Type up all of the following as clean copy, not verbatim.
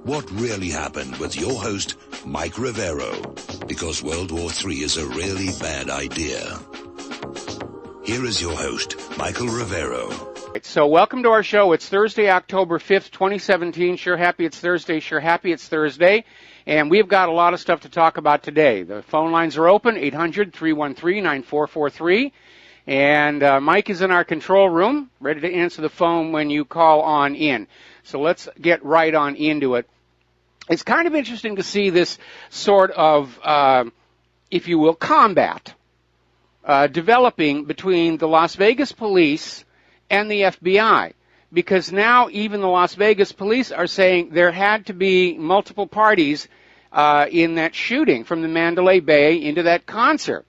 What really happened with your host, Mike Rivero, because World War III is a really bad idea. Here is your host, Michael Rivero. So welcome to our show. It's Thursday, October 5th, 2017. Sure happy it's Thursday. Sure happy it's Thursday. And we've got a lot of stuff to talk about today. The phone lines are open, 800-313-9443. And Mike is in our control room, ready to answer the phone when you call on in. So let's get right on into it. It's kind of interesting to see this sort of, if you will, combat developing between the Las Vegas police and the FBI, because now even the Las Vegas police are saying there had to be multiple parties in that shooting from the Mandalay Bay into that concert.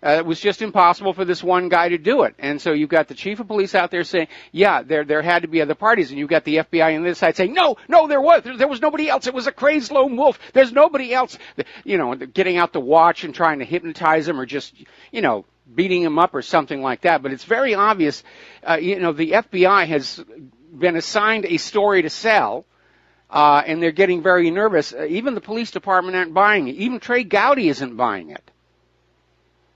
It was just impossible for this one guy to do it. And so you've got the chief of police out there saying, yeah, there had to be other parties. And you've got the FBI on this side saying, no, there was nobody else. It was a crazed lone wolf. There's nobody else. You know, getting out the watch and trying to hypnotize him or just, you know, beating him up or something like that. But it's very obvious, you know, the FBI has been assigned a story to sell, and they're getting very nervous. Even the police department aren't buying it. Even Trey Gowdy isn't buying it.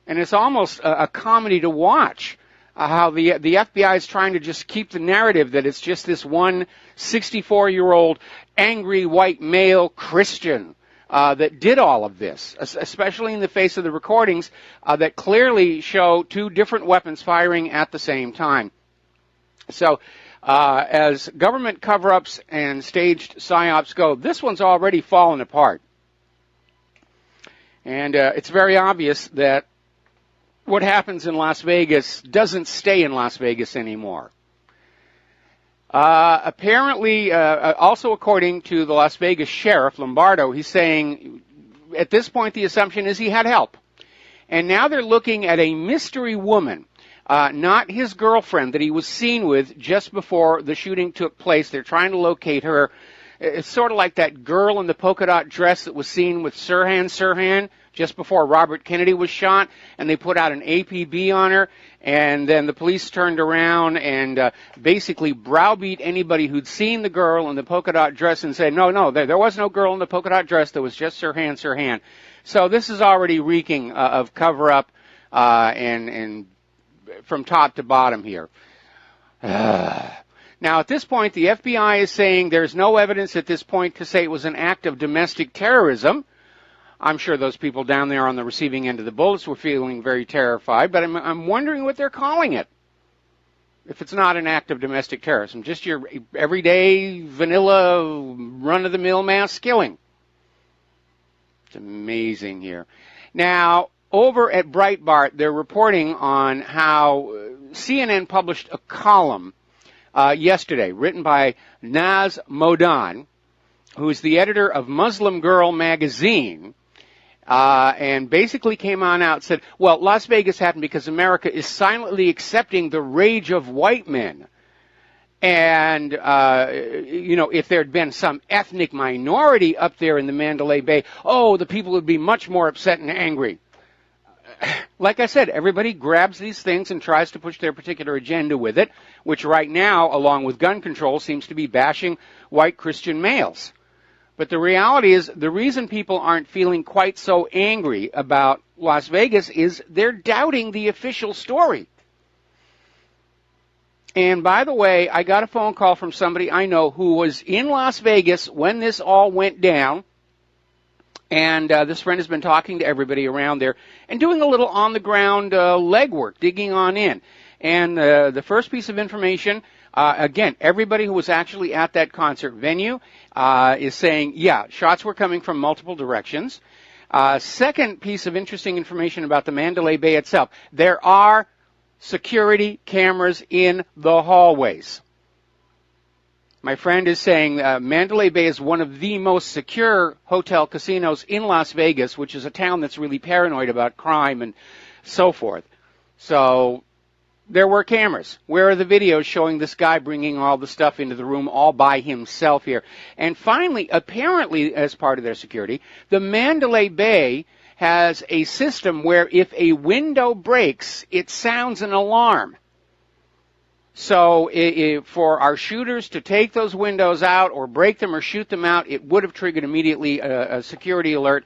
And it's almost a comedy to watch how the FBI is trying to just keep the narrative that it's just this one 64-year-old angry white male Christian that did all of this, especially in the face of the recordings that clearly show two different weapons firing at the same time. So as government cover-ups and staged psyops go, this one's already fallen apart. And it's very obvious that what happens in Las Vegas doesn't stay in Las Vegas anymore. Apparently, also according to the Las Vegas sheriff, Lombardo, he's saying at this point the assumption is he had help. And now they're looking at a mystery woman, not his girlfriend that he was seen with just before the shooting took place. They're trying to locate her. It's sort of like that girl in the polka dot dress that was seen with Sirhan just before Robert Kennedy was shot, and they put out an APB on her, and then the police turned around and basically browbeat anybody who'd seen the girl in the polka dot dress and said, no, there was no girl in the polka dot dress, there was just Sirhan. So this is already reeking of cover-up and from top to bottom here. Now, at this point, the FBI is saying there's no evidence at this point to say it was an act of domestic terrorism. I'm sure those people down there on the receiving end of the bullets were feeling very terrified, but I'm wondering what they're calling it. If it's not an act of domestic terrorism, just your everyday, vanilla, run-of-the-mill mass killing. It's amazing here. Now, over at Breitbart, they're reporting on how CNN published a column yesterday, written by Naz Modan, who is the editor of Muslim Girl magazine, and basically came on out and said, well, Las Vegas happened because America is silently accepting the rage of white men. And, you know, if there had been some ethnic minority up there in the Mandalay Bay, the people would be much more upset and angry. Like I said, everybody grabs these things and tries to push their particular agenda with it, which right now, along with gun control, seems to be bashing white Christian males. But the reality is, the reason people aren't feeling quite so angry about Las Vegas is they're doubting the official story. And by the way, I got a phone call from somebody I know who was in Las Vegas when this all went down. And this friend has been talking to everybody around there and doing a little on-the-ground legwork, digging on in. And the first piece of information, again, everybody who was actually at that concert venue is saying, yeah, shots were coming from multiple directions. Second piece of interesting information about the Mandalay Bay itself, there are security cameras in the hallways. My friend is saying Mandalay Bay is one of the most secure hotel casinos in Las Vegas, which is a town that's really paranoid about crime and so forth. So there were cameras. Where are the videos showing this guy bringing all the stuff into the room all by himself here? And finally, apparently as part of their security, the Mandalay Bay has a system where if a window breaks, it sounds an alarm. So for our shooters to take those windows out or break them or shoot them out, it would have triggered immediately a security alert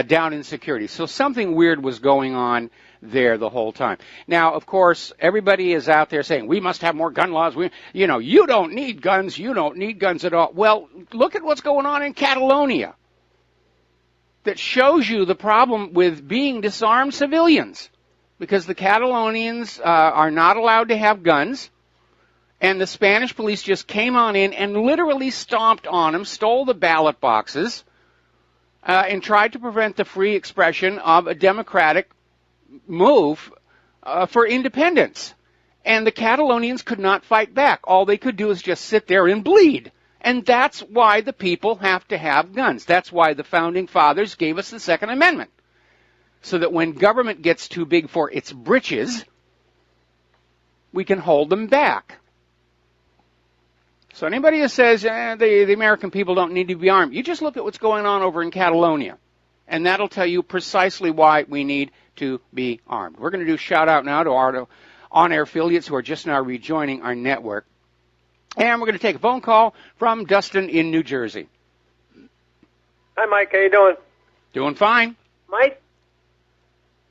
down in security. So something weird was going on there the whole time. Now, of course, everybody is out there saying, we must have more gun laws. You don't need guns. You don't need guns at all. Well, look at what's going on in Catalonia. That shows you the problem with being disarmed civilians. Because the Catalonians are not allowed to have guns. And the Spanish police just came on in and literally stomped on them, stole the ballot boxes, and tried to prevent the free expression of a democratic move for independence. And the Catalonians could not fight back. All they could do is just sit there and bleed. And that's why the people have to have guns. That's why the Founding Fathers gave us the Second Amendment. So that when government gets too big for its britches, we can hold them back. So anybody who says the American people don't need to be armed, you just look at what's going on over in Catalonia. And that'll tell you precisely why we need to be armed. We're going to do shout out now to our on-air affiliates who are just now rejoining our network. And we're going to take a phone call from Dustin in New Jersey. Hi, Mike. How you doing? Doing fine. Mike,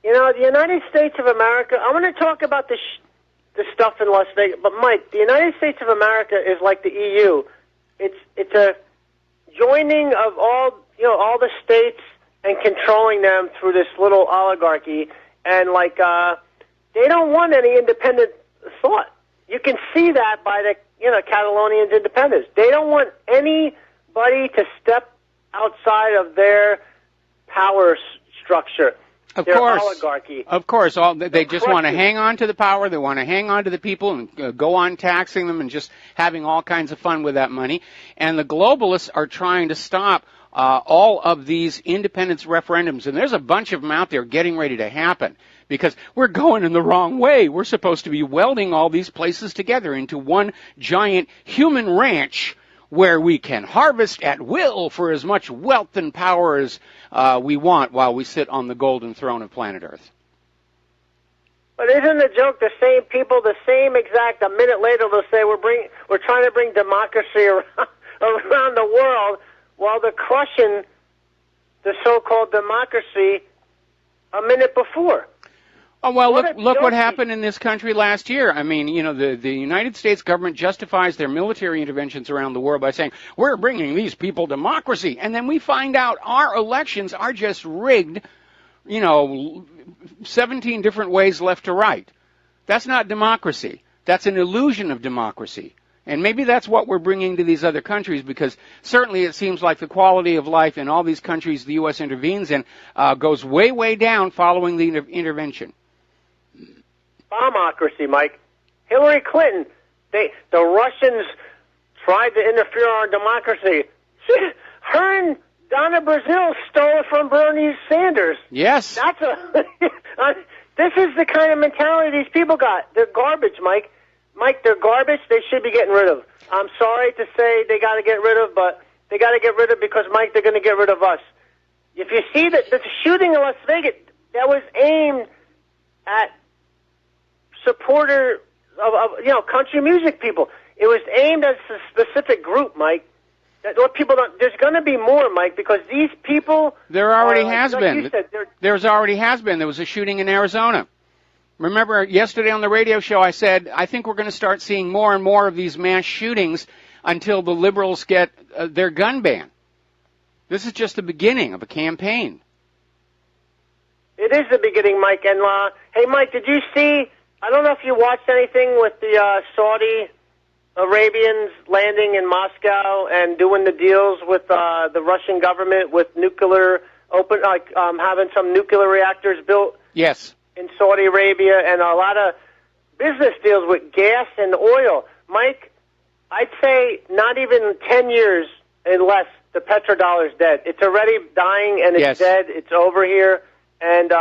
the United States of America, I want to talk about the stuff in Las Vegas, but Mike, the United States of America is like the EU. It's a joining of all the states and controlling them through this little oligarchy, and they don't want any independent thought. You can see that by the Catalonians' independence. They don't want anybody to step outside of their power structure. Of their course, oligarchy. Of course, they just want to hang on to the power. They want to hang on to the people and go on taxing them and just having all kinds of fun with that money. And the globalists are trying to stop all of these independence referendums. And there's a bunch of them out there getting ready to happen because we're going in the wrong way. We're supposed to be welding all these places together into one giant human ranch where we can harvest at will for as much wealth and power as we want while we sit on the golden throne of planet Earth. But isn't the joke the same people, the same exact, a minute later they'll say we're trying to bring democracy around the world while they're crushing the so-called democracy a minute before. Oh, well, look what happened in this country last year. I mean, the United States government justifies their military interventions around the world by saying, we're bringing these people democracy. And then we find out our elections are just rigged, 17 different ways left to right. That's not democracy. That's an illusion of democracy. And maybe that's what we're bringing to these other countries because certainly it seems like the quality of life in all these countries the U.S. intervenes in goes way, way down following the intervention. Bombocracy, Mike. Hillary Clinton, the Russians tried to interfere in our democracy. Her and Donna Brazil stole it from Bernie Sanders. Yes. This is the kind of mentality these people got. They're garbage, Mike. Mike, they're garbage. They should be getting rid of. I'm sorry to say they got to get rid of, but they got to get rid of because, Mike, they're going to get rid of us. If you see that the shooting in Las Vegas, that was aimed at supporter of country music people. It was aimed at a specific group, Mike. What people don't. There's going to be more, Mike, because these people. There already has been. There's already has been. There was a shooting in Arizona. Remember yesterday on the radio show I said I think we're going to start seeing more and more of these mass shootings until the liberals get their gun ban. This is just the beginning of a campaign. It is the beginning, Mike. And hey, Mike, did you see? I don't know if you watched anything with the Saudi Arabians landing in Moscow and doing the deals with the Russian government with nuclear having some nuclear reactors built. Yes. In Saudi Arabia and a lot of business deals with gas and oil. Mike, I'd say not even 10 years and less, the petrodollar's dead. It's already dying and it's dead. It's over here. And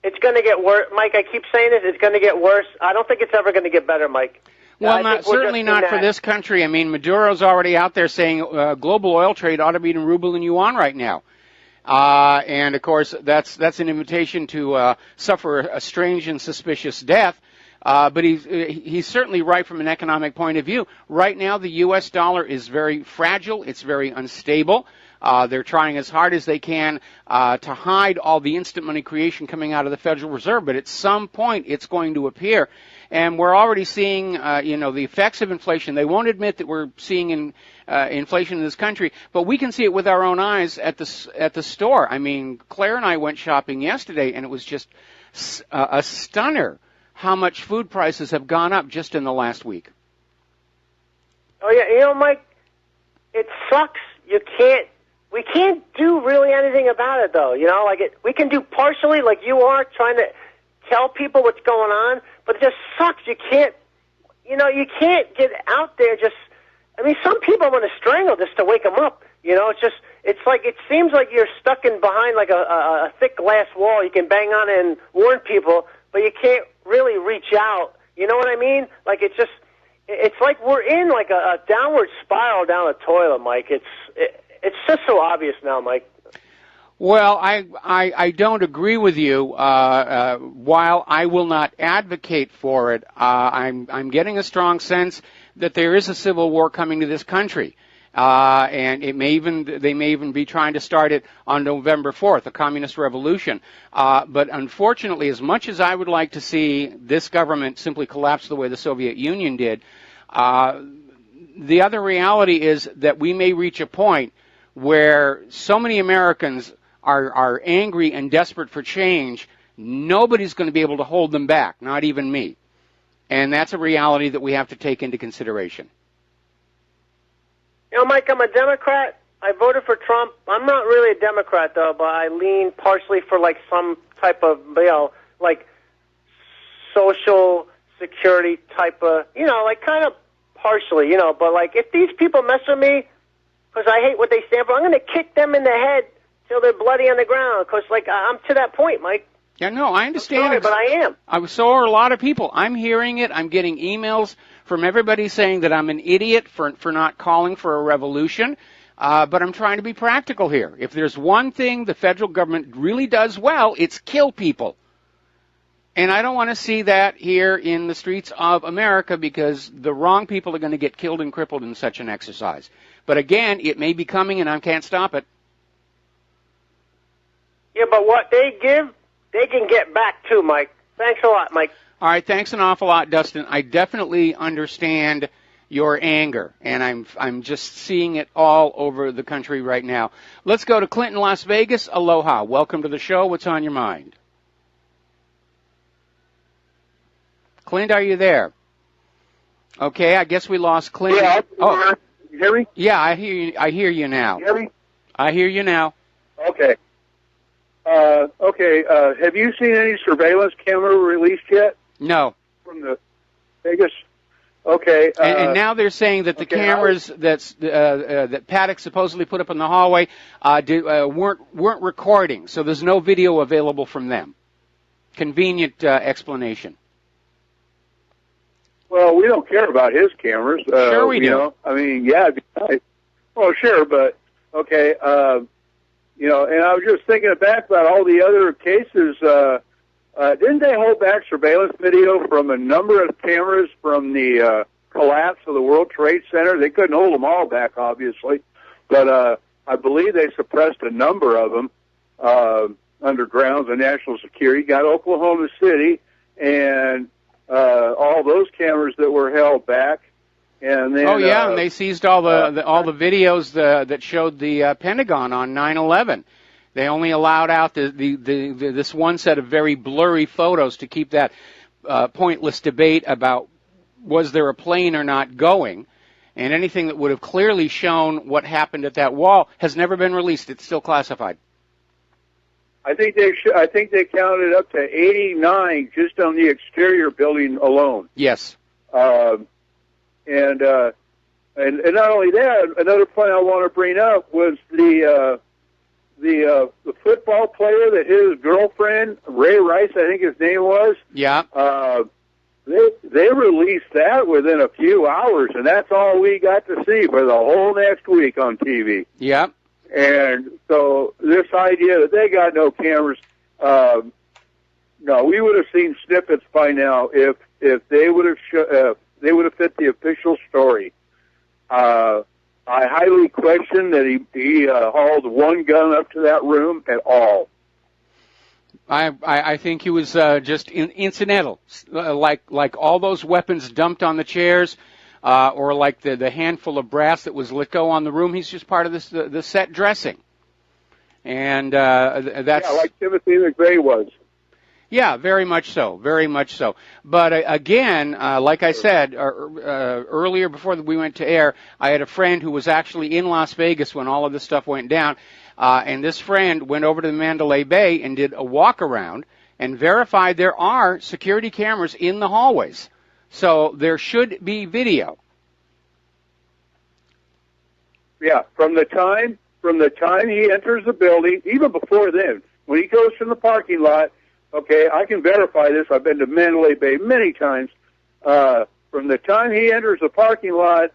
it's going to get worse. Mike, I keep saying this. It's going to get worse. I don't think it's ever going to get better, Mike. Well, certainly not for this country. I mean, Maduro's already out there saying global oil trade ought to be in ruble and yuan right now. And, of course, that's an invitation to suffer a strange and suspicious death. But he's certainly right from an economic point of view. Right now, the U.S. dollar is very fragile. It's very unstable. They're trying as hard as they can to hide all the instant money creation coming out of the Federal Reserve. But at some point, it's going to appear. And we're already seeing, the effects of inflation. They won't admit that we're seeing inflation in this country, but we can see it with our own eyes at the store. I mean, Claire and I went shopping yesterday, and it was just a stunner how much food prices have gone up just in the last week. Oh yeah, Mike, it sucks. We can't do really anything about it though. We can do partially, like you are trying to tell people what's going on, but it just sucks. You can't get out there some people I'm going to strangle just to wake them up. It seems like you're stuck in behind like a thick glass wall. You can bang on it and warn people, but you can't really reach out. You know what I mean? Like it's like we're in like a downward spiral down a toilet, Mike. It's just so obvious now, Mike. Well, I don't agree with you. While I will not advocate for it, I'm getting a strong sense that there is a civil war coming to this country, and they may even be trying to start it on November 4th, a communist revolution. But unfortunately, as much as I would like to see this government simply collapse the way the Soviet Union did, the other reality is that we may reach a point where so many Americans are angry and desperate for change, nobody's going to be able to hold them back, not even me. And that's a reality that we have to take into consideration. Mike, I'm a Democrat. I voted for Trump. I'm not really a Democrat, though, but I lean partially for, like, some type of, like, social security type of, like, kind of partially, but, like, if these people mess with me because I hate what they stand for, I'm going to kick them in the head till they're bloody on the ground, because, like, I'm to that point, Mike. Yeah, no, I understand. I'm sorry, but I am. So are a lot of people. I'm hearing it. I'm getting emails from everybody saying that I'm an idiot for not calling for a revolution. But I'm trying to be practical here. If there's one thing the federal government really does well, it's kill people. And I don't want to see that here in the streets of America, because the wrong people are going to get killed and crippled in such an exercise. But again, it may be coming, and I can't stop it. Yeah, but what they give, they can get back too, Mike. Thanks a lot, Mike. All right, thanks an awful lot, Dustin. I definitely understand your anger, and I'm just seeing it all over the country right now. Let's go to Clinton, Las Vegas. Aloha. Welcome to the show. What's on your mind? Clint, are you there? Okay, I guess we lost Clint. Yeah. Oh, you hear me? Yeah, I hear you now. You hear me? I hear you now. Okay. Have you seen any surveillance camera released yet? No. From the Vegas? Okay. And now they're saying that the cameras that Paddock supposedly put up in the hallway weren't recording, so there's no video available from them. Convenient explanation. Well, we don't care about his cameras. Sure we do. I mean, yeah. It'd be nice. Well, sure, but okay. And I was just thinking back about all the other cases. Didn't they hold back surveillance video from a number of cameras from the collapse of the World Trade Center? They couldn't hold them all back, obviously, but I believe they suppressed a number of them under grounds of national security. Got Oklahoma City and all those cameras that were held back. And then, and they seized all the videos that showed the Pentagon on 9/11. They only allowed out this one set of very blurry photos to keep that pointless debate about was there a plane or not going, and anything that would have clearly shown what happened at that wall has never been released. It's still classified. I think they counted up to 89 just on the exterior building alone. Yes. And not only that, another point I want to bring up was the football player that his girlfriend, Ray Rice, I think his name was. Yeah. They released that within a few hours, and that's all we got to see for the whole next week on TV. Yeah. And so this idea that they got no cameras, no, we would have seen snippets by now if if they would have fit the official story. I highly question that he hauled one gun up to that room at all. I think he was just incidental, like all those weapons dumped on the chairs, or like the handful of brass that was let go on the room. He's just part of the set dressing, and that's like Timothy McVeigh was. Yeah, very much so, very much so. But again, like I said earlier before we went to air, I had a friend who was actually in Las Vegas when all of this stuff went down, and this friend went over to the Mandalay Bay and did a walk around and verified there are security cameras in the hallways. So there should be video. Yeah, from the time he enters the building, even before then, when he goes from the parking lot. Okay, I can verify this. I've been to Mandalay Bay many times. From the time he enters the parking lot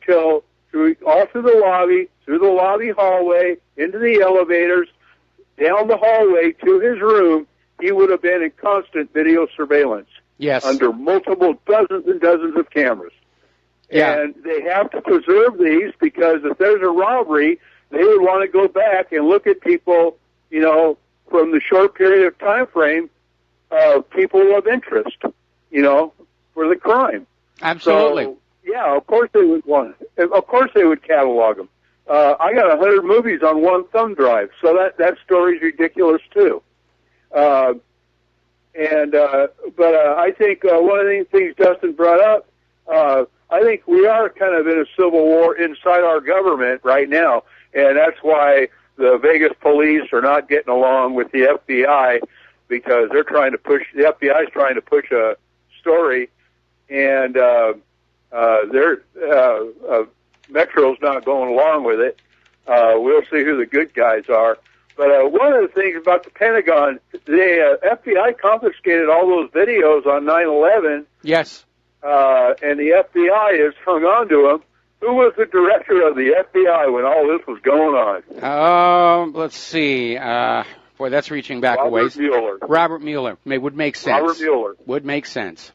till all through the lobby hallway, into the elevators, down the hallway to his room, he would have been in constant video surveillance. Yes. Under multiple dozens and dozens of cameras. Yeah. And they have to preserve these because if there's a robbery, they would want to go back and look at people, from the short period of time frame, people of interest, for the crime. Absolutely. So, yeah, of course they would catalog them. I got 100 movies on one thumb drive, so that story's ridiculous too. But I think one of the things Dustin brought up, I think we are kind of in a civil war inside our government right now, and that's why the Vegas police are not getting along with the FBI because the FBI is trying to push a story, and Metro's not going along with it. We'll see who the good guys are. But one of the things about the Pentagon, the FBI confiscated all those videos on 9/11. Yes. And the FBI has hung on to them. Who was the director of the FBI when all this was going on? Let's see. Boy, that's reaching back a ways. Robert Mueller. Would make sense. Robert Mueller. Would make sense.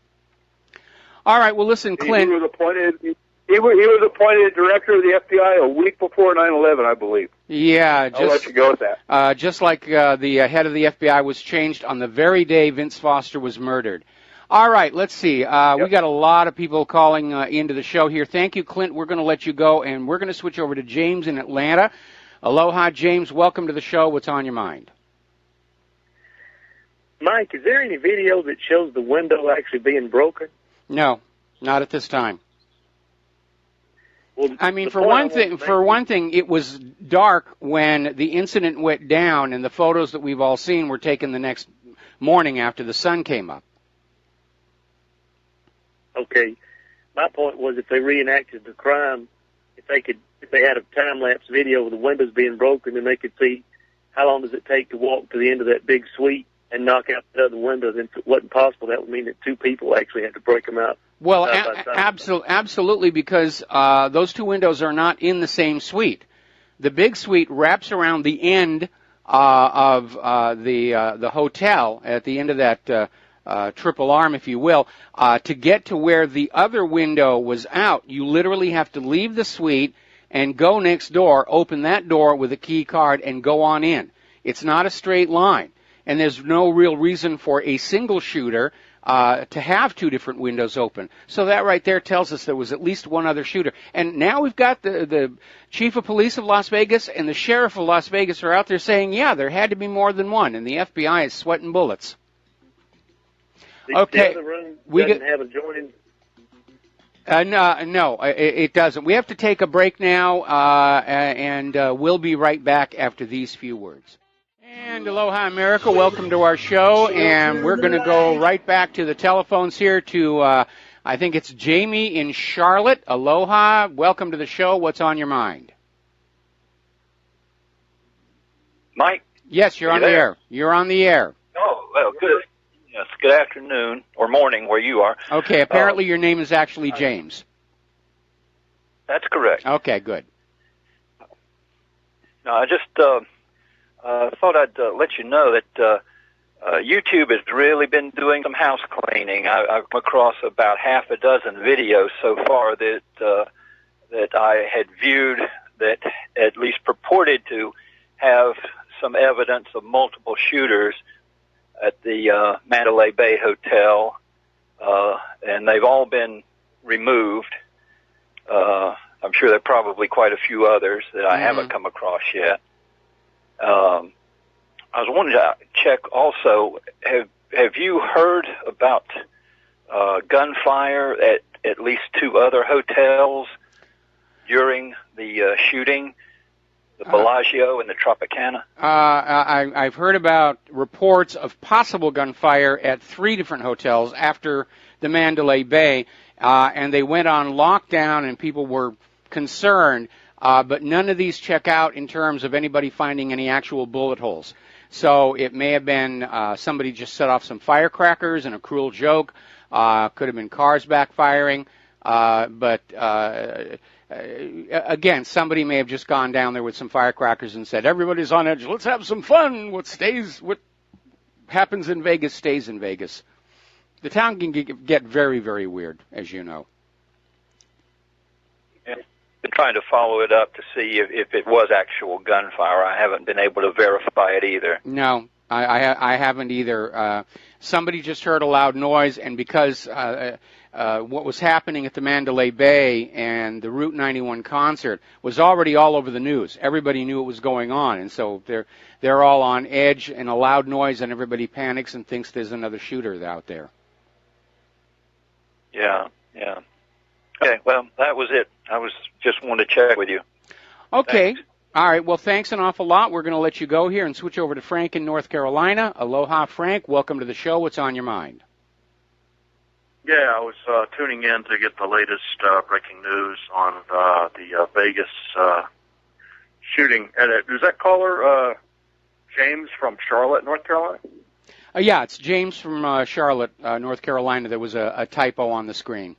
All right, well, listen, Clint. He was appointed director of the FBI a week before 9/11, I believe. Yeah. I'll let you go with that. Just like the head of the FBI was changed on the very day Vince Foster was murdered. All right, let's see. Yep. We got a lot of people calling into the show here. Thank you, Clint. We're going to let you go, and we're going to switch over to James in Atlanta. Aloha, James. Welcome to the show. What's on your mind? Mike, is there any video that shows the window actually being broken? No, not at this time. Well, I mean, for one thing, it was dark when the incident went down, and the photos that we've all seen were taken the next morning after the sun came up. Okay, my point was if they reenacted the crime, if they had a time-lapse video of the windows being broken, then they could see how long does it take to walk to the end of that big suite and knock out the other windows. And if it wasn't possible, that would mean that two people actually had to break them out. Well, absolutely, because those two windows are not in the same suite. The big suite wraps around the end of the hotel at the end of that triple arm, if you will. To get to where the other window was out, you literally have to leave the suite and go next door, open that door with a key card, and go on in. It's not a straight line, and there's no real reason for a single shooter to have two different windows open. So that right there tells us there was at least one other shooter. And now we've got the chief of police of Las Vegas and the sheriff of Las Vegas are out there saying, yeah, there had to be more than one, and the FBI is sweating bullets. Okay. The other room doesn't have adjoining. No, it doesn't. We have to take a break now, and we'll be right back after these few words. And aloha, America. Welcome to our show, and we're going to go right back to the telephones here to, I think it's Jamie in Charlotte. Aloha. Welcome to the show. What's on your mind? Mike? Yes, you're on the air. You're on the air. Oh, well, good. Yes, good afternoon, or morning where you are. Okay, apparently your name is actually James. That's correct. Okay, good. No, I just thought I'd let you know that YouTube has really been doing some house cleaning. I've come across about half a dozen videos so far that I had viewed that at least purported to have some evidence of multiple shooters at the Mandalay Bay Hotel, and they've all been removed. I'm sure there are probably quite a few others that I haven't come across yet. I was wanting to check also, have you heard about gunfire at least two other hotels during the shooting, the Bellagio and the Tropicana? I've heard about reports of possible gunfire at 3 different hotels after the Mandalay Bay, and they went on lockdown and people were concerned, but none of these check out in terms of anybody finding any actual bullet holes. So it may have been somebody just set off some firecrackers and a cruel joke. Could have been cars backfiring. But again, somebody may have just gone down there with some firecrackers and said, everybody's on edge, let's have some fun. What happens in Vegas stays in Vegas. The town can get very, very weird, as you know. Yeah. Been trying to follow it up to see if it was actual gunfire. I haven't been able to verify it either. No, I haven't either. Somebody just heard a loud noise, and because what was happening at the Mandalay Bay and the Route 91 concert was already all over the news. Everybody knew it was going on, and so they're all on edge and a loud noise, and everybody panics and thinks there's another shooter out there. Yeah. Okay, well, that was it. I was just wanting to check with you. Okay. Thanks. All right. Well, thanks an awful lot. We're going to let you go here and switch over to Frank in North Carolina. Aloha, Frank. Welcome to the show. What's on your mind? Yeah, I was tuning in to get the latest breaking news on the Vegas shooting. And is that caller James from Charlotte, North Carolina? Yeah, it's James from Charlotte, North Carolina. There was a typo on the screen.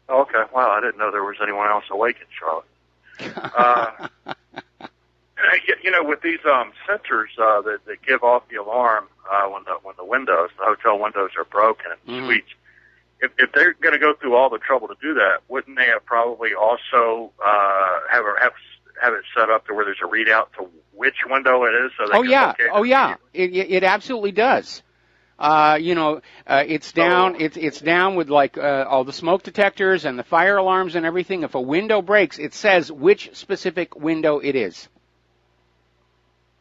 Oh, okay. Wow, I didn't know there was anyone else awake in Charlotte. With these sensors that give off the alarm when the hotel windows are broken in suites, if they're going to go through all the trouble to do that, wouldn't they have probably also have it set up to where there's a readout to which window it is? So they can locate it? It absolutely does. It's down. It's down with like all the smoke detectors and the fire alarms and everything. If a window breaks, it says which specific window it is.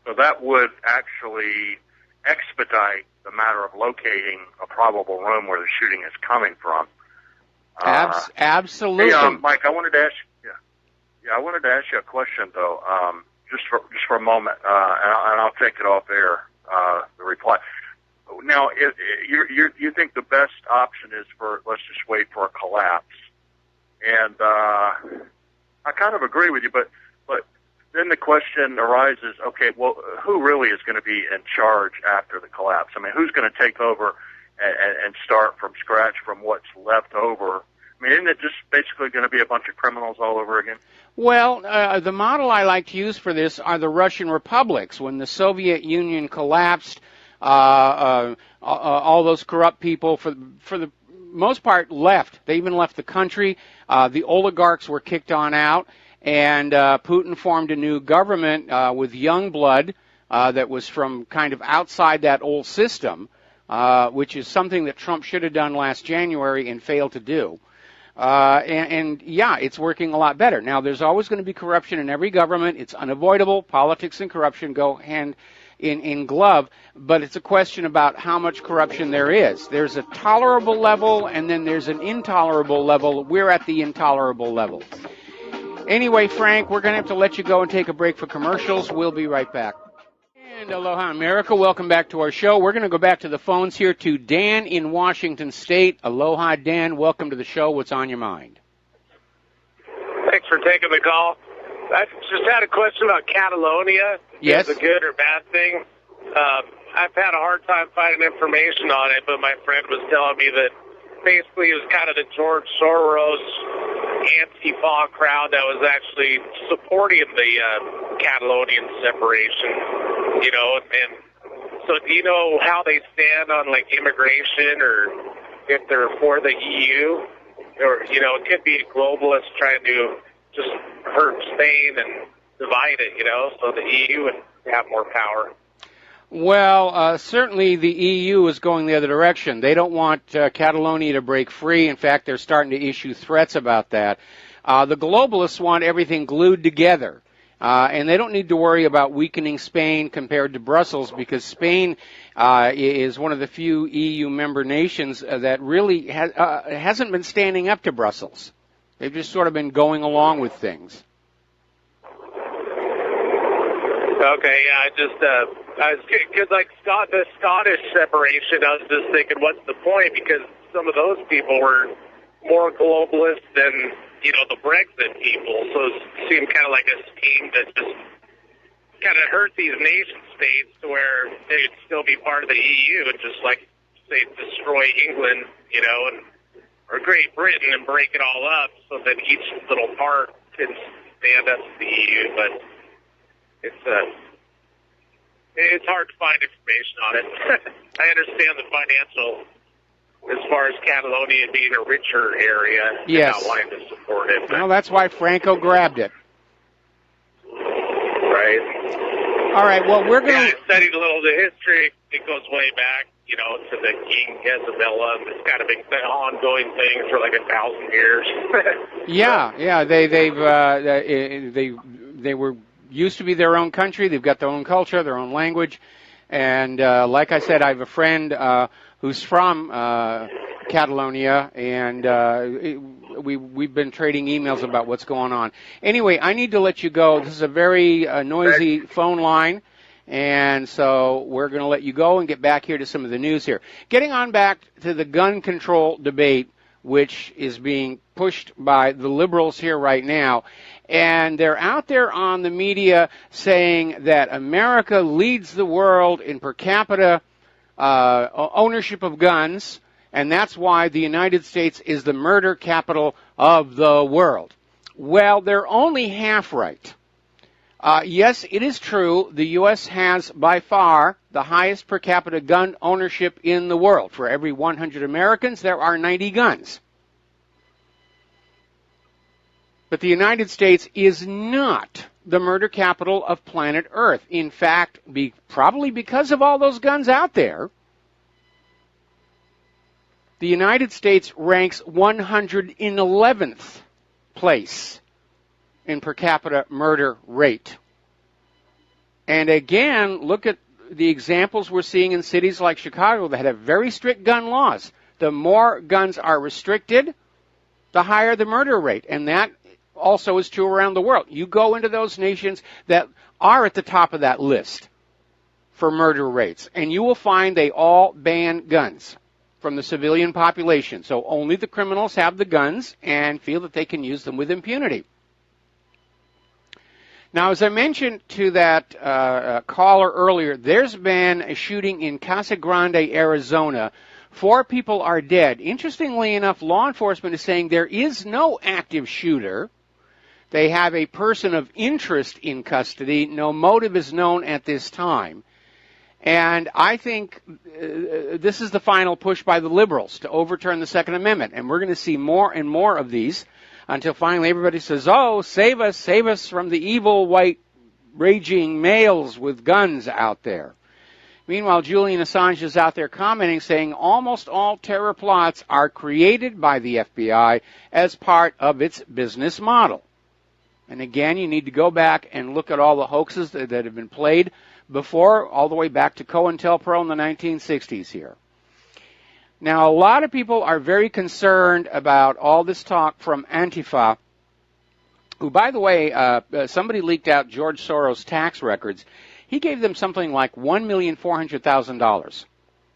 So that would actually expedite the matter of locating a probable room where the shooting is coming from. Absolutely. Hey, Mike, I wanted to ask. I wanted to ask you a question though, just for a moment, and I'll take it off air. The reply. Now, you think the best option is let's just wait for a collapse, and I kind of agree with you, but then the question arises: okay, well, who really is going to be in charge after the collapse? I mean, who's going to take over and start from scratch from what's left over? I mean, isn't it just basically going to be a bunch of criminals all over again? Well, the model I like to use for this are the Russian republics. When the Soviet Union collapsed, all those corrupt people, for the most part, left. They even left the country. The oligarchs were kicked on out, and Putin formed a new government with young blood that was from kind of outside that old system, which is something that Trump should have done last January and failed to do. And it's working a lot better. Now, there's always going to be corruption in every government. It's unavoidable. Politics and corruption go hand in glove, but it's a question about how much corruption there is. There's a tolerable level, and then there's an intolerable level. We're at the intolerable level. Anyway, Frank, we're going to have to let you go and take a break for commercials. We'll be right back. And aloha, America. Welcome back to our show. We're going to go back to the phones here to Dan in Washington State. Aloha, Dan. Welcome to the show. What's on your mind? Thanks for taking the call. I just had a question about Catalonia. Yes. Is it a good or bad thing? I've had a hard time finding information on it, but my friend was telling me that basically it was kind of the George Soros Antifa crowd that was actually supporting the Catalonian separation, and So do you know how they stand on, like, immigration, or if they're for the EU? Or, you know, it could be globalists trying to just hurt Spain and divide it, you know, so the EU would have more power. Well, certainly the EU is going the other direction. They don't want Catalonia to break free. In fact, they're starting to issue threats about that. The globalists want everything glued together. And they don't need to worry about weakening Spain compared to Brussels, because Spain is one of the few EU member nations that really hasn't been standing up to Brussels. They've just sort of been going along with things. Okay, yeah, because like the Scottish separation, I was just thinking, what's the point? Because some of those people were more globalist than, you know, the Brexit people, so it seemed kind of like a scheme that just kind of hurt these nation states to where they'd still be part of the EU and just, like, say, destroy England, you know, or Great Britain and break it all up so that each little part can stand up to the EU, but it's hard to find information on it. I understand the financial, as far as Catalonia being a richer area, yes, and not wanting to support it. Well, that's why Franco grabbed it. Right. All right, well, we're going to... I studied a little of the history. It goes way back, you know, to the King Isabella. It's kind of been an ongoing thing for like 1,000 years. Yeah, they were used to be their own country. They've got their own culture, their own language. And like I said, I have a friend who's from Catalonia, and we've been trading emails about what's going on. Anyway, I need to let you go. This is a very noisy phone line, and so we're going to let you go and get back here to some of the news here. Getting on back to the gun control debate, which is being pushed by the liberals here right now. And they're out there on the media saying that America leads the world in per capita ownership of guns, and that's why the United States is the murder capital of the world. Well, they're only half right. Yes, it is true, the U.S. has by far the highest per capita gun ownership in the world. For every 100 Americans, there are 90 guns. But the United States is not the murder capital of planet Earth. In fact, probably because of all those guns out there, the United States ranks 111th place in per capita murder rate. And again, look at the examples we're seeing in cities like Chicago that have very strict gun laws. The more guns are restricted, the higher the murder rate. And that also is true around the world. You go into those nations that are at the top of that list for murder rates, and you will find they all ban guns from the civilian population. So only the criminals have the guns and feel that they can use them with impunity. Now, as I mentioned to that caller earlier, there's been a shooting in Casa Grande, Arizona. 4 people are dead. Interestingly enough, law enforcement is saying there is no active shooter. They have a person of interest in custody. No motive is known at this time. And I think this is the final push by the liberals to overturn the Second Amendment. And we're going to see more and more of these until finally everybody says, oh, save us from the evil white raging males with guns out there. Meanwhile, Julian Assange is out there commenting, saying almost all terror plots are created by the FBI as part of its business model. And again, you need to go back and look at all the hoaxes that have been played before, all the way back to COINTELPRO in the 1960s here. Now, a lot of people are very concerned about all this talk from Antifa, who, by the way, somebody leaked out George Soros' tax records. He gave them something like $1,400,000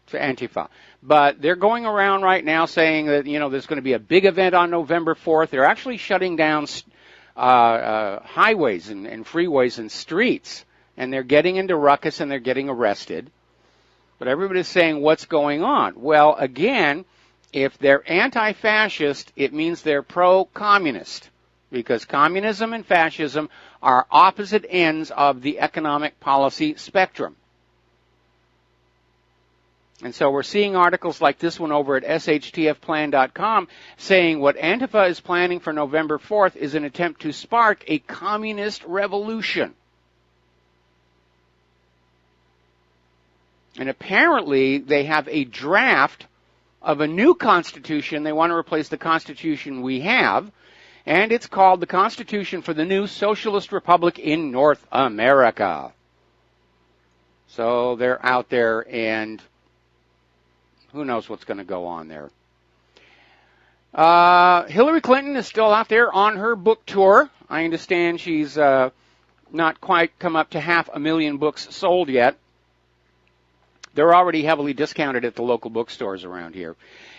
to Antifa. But they're going around right now saying that, you know, there's going to be a big event on November 4th. They're actually shutting down highways and freeways and streets, and they're getting into ruckus and they're getting arrested. But everybody's saying, what's going on? Well, again, if they're anti-fascist, it means they're pro-communist, because communism and fascism are opposite ends of the economic policy spectrum. And so we're seeing articles like this one over at shtfplan.com saying what Antifa is planning for November 4th is an attempt to spark a communist revolution. And apparently they have a draft of a new constitution. They want to replace the constitution we have, and it's called the Constitution for the New Socialist Republic in North America. So they're out there, and who knows what's going to go on there. Hillary Clinton is still out there on her book tour. I understand she's not quite come up to 500,000 books sold yet. They're already heavily discounted at the local bookstores around here.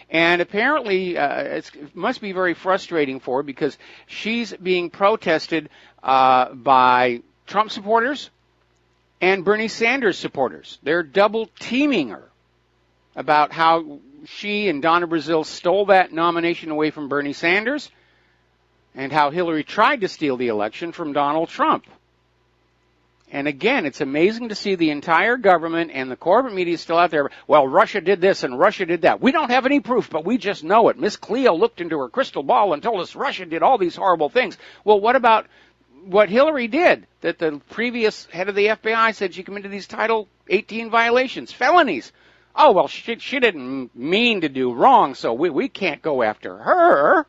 And apparently it must be very frustrating for her because she's being protested by Trump supporters and Bernie Sanders supporters. They're double teaming her about how she and Donna Brazile stole that nomination away from Bernie Sanders and how Hillary tried to steal the election from Donald Trump. And again, it's amazing to see the entire government and the corporate media still out there. Well, Russia did this and Russia did that. We don't have any proof, but we just know it. Miss Cleo looked into her crystal ball and told us Russia did all these horrible things. Well, what about what Hillary did? That the previous head of the FBI said she committed these Title 18 violations, felonies. Oh, well, she didn't mean to do wrong, so we can't go after her.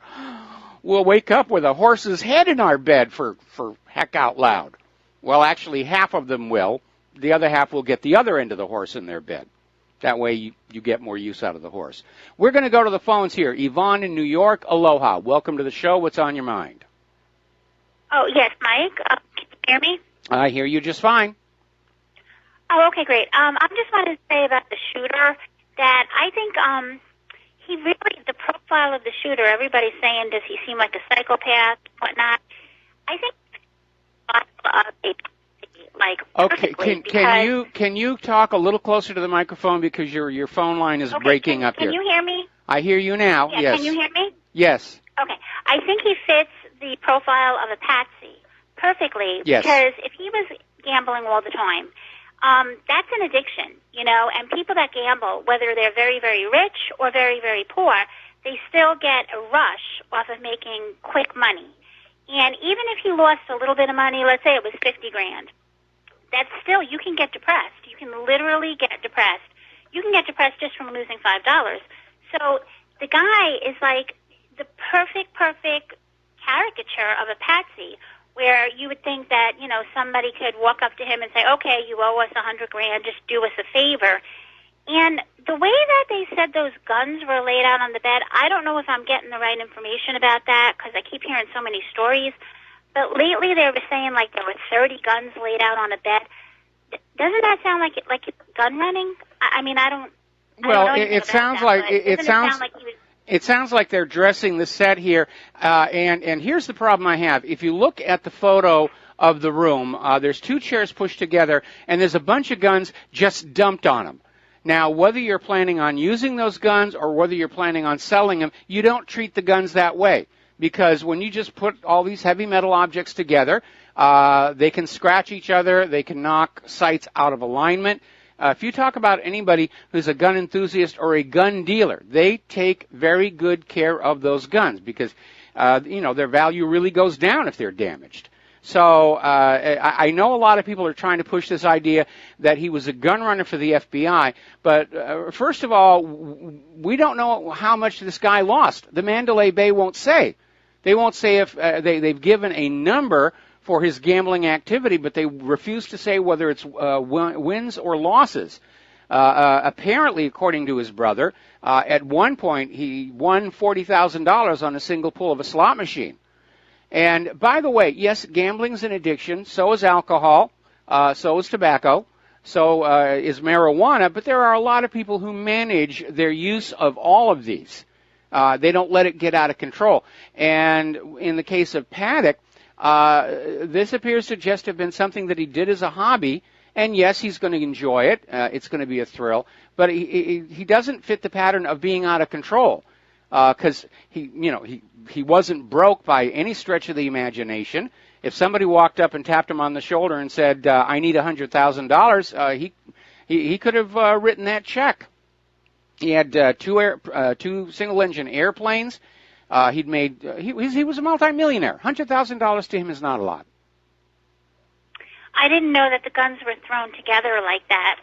We'll wake up with a horse's head in our bed for heck out loud. Well, actually, half of them will. The other half will get the other end of the horse in their bed. That way you get more use out of the horse. We're going to go to the phones here. Yvonne in New York, aloha. Welcome to the show. What's on your mind? Oh, yes, Mike. Can you hear me? I hear you just fine. Oh, okay, great. I just wanted to say about the shooter that I think he really, the profile of the shooter, everybody's saying, does he seem like a psychopath, whatnot? I think like okay, can you talk a little closer to the microphone because your phone line is breaking up here. Can you hear me? I hear you now. Yeah, yes. Can you hear me? Yes. Okay. I think he fits the profile of a patsy perfectly because if he was gambling all the time, that's an addiction, you know, and people that gamble, whether they're very, very rich or very, very poor, they still get a rush off of making quick money. And even if he lost a little bit of money, let's say it was $50,000, that's still, you can get depressed. You can literally get depressed. You can get depressed just from losing $5. So the guy is like the perfect caricature of a patsy, where you would think that, you know, somebody could walk up to him and say, okay, you owe us $100,000, just do us a favor. And the way that they said those guns were laid out on the bed, I don't know if I'm getting the right information about that because I keep hearing so many stories. But lately they were saying like there were 30 guns laid out on a bed. Doesn't that sound like gun running? I mean, I don't. Well, it sounds like it sounds like they're dressing the set here. And here's the problem I have. If you look at the photo of the room, there's two chairs pushed together, and there's a bunch of guns just dumped on them. Now, whether you're planning on using those guns or whether you're planning on selling them, you don't treat the guns that way. Because when you just put all these heavy metal objects together, they can scratch each other, they can knock sights out of alignment. If you talk about anybody who's a gun enthusiast or a gun dealer, they take very good care of those guns because, their value really goes down if they're damaged. So I know a lot of people are trying to push this idea that he was a gun runner for the FBI, but first of all, we don't know how much this guy lost. The Mandalay Bay won't say. They won't say if they've given a number for his gambling activity, but they refuse to say whether it's wins or losses. Apparently, according to his brother, at one point he won $40,000 on a single pull of a slot machine. And by the way, yes, gambling's an addiction. So is alcohol. So is tobacco. So is marijuana. But there are a lot of people who manage their use of all of these. They don't let it get out of control. And in the case of Paddock, this appears to just have been something that he did as a hobby. And yes, he's going to enjoy it. It's going to be a thrill. But he doesn't fit the pattern of being out of control. Because he wasn't broke by any stretch of the imagination. If somebody walked up and tapped him on the shoulder and said, I need $100,000, he could have written that check. He had two single-engine airplanes. He was a multimillionaire. $100,000 to him is not a lot. I didn't know that the guns were thrown together like that.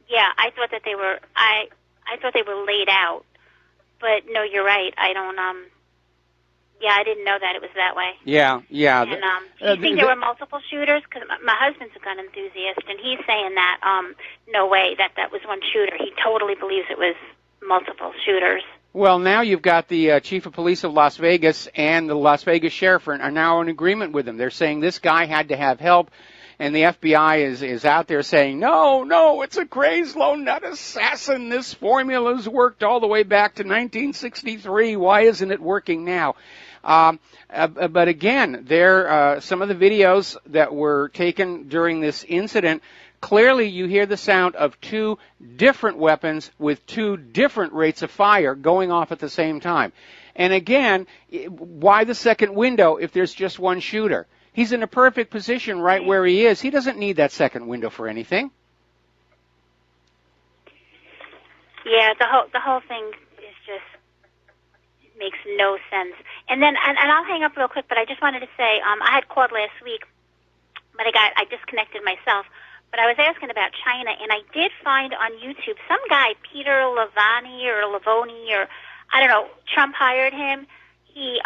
Yeah, I thought that they were. I thought they were laid out. But no, you're right. I don't. Yeah, I didn't know that it was that way. Yeah. And do you think there were multiple shooters? Because my husband's a gun enthusiast, and he's saying that no way that was one shooter. He totally believes it was multiple shooters. Well, now you've got the chief of police of Las Vegas and the Las Vegas sheriff are now in agreement with him. They're saying this guy had to have help, and the FBI is out there saying, no, it's a crazed lone nut assassin. This formula's worked all the way back to 1963. Why isn't it working now? But again, some of the videos that were taken during this incident, clearly you hear the sound of two different weapons with two different rates of fire going off at the same time. And again, why the second window if there's just one shooter? He's in a perfect position right where he is. He doesn't need that second window for anything. Yeah, the whole thing is just makes no sense. And then, and I'll hang up real quick, but I just wanted to say, I had called last week, but I disconnected myself. But I was asking about China, and I did find on YouTube some guy, Peter Lavani, or I don't know, Trump hired him. He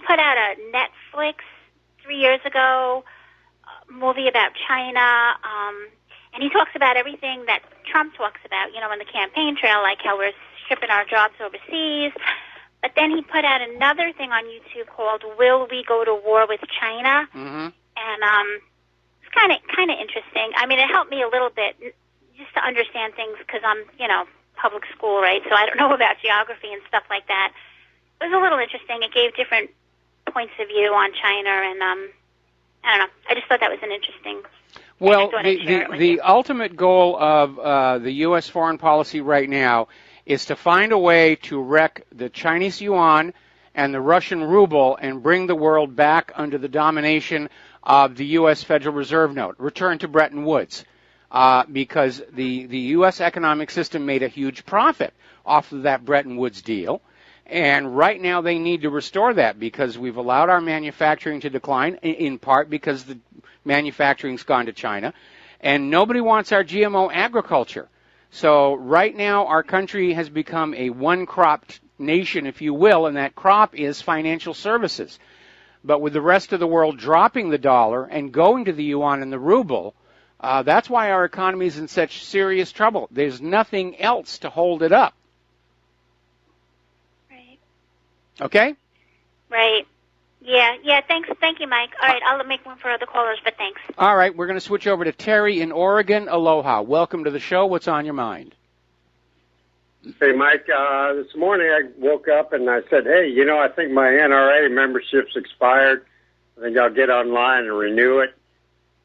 put out a Netflix 3 years ago movie about China, and he talks about everything that Trump talks about, on the campaign trail, like how we're shipping our jobs overseas. But then he put out another thing on YouTube called "Will We Go to War with China?" Mm-hmm. And it's kind of interesting. I mean, it helped me a little bit just to understand things because I'm, public school, right? So I don't know about geography and stuff like that. It was a little interesting. It gave different points of view on China, and I don't know. I just thought that was an interesting. Well, the ultimate goal of the U.S. foreign policy right now is to find a way to wreck the Chinese yuan and the Russian ruble and bring the world back under the domination of the U.S. Federal Reserve note. Return to Bretton Woods. Because the U.S. economic system made a huge profit off of that Bretton Woods deal. And right now they need to restore that because we've allowed our manufacturing to decline, in part because the manufacturing's gone to China. And nobody wants our GMO agriculture. So right now our country has become a one-crop nation, if you will, and that crop is financial services. But with the rest of the world dropping the dollar and going to the yuan and the ruble, that's why our economy is in such serious trouble. There's nothing else to hold it up. Right. Okay? Right. Yeah, thanks. Thank you, Mike. All right, I'll make room for other callers, but thanks. All right, we're going to switch over to Terry in Oregon. Aloha. Welcome to the show. What's on your mind? Hey, Mike, this morning I woke up and I said, hey, I think my NRA membership's expired. I think I'll get online and renew it.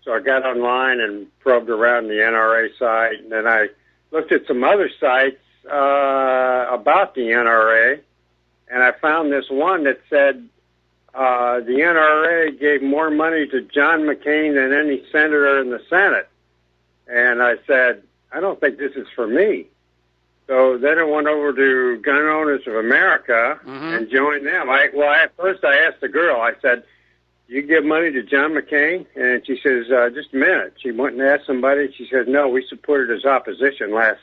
So I got online and probed around the NRA site, and then I looked at some other sites about the NRA, and I found this one that said the NRA gave more money to John McCain than any senator in the Senate. And I said, I don't think this is for me. So then I went over to Gun Owners of America and joined them. At first I asked the girl, I said, you give money to John McCain? And she says, just a minute. She went and asked somebody. She said, no, we supported his opposition last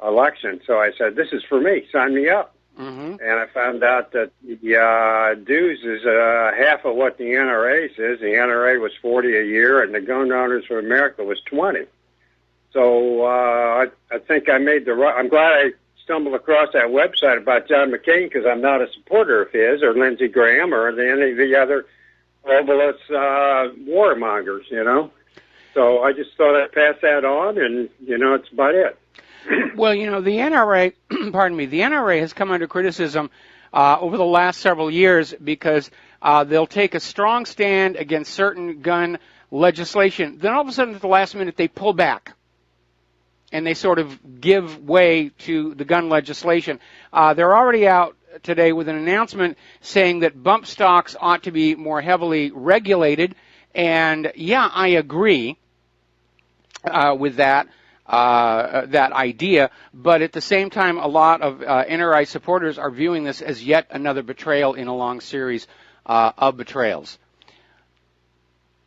election. So I said, this is for me. Sign me up. And I found out that the dues is half of what the NRA's is. The NRA was $40 a year, and the Gun Owners of America was $20. So I think I made the right. I'm glad I stumbled across that website about John McCain because I'm not a supporter of his or Lindsey Graham or any of the other globalist warmongers, So I just thought I'd pass that on, and, it's about it. Well, the NRA, the NRA has come under criticism over the last several years because they'll take a strong stand against certain gun legislation. Then all of a sudden at the last minute they pull back and they sort of give way to the gun legislation. They're already out today with an announcement saying that bump stocks ought to be more heavily regulated. And, yeah, I agree with that. that idea, but at the same time, a lot of NRI supporters are viewing this as yet another betrayal in a long series of betrayals.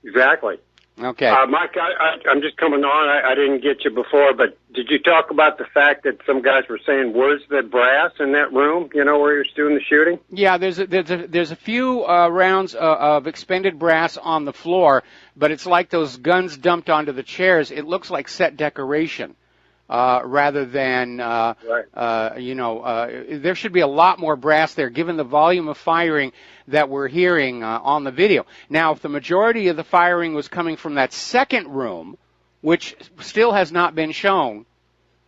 Exactly. Okay. Mike, I'm just coming on. I didn't get you before, but did you talk about the fact that some guys were saying, where's the brass in that room, where you're doing the shooting? Yeah, there's a few rounds of expended brass on the floor, but it's like those guns dumped onto the chairs. It looks like set decoration. Rather than, there should be a lot more brass there, given the volume of firing that we're hearing on the video. Now, if the majority of the firing was coming from that second room, which still has not been shown,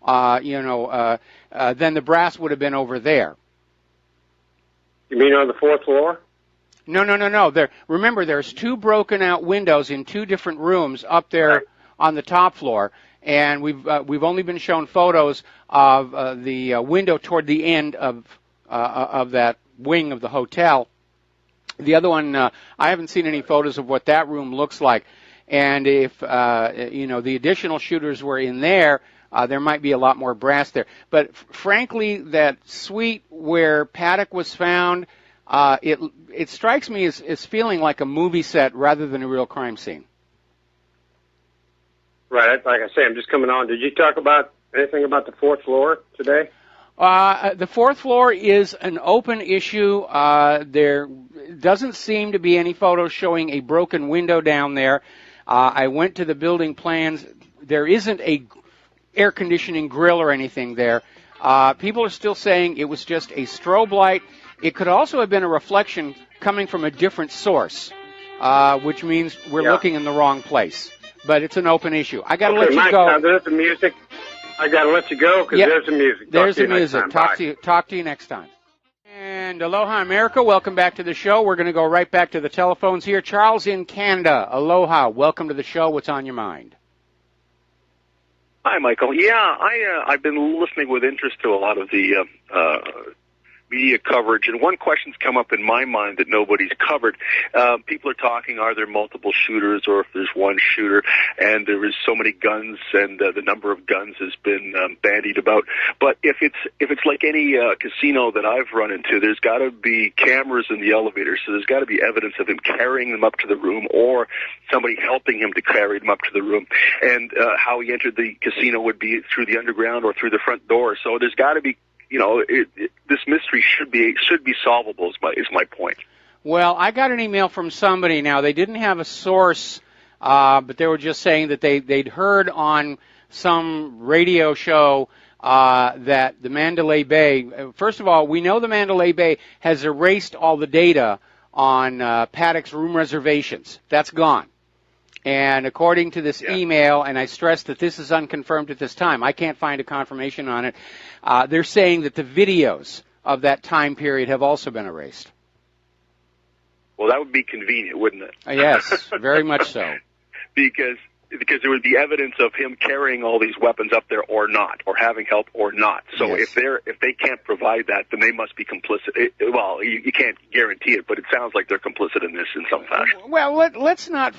then the brass would have been over there. You mean on the fourth floor? No. Remember, there's two broken out windows in two different rooms up there on the top floor. And we've only been shown photos of the window toward the end of that wing of the hotel. The other one, I haven't seen any photos of what that room looks like. And if the additional shooters were in there, there might be a lot more brass there. But frankly, that suite where Paddock was found, it strikes me as feeling like a movie set rather than a real crime scene. Right, like I say, I'm just coming on. Did you talk about anything about the fourth floor today? The fourth floor is an open issue. There doesn't seem to be any photos showing a broken window down there. I went to the building plans. There isn't a air conditioning grill or anything there. People are still saying it was just a strobe light. It could also have been a reflection coming from a different source, which means we're looking in the wrong place. But it's an open issue. I got to let you Mike, go. There's the music. I got to let you go because there's the music. There's the music. Talk to you next time. And aloha, America. Welcome back to the show. We're going to go right back to the telephones here. Charles in Canada. Aloha. Welcome to the show. What's on your mind? Hi, Michael. Yeah, I've been listening with interest to a lot of the media coverage, and one question's come up in my mind that nobody's covered. People are talking, are there multiple shooters or if there's one shooter, and there is so many guns, and the number of guns has been bandied about. But if it's like any casino that I've run into, there's got to be cameras in the elevator, so there's got to be evidence of him carrying them up to the room or somebody helping him to carry them up to the room, and how he entered the casino would be through the underground or through the front door. So there's got to be, this mystery should be solvable. Is my point. Well, I got an email from somebody. Now they didn't have a source, but they were just saying that they'd heard on some radio show that the Mandalay Bay. First of all, we know the Mandalay Bay has erased all the data on Paddock's room reservations. That's gone. And according to this email, and I stress that this is unconfirmed at this time, I can't find a confirmation on it, they're saying that the videos of that time period have also been erased. Well, that would be convenient, wouldn't it? Yes, very much so. Because there would be evidence of him carrying all these weapons up there or not, or having help or not. So if they can't provide that, then they must be complicit. Well, you can't guarantee it, but it sounds like they're complicit in this in some fashion. Well, let's not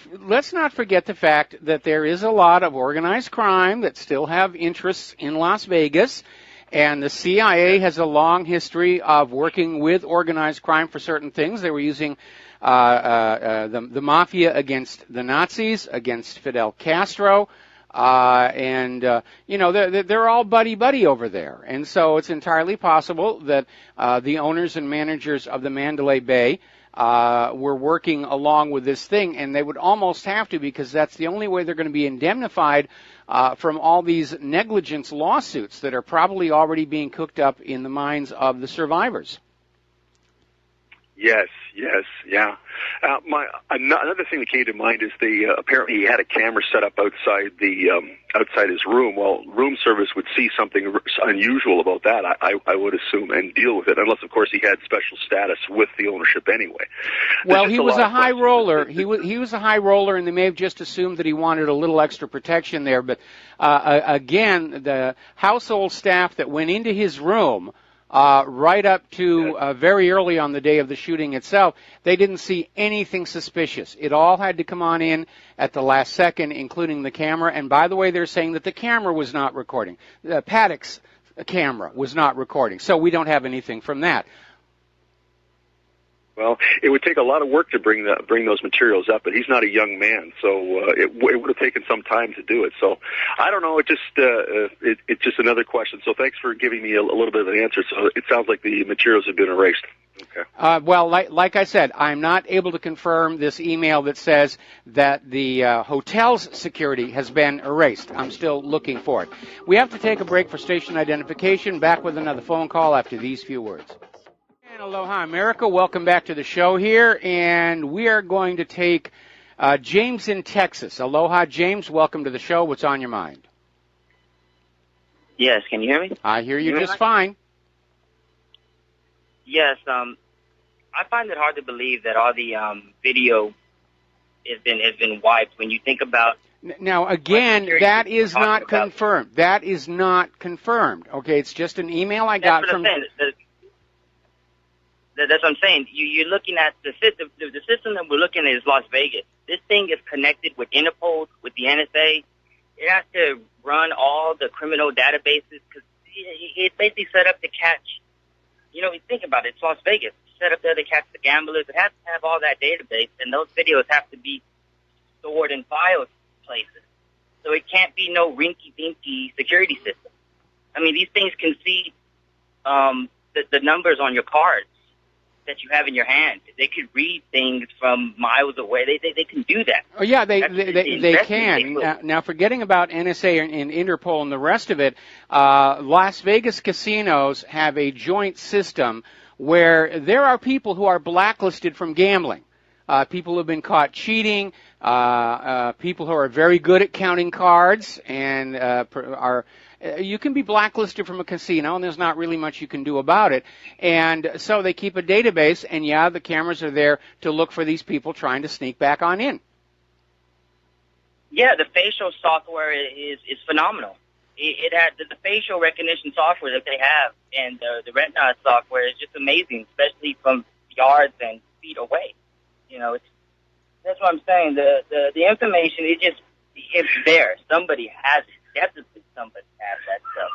forget the fact that there is a lot of organized crime that still have interests in Las Vegas, and the CIA has a long history of working with organized crime for certain things. They were using the mafia against the Nazis, against Fidel Castro, and they're all buddy over there. And so it's entirely possible that the owners and managers of the Mandalay Bay were working along with this thing, and they would almost have to, because that's the only way they're going to be indemnified from all these negligence lawsuits that are probably already being cooked up in the minds of the survivors. Yes, yeah. Another thing that came to mind is apparently he had a camera set up outside his room. Well, room service would see something unusual about that, I would assume, and deal with it, unless of course he had special status with the ownership anyway. Well, he was a high roller. He was a high roller, and they may have just assumed that he wanted a little extra protection there. But again, the household staff that went into his room right up to very early on the day of the shooting itself, they didn't see anything suspicious. It all had to come on in at the last second, including the camera. And by the way, they're saying that the camera was not recording. Paddock's camera was not recording. So we don't have anything from that. Well, it would take a lot of work to bring those materials up, but he's not a young man, so it would have taken some time to do it. So I don't know. It's just another question. So thanks for giving me a little bit of an answer. So it sounds like the materials have been erased. Okay. Well, like I said, I'm not able to confirm this email that says that the hotel's security has been erased. I'm still looking for it. We have to take a break for station identification. Back with another phone call after these few words. And aloha, America. Welcome back to the show here, and we are going to take James in Texas. Aloha, James. Welcome to the show. What's on your mind? Yes, can you hear me? I hear you just fine. Yes, I find it hard to believe that all the video has been wiped. When you think about now, again, that is not confirmed. That is not confirmed. Okay, it's just an email I got from. That's what I'm saying. You're looking at the system. The system that we're looking at is Las Vegas. This thing is connected with Interpol, with the NSA. It has to run all the criminal databases because it's basically set up to catch. You know, think about it. It's Las Vegas. It's set up there to catch the gamblers. It has to have all that database, and those videos have to be stored in file places. So it can't be no rinky-dinky security system. I mean, these things can see the numbers on your cards that you have in your hand. They could read things from miles away. They can do that. Oh yeah, they can. Now, forgetting about NSA and Interpol and the rest of it, Las Vegas casinos have a joint system where there are people who are blacklisted from gambling. People who have been caught cheating, people who are very good at counting cards and are. You can be blacklisted from a casino, and there's not really much you can do about it. And so they keep a database, and yeah, the cameras are there to look for these people trying to sneak back on in. Yeah, the facial software is phenomenal. It had the facial recognition software that they have, and the retina software is just amazing, especially from yards and feet away. You know, that's what I'm saying. The information it's there. Somebody has it. Definitely somebody has that stuff.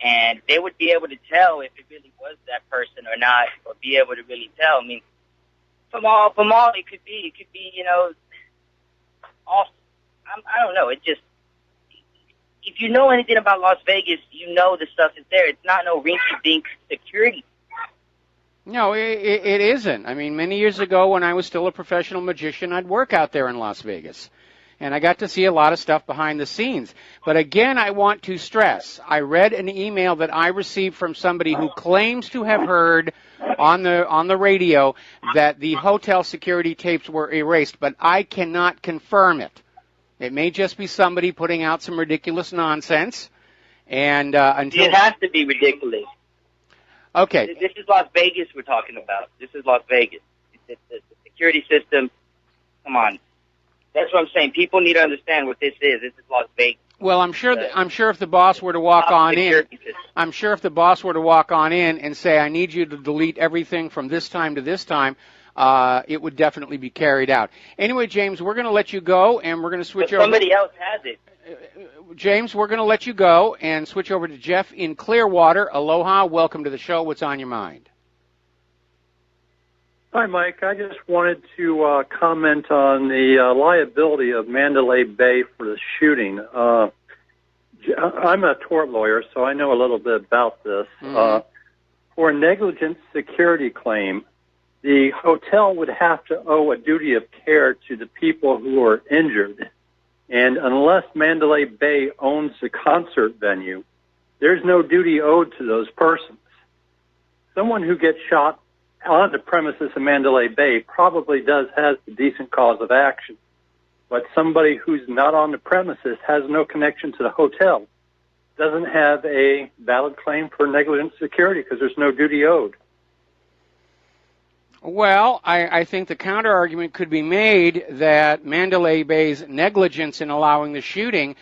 And they would be able to tell if it really was that person or not, or be able to really tell. I mean, from all it could be, you know, off. I don't know. It just, if you know anything about Las Vegas, you know the stuff is there. It's not no rinky-dink security. No, it isn't. I mean, many years ago when I was still a professional magician, I'd work out there in Las Vegas. And I got to see a lot of stuff behind the scenes. But again, I want to stress, I read an email that I received from somebody who claims to have heard on the radio that the hotel security tapes were erased, but I cannot confirm it. It may just be somebody putting out some ridiculous nonsense. And until it has to be ridiculous. Okay. This is Las Vegas we're talking about. This is Las Vegas. The security system, come on. That's what I'm saying. People need to understand what this is. This is Las Vegas. Well, I'm sure if the boss were to walk on in, I'm sure if the boss were to walk on in and say, I need you to delete everything from this time to this time, it would definitely be carried out. Anyway, James, we're going to let you go, and we're going to switch over. Somebody else has it. James, we're going to let you go and switch over to Jeff in Clearwater. Aloha. Welcome to the show. What's on your mind? Hi, Mike. I just wanted to comment on the liability of Mandalay Bay for the shooting. I'm a tort lawyer, so I know a little bit about this. Mm-hmm. For a negligent security claim, the hotel would have to owe a duty of care to the people who are injured. And unless Mandalay Bay owns the concert venue, there's no duty owed to those persons. Someone who gets shot on the premises of Mandalay Bay probably has a decent cause of action. But somebody who's not on the premises has no connection to the hotel, doesn't have a valid claim for negligent security because there's no duty owed. Well, I think the counter-argument could be made that Mandalay Bay's negligence in allowing the shooting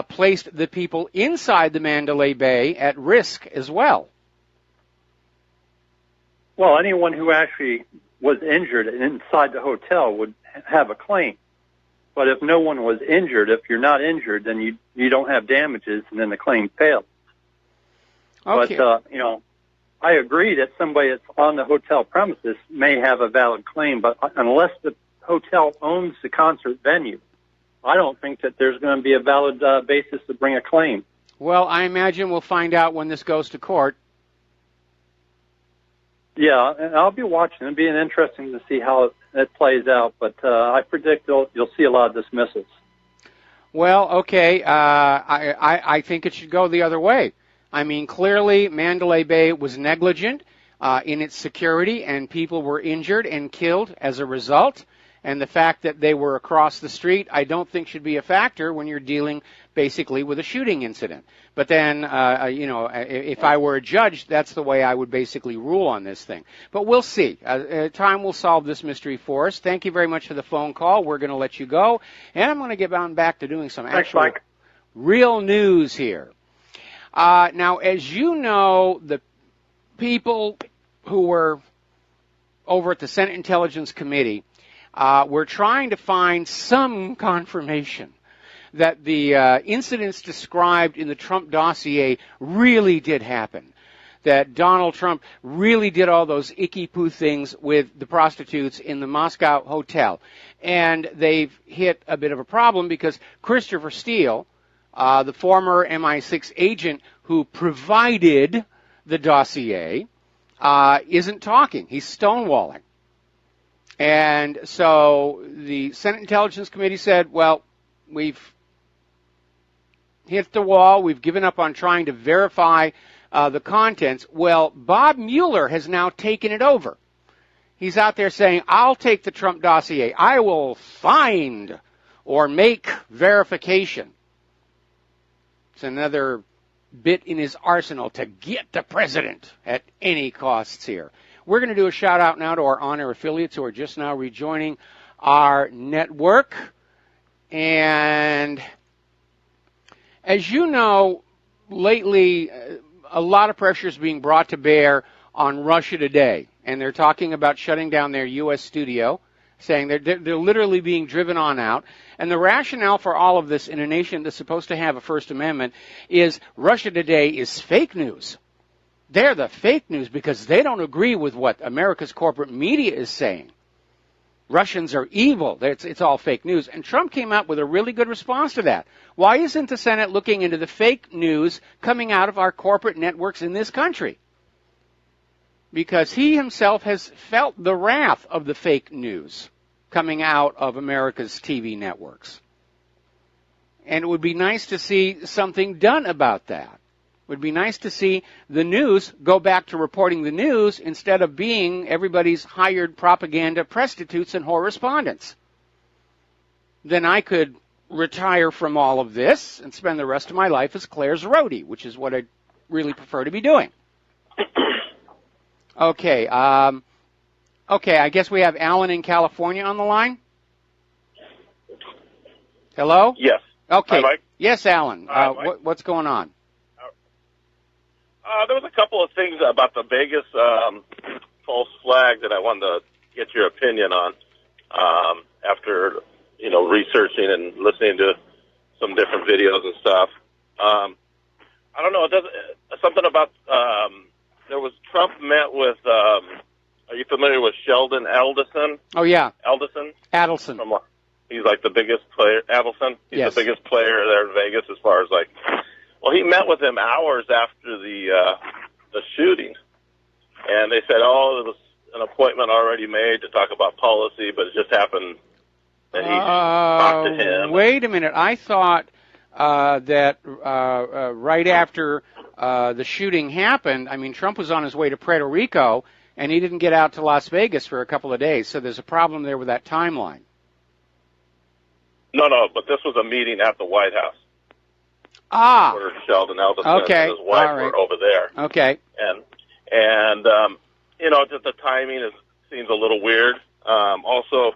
placed the people inside the Mandalay Bay at risk as well. Well, anyone who actually was injured inside the hotel would have a claim. But if no one was injured, if you're not injured, then you don't have damages, and then the claim fails. Okay. But, I agree that somebody that's on the hotel premises may have a valid claim, but unless the hotel owns the concert venue, I don't think that there's going to be a valid basis to bring a claim. Well, I imagine we'll find out when this goes to court. Yeah, and I'll be watching. It'll be interesting to see how it plays out, but I predict you'll see a lot of dismissals. Well, okay, I think it should go the other way. I mean, clearly Mandalay Bay was negligent in its security, and people were injured and killed as a result. And the fact that they were across the street, I don't think should be a factor when you're dealing basically with a shooting incident. But then, if I were a judge, that's the way I would basically rule on this thing. But we'll see. Time will solve this mystery for us. Thank you very much for the phone call. We're going to let you go. And I'm going to get on back to doing some actual real news here. Now, as you know, the people who were over at the Senate Intelligence Committee were trying to find some confirmation that the incidents described in the Trump dossier really did happen, that Donald Trump really did all those icky-poo things with the prostitutes in the Moscow hotel. And they've hit a bit of a problem because Christopher Steele, the former MI6 agent who provided the dossier, isn't talking. He's stonewalling. And so the Senate Intelligence Committee said, well, we've hit the wall. We've given up on trying to verify the contents. Well, Bob Mueller has now taken it over. He's out there saying, I'll take the Trump dossier. I will find or make verification. It's another bit in his arsenal to get the president at any costs here. We're going to do a shout-out now to our on-air affiliates who are just now rejoining our network. And as you know, lately, a lot of pressure is being brought to bear on Russia Today. And they're talking about shutting down their U.S. studio, saying they're literally being driven on out. And the rationale for all of this in a nation that's supposed to have a First Amendment is Russia Today is fake news. They're the fake news because they don't agree with what America's corporate media is saying. Russians are evil. It's all fake news. And Trump came out with a really good response to that. Why isn't the Senate looking into the fake news coming out of our corporate networks in this country? Because he himself has felt the wrath of the fake news coming out of America's TV networks. And it would be nice to see something done about that. It would be nice to see the news go back to reporting the news instead of being everybody's hired propaganda prostitutes and correspondents. Then I could retire from all of this and spend the rest of my life as Claire's roadie, which is what I really prefer to be doing. Okay, I guess we have Alan in California on the line. Hello? Yes. Okay. Hi, Mike. Yes, Alan. Hi, Mike. What's going on? There was a couple of things about the Vegas false flag that I wanted to get your opinion on after, researching and listening to some different videos and stuff. I don't know. It doesn't something about there was Trump met with. Are you familiar with Sheldon Adelson? Oh yeah, Adelson. He's like the biggest player. Adelson. He's the biggest player there in Vegas as far as like. Well, he met with him hours after the shooting, and they said, "Oh, there was an appointment already made to talk about policy, but it just happened that he talked to him." Wait a minute. I thought that right after the shooting happened, I mean, Trump was on his way to Puerto Rico, and he didn't get out to Las Vegas for a couple of days. So there's a problem there with that timeline. No, but this was a meeting at the White House. Where Sheldon Adelson and his wife were over there. Okay. And just the timing seems a little weird. Also,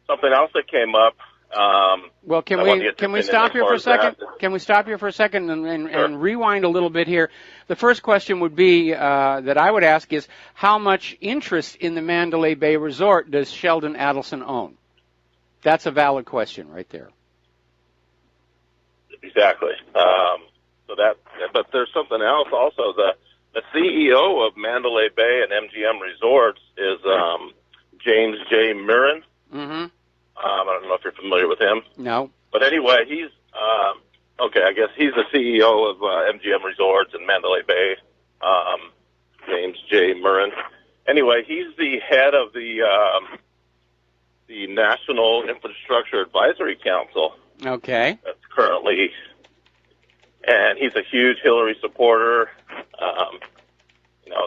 something else that came up, Well, can we stop here for a second? Can we stop here for a second and rewind a little bit here? The first question would be that I would ask is, how much interest in the Mandalay Bay Resort does Sheldon Adelson own? That's a valid question right there. Exactly. But there's something else also. The CEO of Mandalay Bay and MGM Resorts is James J. Mirren. Mm-hmm. I don't know if you're familiar with him. No. But anyway, he's I guess he's the CEO of MGM Resorts in Mandalay Bay. James J. Mirren. Anyway, he's the head of the National Infrastructure Advisory Council. Okay. That's currently, and he's a huge Hillary supporter.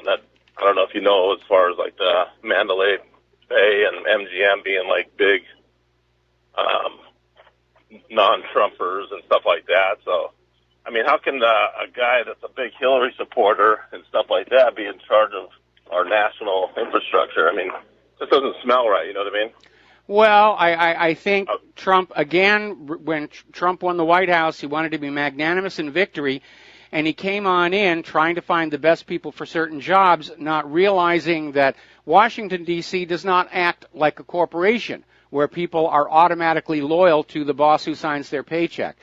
That I don't know if you know, as far as like the Mandalay Bay and MGM being like big non-Trumpers and stuff like that. So, I mean, how can a guy that's a big Hillary supporter and stuff like that be in charge of our national infrastructure? I mean, this doesn't smell right, you know what I mean? Well, I think Trump, again, when Trump won the White House, he wanted to be magnanimous in victory, and he came on in trying to find the best people for certain jobs, not realizing that Washington, D.C. does not act like a corporation where people are automatically loyal to the boss who signs their paycheck.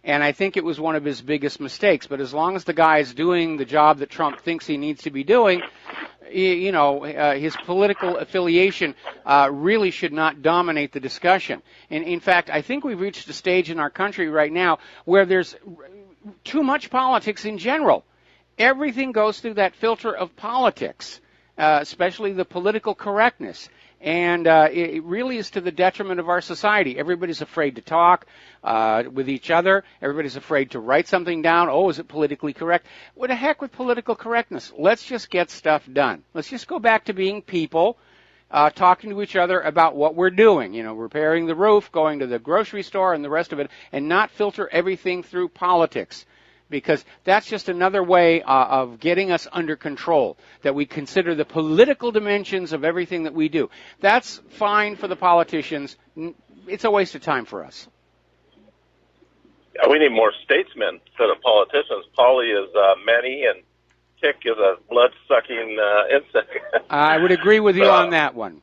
And I think it was one of his biggest mistakes. But as long as the guy is doing the job that Trump thinks he needs to be doing, his political affiliation really should not dominate the discussion. And in fact, I think we've reached a stage in our country right now where there's too much politics in general. Everything goes through that filter of politics, especially the political correctness. And it really is to the detriment of our society. Everybody's afraid to talk with each other. Everybody's afraid to write something down. Oh, is it politically correct? What the heck with political correctness? Let's just get stuff done. Let's just go back to being people, talking to each other about what we're doing. Repairing the roof, going to the grocery store, and the rest of it, and not filter everything through politics. Because that's just another way of getting us under control, that we consider the political dimensions of everything that we do. That's fine for the politicians. It's a waste of time for us. Yeah, we need more statesmen instead of politicians. Polly is many, and Tick is a blood-sucking insect. I would agree with you on that one.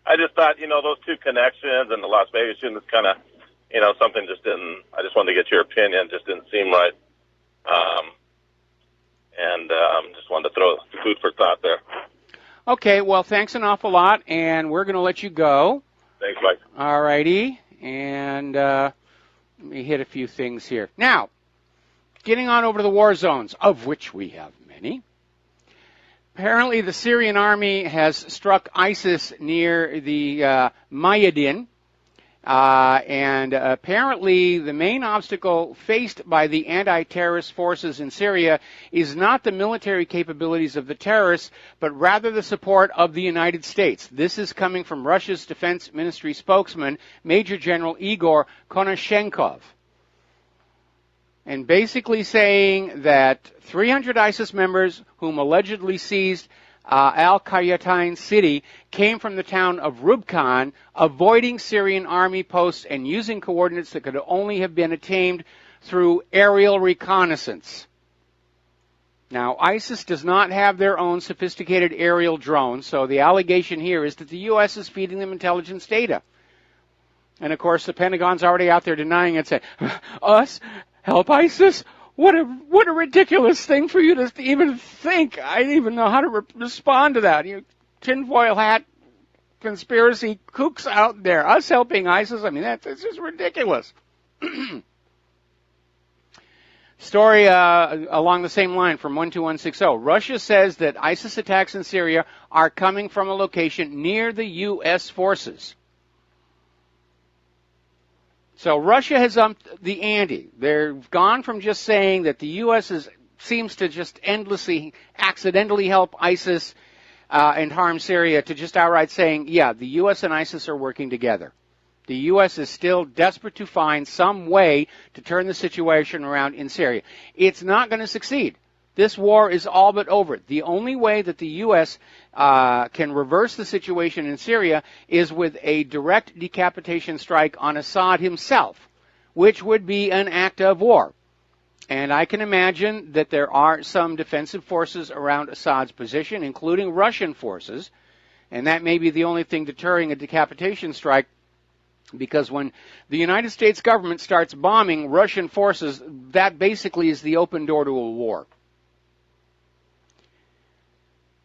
I just thought, those two connections and the Las Vegas shooting kind of, something just didn't, I just wanted to get your opinion, just didn't seem right. Just wanted to throw food for thought there. Okay, well, thanks an awful lot, and we're going to let you go. Thanks, Mike. All righty, and let me hit a few things here. Now, getting on over to the war zones, of which we have many. Apparently, the Syrian army has struck ISIS near the Mayadin. And apparently the main obstacle faced by the anti-terrorist forces in Syria is not the military capabilities of the terrorists, but rather the support of the United States. This is coming from Russia's Defense Ministry spokesman, Major General Igor Konashenkov. And basically saying that 300 ISIS members whom allegedly seized Al-Qayyatine city came from the town of Rubkan, avoiding Syrian army posts and using coordinates that could only have been attained through aerial reconnaissance. Now, ISIS does not have their own sophisticated aerial drones, so the allegation here is that the U.S. is feeding them intelligence data. And, of course, the Pentagon's already out there denying it, saying, us? Help ISIS? What a ridiculous thing for you to even think. I didn't even know how to respond to that. Tinfoil hat conspiracy kooks out there. Us helping ISIS? I mean, that's just ridiculous. Story along the same line from 12160. Russia says that ISIS attacks in Syria are coming from a location near the U.S. forces. So Russia has upped the ante. They've gone from just saying that the U.S. seems to just endlessly, accidentally help ISIS and harm Syria to just outright saying, yeah, the U.S. and ISIS are working together. The U.S. is still desperate to find some way to turn the situation around in Syria. It's not going to succeed. This war is all but over. The only way that the U.S. Can reverse the situation in Syria is with a direct decapitation strike on Assad himself, which would be an act of war. And I can imagine that there are some defensive forces around Assad's position, including Russian forces, and that may be the only thing deterring a decapitation strike, because when the United States government starts bombing Russian forces, that basically is the open door to a war.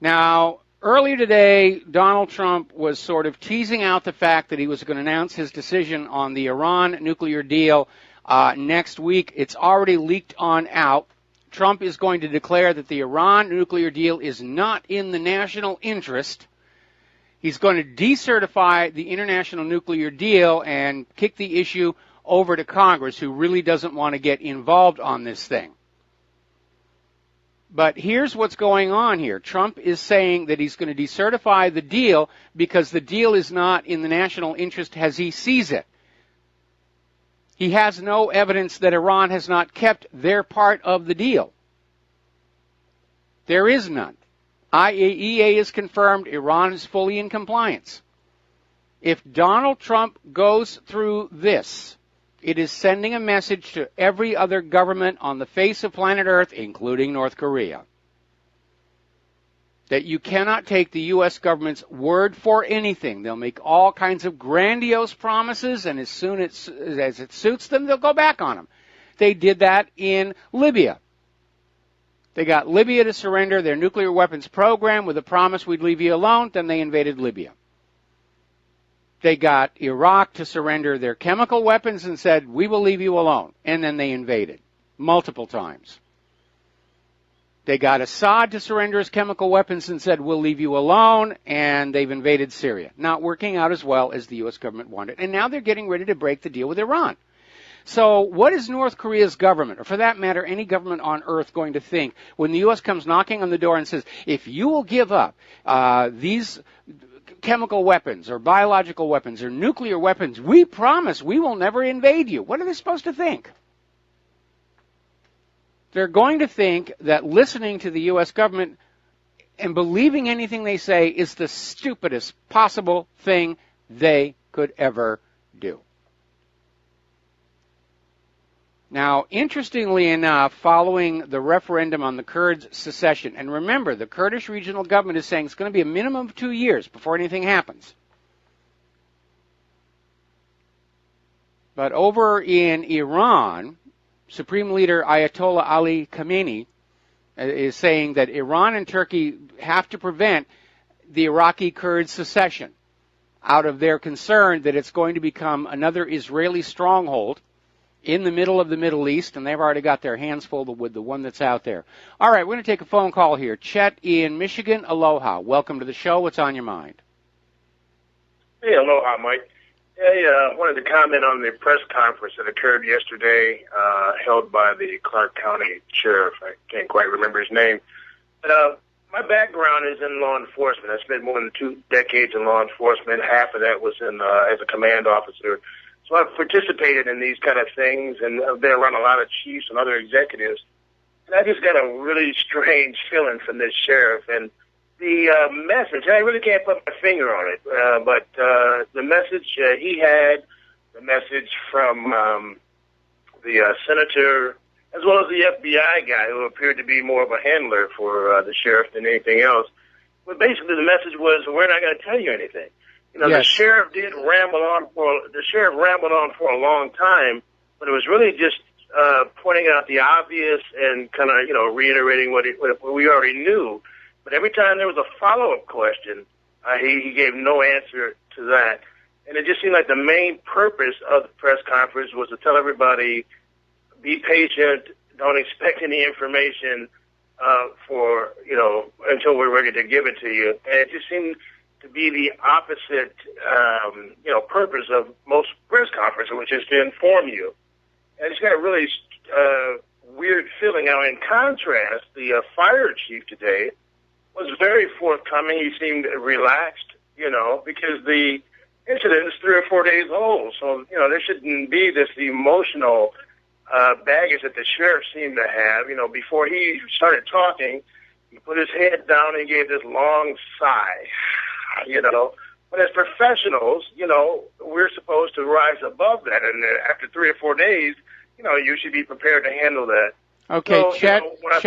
Now, earlier today, Donald Trump was sort of teasing out the fact that he was going to announce his decision on the Iran nuclear deal next week. It's already leaked on out. Trump is going to declare that the Iran nuclear deal is not in the national interest. He's going to decertify the international nuclear deal and kick the issue over to Congress, who really doesn't want to get involved on this thing. But here's what's going on here. Trump is saying that he's going to decertify the deal because the deal is not in the national interest as he sees it. He has no evidence that Iran has not kept their part of the deal. There is none. IAEA is confirmed. Iran is fully in compliance. If Donald Trump goes through this, it is sending a message to every other government on the face of planet Earth, including North Korea, that you cannot take the U.S. government's word for anything. They'll make all kinds of grandiose promises, and as soon as it suits them, they'll go back on them. They did that in Libya. They got Libya to surrender their nuclear weapons program with a promise we'd leave you alone, then they invaded Libya. They got Iraq to surrender their chemical weapons and said, we will leave you alone, and then they invaded multiple times. They got Assad to surrender his chemical weapons and said, we'll leave you alone, and they've invaded Syria. Not working out as well as the U.S. government wanted. And now they're getting ready to break the deal with Iran. So what is North Korea's government, or for that matter, any government on earth, going to think when the U.S. comes knocking on the door and says, if you will give up these chemical weapons or biological weapons or nuclear weapons, we promise we will never invade you? What are they supposed to think? They're going to think that listening to the U.S. government and believing anything they say is the stupidest possible thing they could ever do. Now, interestingly enough, following the referendum on the Kurds' secession, and remember, the Kurdish regional government is saying it's going to be a minimum of 2 years before anything happens. But over in Iran, Supreme Leader Ayatollah Ali Khamenei is saying that Iran and Turkey have to prevent the Iraqi Kurd secession out of their concern that it's going to become another Israeli stronghold in the middle of the Middle East, and they've already got their hands full with the one that's out there. All right, we're going to take a phone call here. Chet in Michigan, aloha. Welcome to the show. What's on your mind? Hey, aloha, Mike. Hey, I wanted to comment on the press conference that occurred yesterday, held by the Clark County Sheriff. I can't quite remember his name. But my background is in law enforcement. I spent more than 2 decades in law enforcement. Half of that was in as a command officer. So I've participated in these kind of things, and I've been around a lot of chiefs and other executives. And I just got a really strange feeling from this sheriff. And the message, I really can't put my finger on it, but the message he had, the message from the senator, as well as the FBI guy, who appeared to be more of a handler for the sheriff than anything else. But basically the message was, we're not going to tell you anything. You know, yes. The sheriff rambled on for a long time, but it was really just pointing out the obvious and kind of, reiterating what we already knew. But every time there was a follow-up question, he gave no answer to that. And it just seemed like the main purpose of the press conference was to tell everybody, be patient, don't expect any information until we're ready to give it to you. And it just seemed to be the opposite, purpose of most press conferences, which is to inform you. And it's got a really weird feeling. Now, in contrast, the fire chief today was very forthcoming. He seemed relaxed, because the incident is 3 or 4 days old. So, there shouldn't be this emotional baggage that the sheriff seemed to have. You know, before he started talking, he put his head down and gave this long sigh. You know, but as professionals, you know, we're supposed to rise above that, and after 3 or 4 days, you know, you should be prepared to handle that. Okay, so, Chet, you know,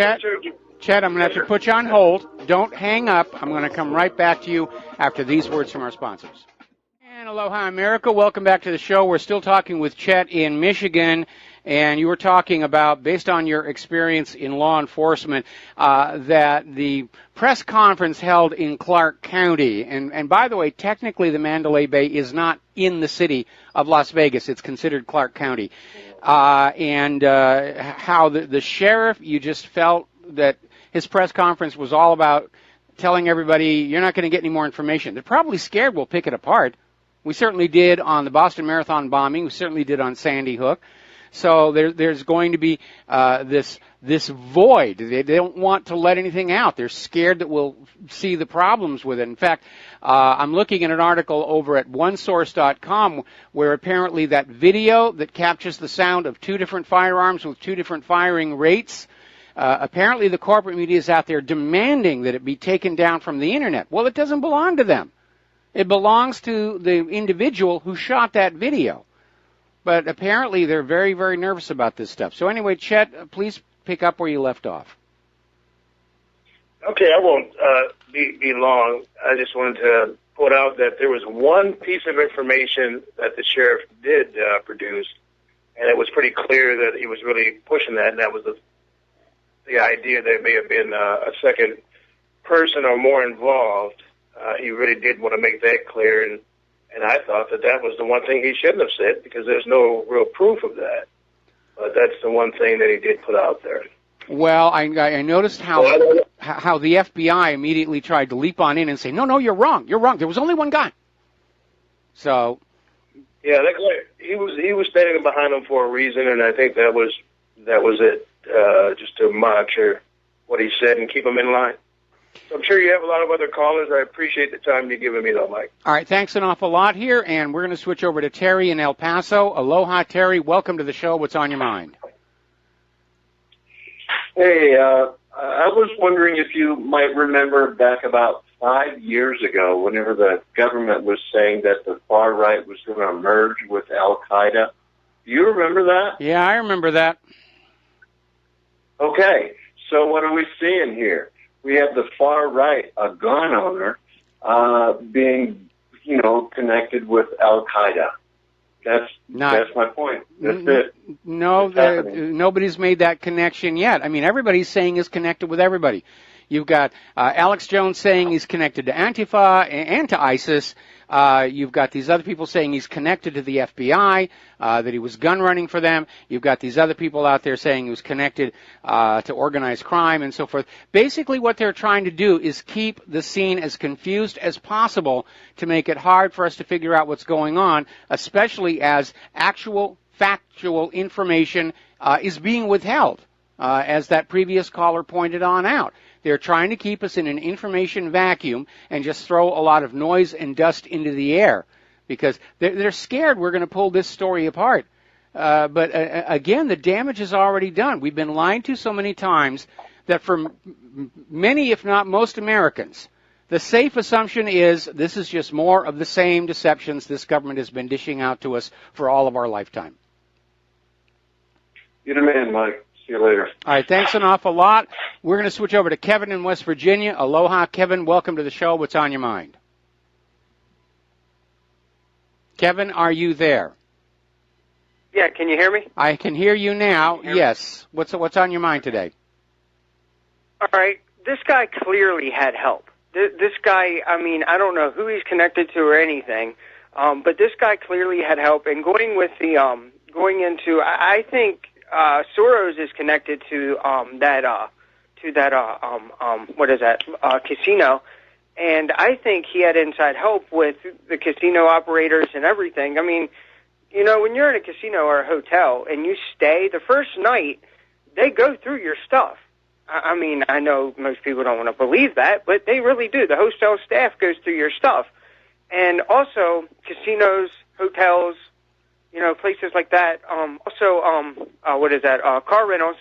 Chet, I'm going to have to put you on hold. Don't hang up. I'm going to come right back to you after these words from our sponsors. And aloha, America. Welcome back to the show. We're still talking with Chet in Michigan, and you were talking about, based on your experience in law enforcement, that the press conference held in Clark County, and by the way, technically the Mandalay Bay is not in the city of Las Vegas. It's considered Clark County. And how the sheriff, you just felt that his press conference was all about telling everybody, you're not going to get any more information. They're probably scared we'll pick it apart. We certainly did on the Boston Marathon bombing. We certainly did on Sandy Hook. So there's going to be this void. They don't want to let anything out. They're scared that we'll see the problems with it. In fact, I'm looking at an article over at onesource.com where apparently that video that captures the sound of 2 different firearms with 2 different firing rates, apparently the corporate media is out there demanding that it be taken down from the internet. Well, it doesn't belong to them. It belongs to the individual who shot that video. But apparently they're very, very nervous about this stuff. So anyway, Chet, please pick up where you left off. Okay, I won't be long. I just wanted to put out that there was one piece of information that the sheriff did produce, and it was pretty clear that he was really pushing that, and that was the idea that there may have been a second person or more involved. He really did want to make that clear, and I thought that was the one thing he shouldn't have said because there's no real proof of that. But that's the one thing that he did put out there. Well, I noticed how the FBI immediately tried to leap on in and say, no, you're wrong. There was only one guy. So. Yeah, he was standing behind him for a reason, and I think that was it, just to monitor what he said and keep him in line. So I'm sure you have a lot of other callers. I appreciate the time you're giving me, though, Mike. All right, thanks an awful lot here, and we're going to switch over to Terry in El Paso. Aloha, Terry. Welcome to the show. What's on your mind? Hey, I was wondering if you might remember back about 5 years ago, whenever the government was saying that the far right was going to merge with Al-Qaeda. Do you remember that? Yeah, I remember that. Okay, so what are we seeing here? We have the far right, a gun owner, being, connected with Al-Qaeda. That's my point. That's it. No, nobody's made that connection yet. I mean, everybody's saying is connected with everybody. You've got Alex Jones saying he's connected to Antifa and to ISIS. You've got these other people saying he's connected to the FBI, that he was gun running for them. You've got these other people out there saying he was connected to organized crime and so forth. Basically what they're trying to do is keep the scene as confused as possible to make it hard for us to figure out what's going on, especially as actual factual information is being withheld, as that previous caller pointed on out. They're trying to keep us in an information vacuum and just throw a lot of noise and dust into the air because they're scared we're going to pull this story apart. But again, the damage is already done. We've been lied to so many times that for many, if not most Americans, the safe assumption is this is just more of the same deceptions this government has been dishing out to us for all of our lifetime. You're the man, Mike. See you later. All right, thanks an awful lot. We're going to switch over to Kevin in West Virginia. Aloha, Kevin. Welcome to the show. What's on your mind? Kevin, are you there? Yeah, can you hear me? I can hear you now. Yes. What's on your mind today? All right. This guy clearly had help. This guy, I mean, I don't know who he's connected to or anything, but this guy clearly had help. And going into, I think Soros is connected to casino, and I think he had inside help with the casino operators and everything. I mean, when you're in a casino or a hotel and you stay, the first night they go through your stuff. I mean, I know most people don't want to believe that, but they really do. The hotel staff goes through your stuff. And also, casinos, hotels, places like that. What is that? Car rentals.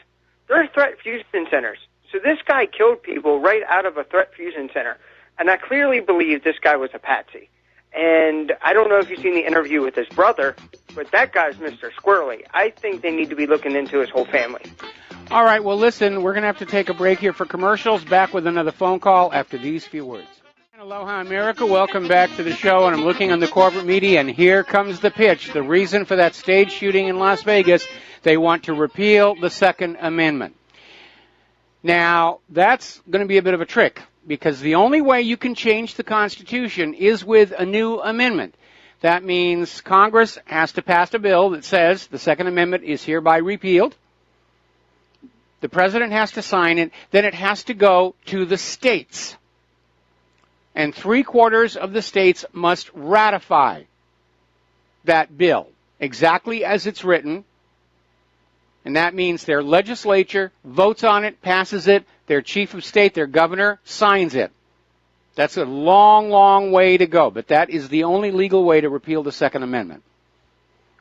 They're threat fusion centers. So this guy killed people right out of a threat fusion center. And I clearly believe this guy was a patsy. And I don't know if you've seen the interview with his brother, but that guy's Mr. Squirrely. I think they need to be looking into his whole family. All right, well, listen, we're going to have to take a break here for commercials. Back with another phone call after these few words. Aloha, America. Welcome back to the show, and I'm looking on the corporate media, and here comes the pitch. The reason for that stage shooting in Las Vegas, they want to repeal the Second Amendment. Now, that's going to be a bit of a trick, because the only way you can change the Constitution is with a new amendment. That means Congress has to pass a bill that says the Second Amendment is hereby repealed. The president has to sign it. Then it has to go to the states. And 3/4 of the states must ratify that bill exactly as it's written. And that means their legislature votes on it, passes it, their chief of state, their governor, signs it. That's a long, long way to go, but that is the only legal way to repeal the Second Amendment.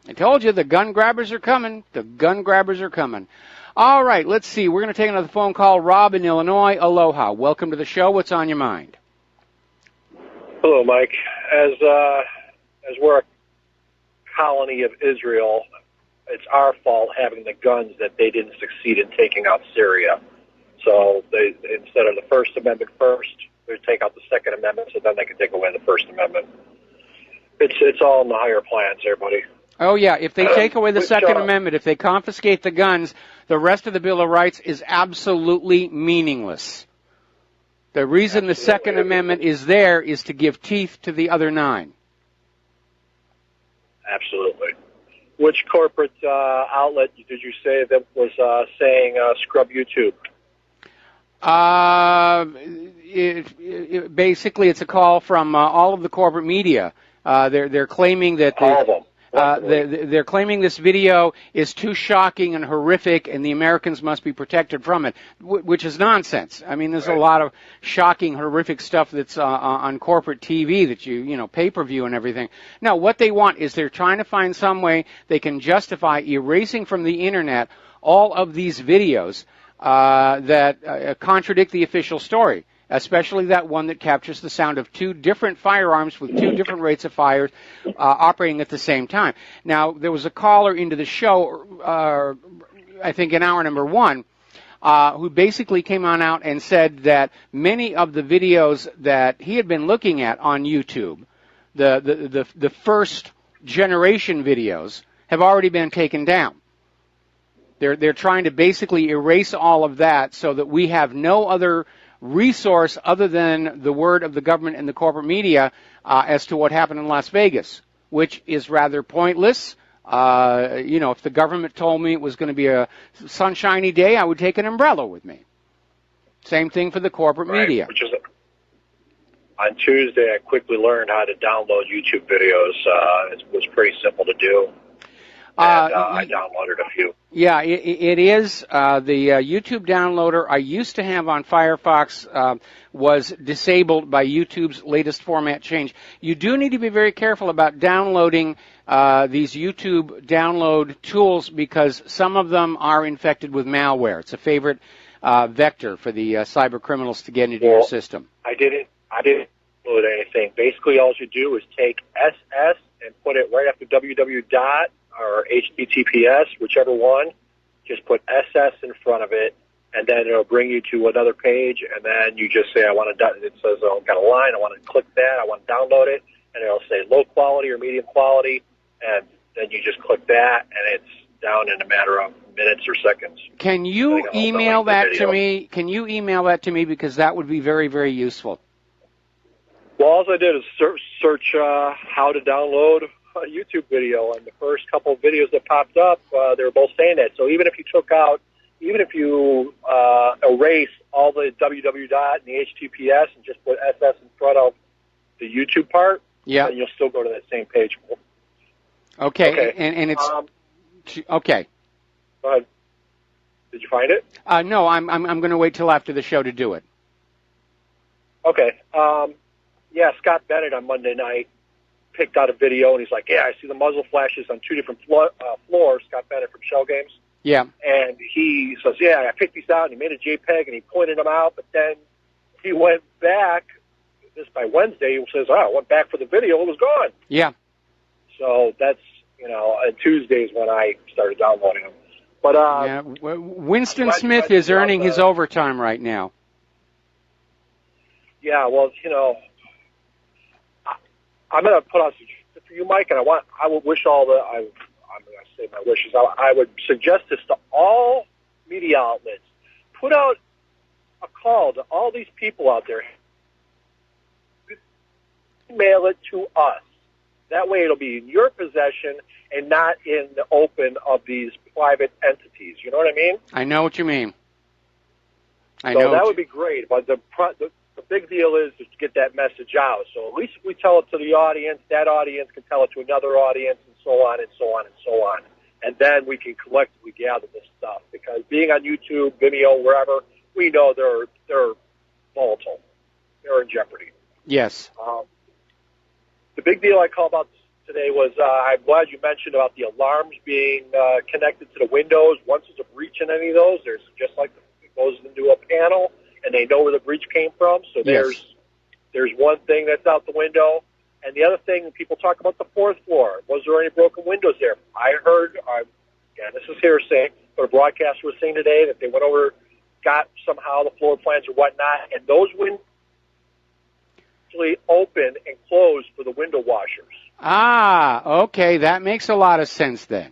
I told you the gun grabbers are coming. The gun grabbers are coming. All right, let's see. We're going to take another phone call. Rob in Illinois. Aloha. Welcome to the show. What's on your mind? Hello, Mike. As we're a colony of Israel, it's our fault having the guns that they didn't succeed in taking out Syria. So they, instead of the First Amendment first, they take out the Second Amendment, so then they can take away the First Amendment. It's all in the higher plans, everybody. Oh, yeah. If they take away the Second Amendment, if they confiscate the guns, the rest of the Bill of Rights is absolutely meaningless. The reason the Second Amendment is there is to give teeth to the other 9. Absolutely. Which corporate outlet did you say that was saying scrub YouTube? Basically, it's a call from all of the corporate media. They're claiming that they're claiming this video is too shocking and horrific, and the Americans must be protected from it, which is nonsense. I mean, there's a lot of shocking, horrific stuff that's on corporate TV that you pay-per-view and everything. No, what they want is they're trying to find some way they can justify erasing from the internet all of these videos that contradict the official story, especially that one that captures the sound of 2 different firearms with 2 different rates of fire operating at the same time. Now, there was a caller into the show, I think in hour number 1, who basically came on out and said that many of the videos that he had been looking at on YouTube, the first generation videos, have already been taken down. They're trying to basically erase all of that so that we have no other resource other than the word of the government and the corporate media as to what happened in Las Vegas, which is rather pointless. If the government told me it was going to be a sunshiny day, I would take an umbrella with me. Same thing for the corporate media. Which is, on Tuesday, I quickly learned how to download YouTube videos. It was pretty simple to do. And I downloaded a few. Yeah, it is. The YouTube downloader I used to have on Firefox was disabled by YouTube's latest format change. You do need to be very careful about downloading these YouTube download tools because some of them are infected with malware. It's a favorite vector for the cyber criminals to get into your system. I didn't download anything. Basically, all you do is take SS and put it right after www. Or HTTPS, whichever one, just put SS in front of it, and then it'll bring you to another page, and then you just say, it says, I've got a line, I want to click that, I want to download it, and it'll say low quality or medium quality, and then you just click that, and it's down in a matter of minutes or search. Can you email that to me? Can you email that to me, because that would be very, very useful. Well, all I did is search how to download a YouTube video, and the first couple of videos that popped up, they were both saying that. So even if you erase all the www. And the HTTPS and just put SS in front of the YouTube part, then you'll still go to that same page. Okay. And it's okay. Go ahead. Did you find it? No, I'm going to wait till after the show to do it. Okay. Scott Bennett on Monday night picked out a video, and he's like, yeah, I see the muzzle flashes on 2 different floors, Scott Bennett from Shell Games. Yeah. And he says, yeah, I picked these out, and he made a JPEG, and he pointed them out, but then he went back, this by Wednesday, he says, I went back for the video, it was gone. Yeah. So that's, on Tuesdays when I started downloading them. But yeah, Winston Smith is earning his overtime right now. Yeah, well, I'm going to put out some for you, Mike, and I would wish I'm going to say my wishes. I would suggest this to all media outlets. Put out a call to all these people out there. Email it to us. That way it'll be in your possession and not in the open of these private entities. You know what I mean? I know what you mean. So that would be great. But the big deal is to get that message out. So at least if we tell it to the audience, that audience can tell it to another audience, and so on and so on and so on. And then we can collectively gather this stuff. Because being on YouTube, Vimeo, wherever, we know they're volatile. They're in jeopardy. Yes. The big deal I called about today was I'm glad you mentioned about the alarms being connected to the windows. Once there's a breach in any of those, there's just like it goes into a panel, and they know where the breach came from. So there's one thing that's out the window. And the other thing, people talk about the 4th floor. Was there any broken windows there? I heard, again, this is hearsay, but a broadcaster was saying today that they went over, got somehow the floor plans or whatnot, and those windows actually open and close for the window washers. Ah, okay, that makes a lot of sense then.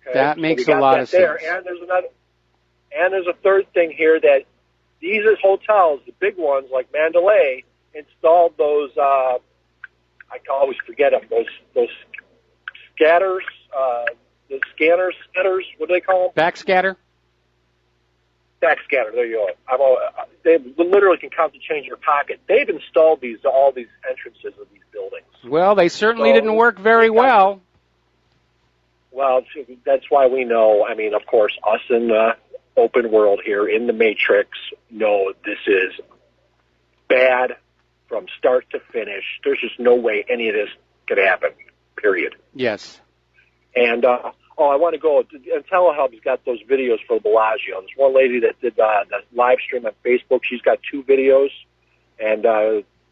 Okay? That makes a lot of sense. And there's a third thing here that these hotels, the big ones like Mandalay, installed those. I can always forget them. Those scatters, the scanners. What do they call them? Backscatter. Backscatter. There you go. They literally can count the change in your pocket. They've installed these to all these entrances of these buildings. Well, they certainly didn't work very well. Well, that's why we know. I mean, of course, us in the open world here in the Matrix know this is bad from start to finish. There's just no way any of this could happen, period. Yes. And, I want to go, and Telehub's got those videos for Bellagio. There's one lady that did the live stream on Facebook. She's got 2 videos, and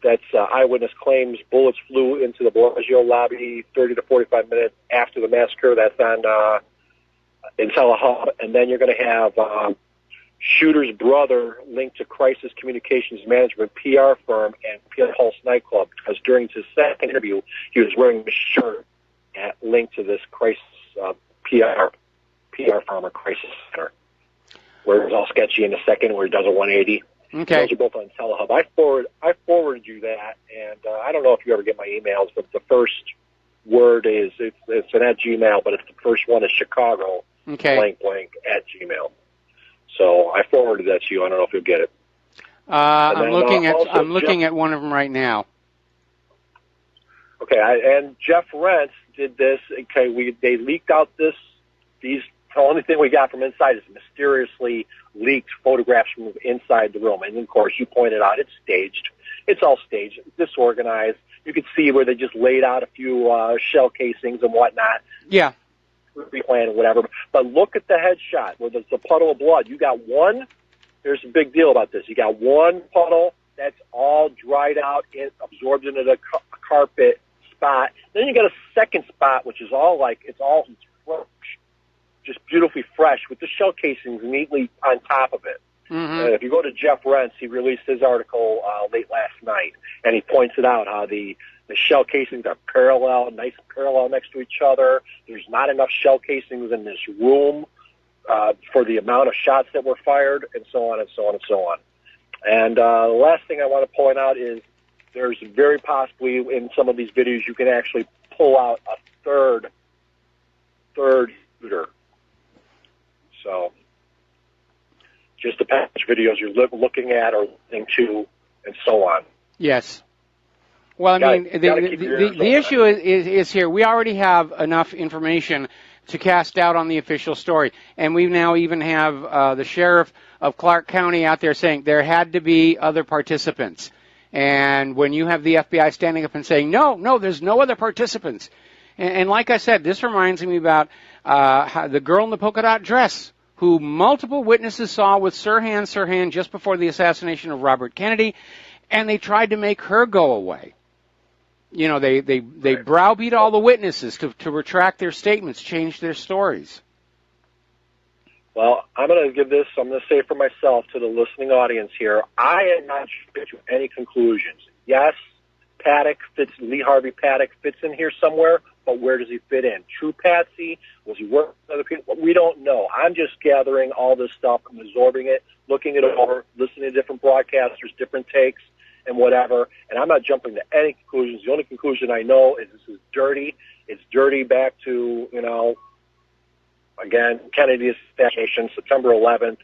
that's eyewitness claims bullets flew into the Bellagio lobby 30 to 45 minutes after the massacre. That's on in Telehub. And then you're going to have shooter's brother linked to Crisis Communications Management PR firm and Pulse nightclub, because during his second interview, he was wearing a shirt linked to this Crisis PR firm or Crisis Center, where it was all sketchy in a second, where he does a 180. Okay. Those are both on Telehub. I forwarded you that, and I don't know if you ever get my emails, but the first word is, it's an @Gmail, but it's the first one is Chicago, blank, @ Gmail. So I forwarded that to you. I don't know if you'll get it. I'm looking at one of them right now. Okay, and Jeff Rentz did this. Okay, they leaked out these. The only thing we got from inside is mysteriously leaked photographs from inside the room. And of course, you pointed out it's staged. It's all staged, disorganized. You could see where they just laid out a few shell casings and whatnot. Yeah. Replan or whatever. But look at the headshot where there's a puddle of blood. You got one. There's a big deal about this. You got one puddle that's all dried out, absorbed into the carpet spot. Then you got a second spot, which is all it's fresh, just beautifully fresh with the shell casings neatly on top of it. Mm-hmm. And if you go to Jeff Rentz, he released his article late last night, and he points it out how the shell casings are nice parallel next to each other. There's not enough shell casings in this room for the amount of shots that were fired, and so on and so on and so on. And the last thing I want to point out is there's very possibly in some of these videos you can actually pull out a third shooter. So just the package videos you're looking at or listening to, and so on. Yes. Well, I mean, the issue is here. We already have enough information to cast doubt on the official story, and we now even have the sheriff of Clark County out there saying there had to be other participants. And when you have the FBI standing up and saying, no, there's no other participants. And like I said, this reminds me about the girl in the polka dot dress, who multiple witnesses saw with Sirhan just before the assassination of Robert Kennedy, and they tried to make her go away. You know, they browbeat all the witnesses to retract their statements, change their stories. Well, I'm going to say for myself to the listening audience here, I am not jumping to any conclusions. Yes, Lee Harvey Paddock fits in here somewhere, but where does he fit in? True Patsy? Was he working with other people? We don't know. I'm just gathering all this stuff and absorbing it, looking it over, listening to different broadcasters, different takes, and whatever, and I'm not jumping to any conclusions. The only conclusion I know is this is dirty. It's dirty back to, again, Kennedy's assassination, September 11th,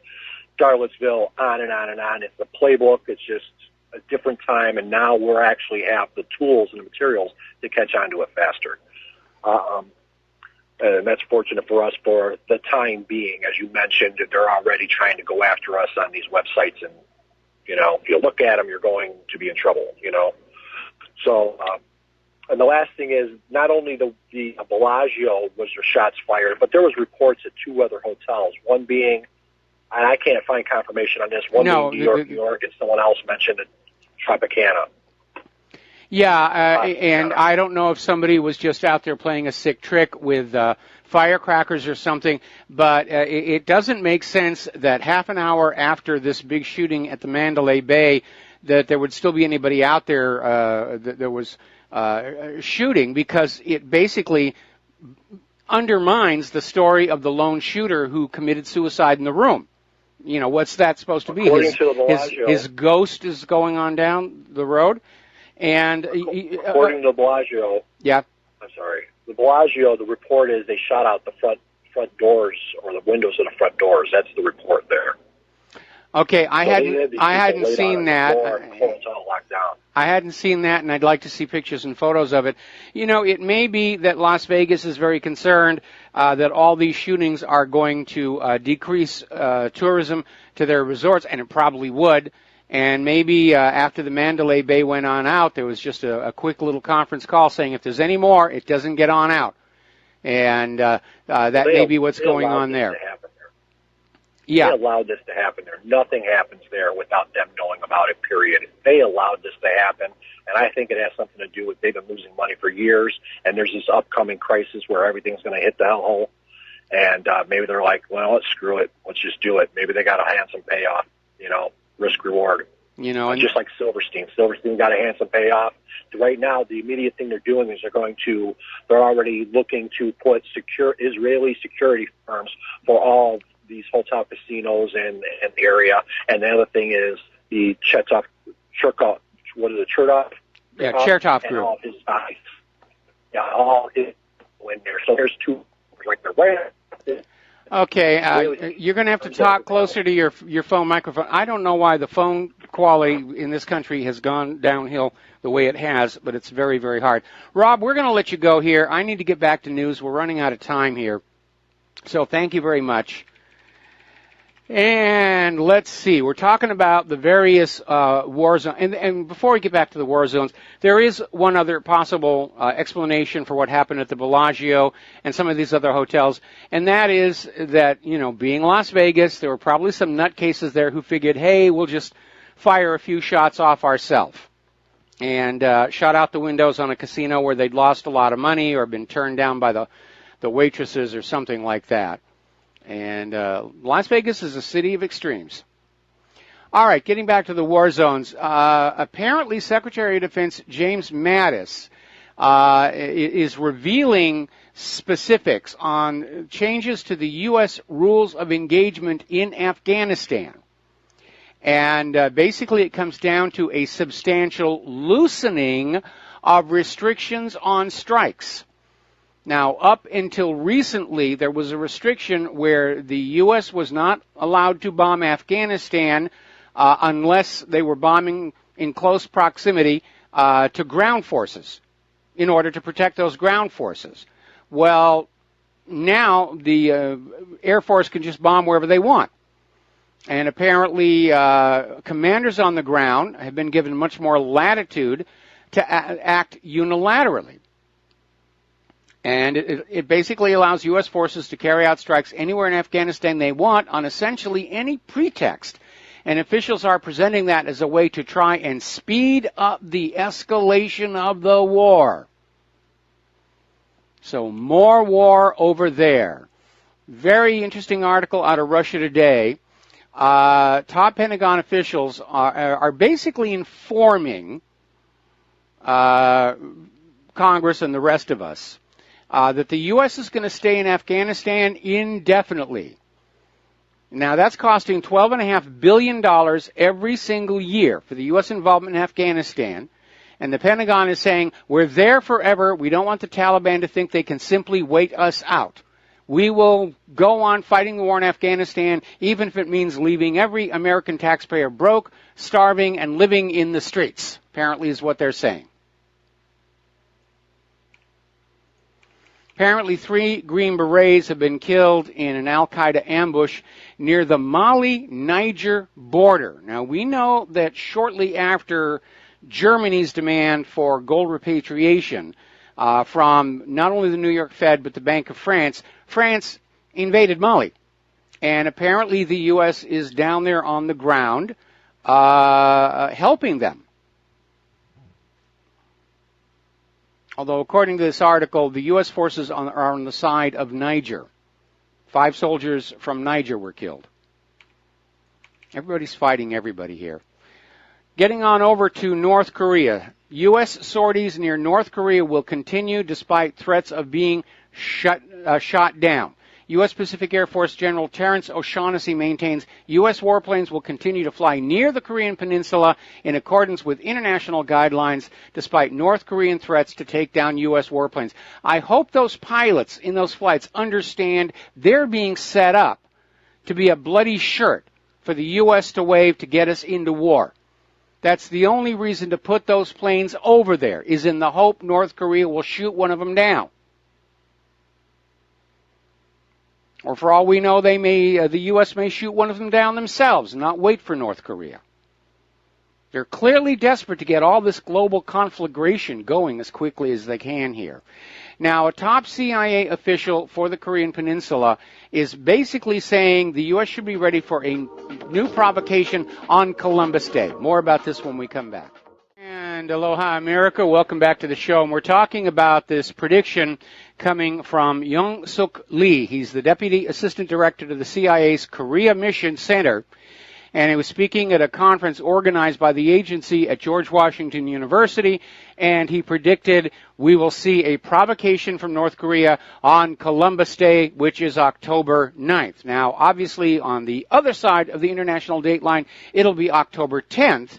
Charlottesville, on and on and on. It's a playbook. It's just a different time, and now we actually have the tools and the materials to catch on to it faster. And that's fortunate for us for the time being. As you mentioned, they're already trying to go after us on these websites, and, if you look at them, you're going to be in trouble, So, and the last thing is, not only the Bellagio was there shots fired, but there was reports at two other hotels, one being, and I can't find confirmation on this, one being New York, and someone else mentioned it, Tropicana. Yeah, and I don't know if somebody was just out there playing a sick trick with firecrackers or something, but it doesn't make sense that half an hour after this big shooting at the Mandalay Bay that there would still be anybody out there that was shooting, because it basically undermines the story of the lone shooter who committed suicide in the room. What's that supposed to be? His ghost is going on down the road? And according to the Bellagio, yeah, I'm sorry, the Bellagio, the report is they shot out the front doors or the windows of the front doors. That's the report there. Okay, I hadn't seen that. I hadn't seen that, and I'd like to see pictures and photos of it. It may be that Las Vegas is very concerned that all these shootings are going to decrease tourism to their resorts, and it probably would. And maybe after the Mandalay Bay went on out, there was just a quick little conference call saying if there's any more, it doesn't get on out. And that may be what's going on there. Yeah. They allowed this to happen there. Nothing happens there without them knowing about it, period. They allowed this to happen, and I think it has something to do with they've been losing money for years, and there's this upcoming crisis where everything's going to hit the hellhole. And maybe they're like, well, let's screw it. Let's just do it. Maybe they got a handsome payoff, risk reward. And just like Silverstein. Silverstein got a handsome payoff. Right now, the immediate thing they're doing is they're already looking to put Israeli security firms for all these hotel casinos in the area. And the other thing is the Chertoff, what is it, Chertoff? Yeah, Chertoff Group. All his guys. Yeah, all his in there. So there's two, like the way. Okay, you're going to have to talk closer to your phone microphone. I don't know why the phone quality in this country has gone downhill the way it has, but it's very, very hard. Rob, we're going to let you go here. I need to get back to news. We're running out of time here. So thank you very much. And let's see, we're talking about the various war zones. And before we get back to the war zones, there is one other possible explanation for what happened at the Bellagio and some of these other hotels, and that is that, being Las Vegas, there were probably some nutcases there who figured, hey, we'll just fire a few shots off ourselves, and shot out the windows on a casino where they'd lost a lot of money or been turned down by the waitresses or something like that. And Las Vegas is a city of extremes. All right, getting back to the war zones. Apparently, Secretary of Defense James Mattis is revealing specifics on changes to the U.S. rules of engagement in Afghanistan. And basically, it comes down to a substantial loosening of restrictions on strikes. Now, up until recently, there was a restriction where the U.S. was not allowed to bomb Afghanistan unless they were bombing in close proximity to ground forces in order to protect those ground forces. Well, now the Air Force can just bomb wherever they want. And apparently commanders on the ground have been given much more latitude to act unilaterally. And it basically allows U.S. forces to carry out strikes anywhere in Afghanistan they want on essentially any pretext. And officials are presenting that as a way to try and speed up the escalation of the war. So more war over there. Very interesting article out of Russia Today. Top Pentagon officials are basically informing Congress and the rest of us that the U.S. is going to stay in Afghanistan indefinitely. Now, that's costing $12.5 billion every single year for the U.S. involvement in Afghanistan. And the Pentagon is saying, we're there forever. We don't want the Taliban to think they can simply wait us out. We will go on fighting the war in Afghanistan, even if it means leaving every American taxpayer broke, starving, and living in the streets, apparently is what they're saying. Apparently 3 Green Berets have been killed in an al-Qaeda ambush near the Mali-Niger border. Now, we know that shortly after Germany's demand for gold repatriation from not only the New York Fed but the Bank of France, France invaded Mali. And apparently the U.S. is down there on the ground helping them. Although, according to this article, the U.S. forces are on the side of Niger. 5 soldiers from Niger were killed. Everybody's fighting everybody here. Getting on over to North Korea. U.S. sorties near North Korea will continue despite threats of being shot down. U.S. Pacific Air Force General Terrence O'Shaughnessy maintains U.S. warplanes will continue to fly near the Korean Peninsula in accordance with international guidelines despite North Korean threats to take down U.S. warplanes. I hope those pilots in those flights understand they're being set up to be a bloody shirt for the U.S. to wave to get us into war. That's the only reason to put those planes over there, is in the hope North Korea will shoot one of them down. Or for all we know, the U.S. may shoot one of them down themselves and not wait for North Korea. They're clearly desperate to get all this global conflagration going as quickly as they can here. Now, a top CIA official for the Korean Peninsula is basically saying the U.S. should be ready for a new provocation on Columbus Day. More about this when we come back. And aloha, America. Welcome back to the show. And we're talking about this prediction coming from Young-Suk Lee. He's the Deputy Assistant Director to the CIA's Korea Mission Center. And he was speaking at a conference organized by the agency at George Washington University, and he predicted we will see a provocation from North Korea on Columbus Day, which is October 9th. Now, obviously, on the other side of the international date line, it'll be October 10th,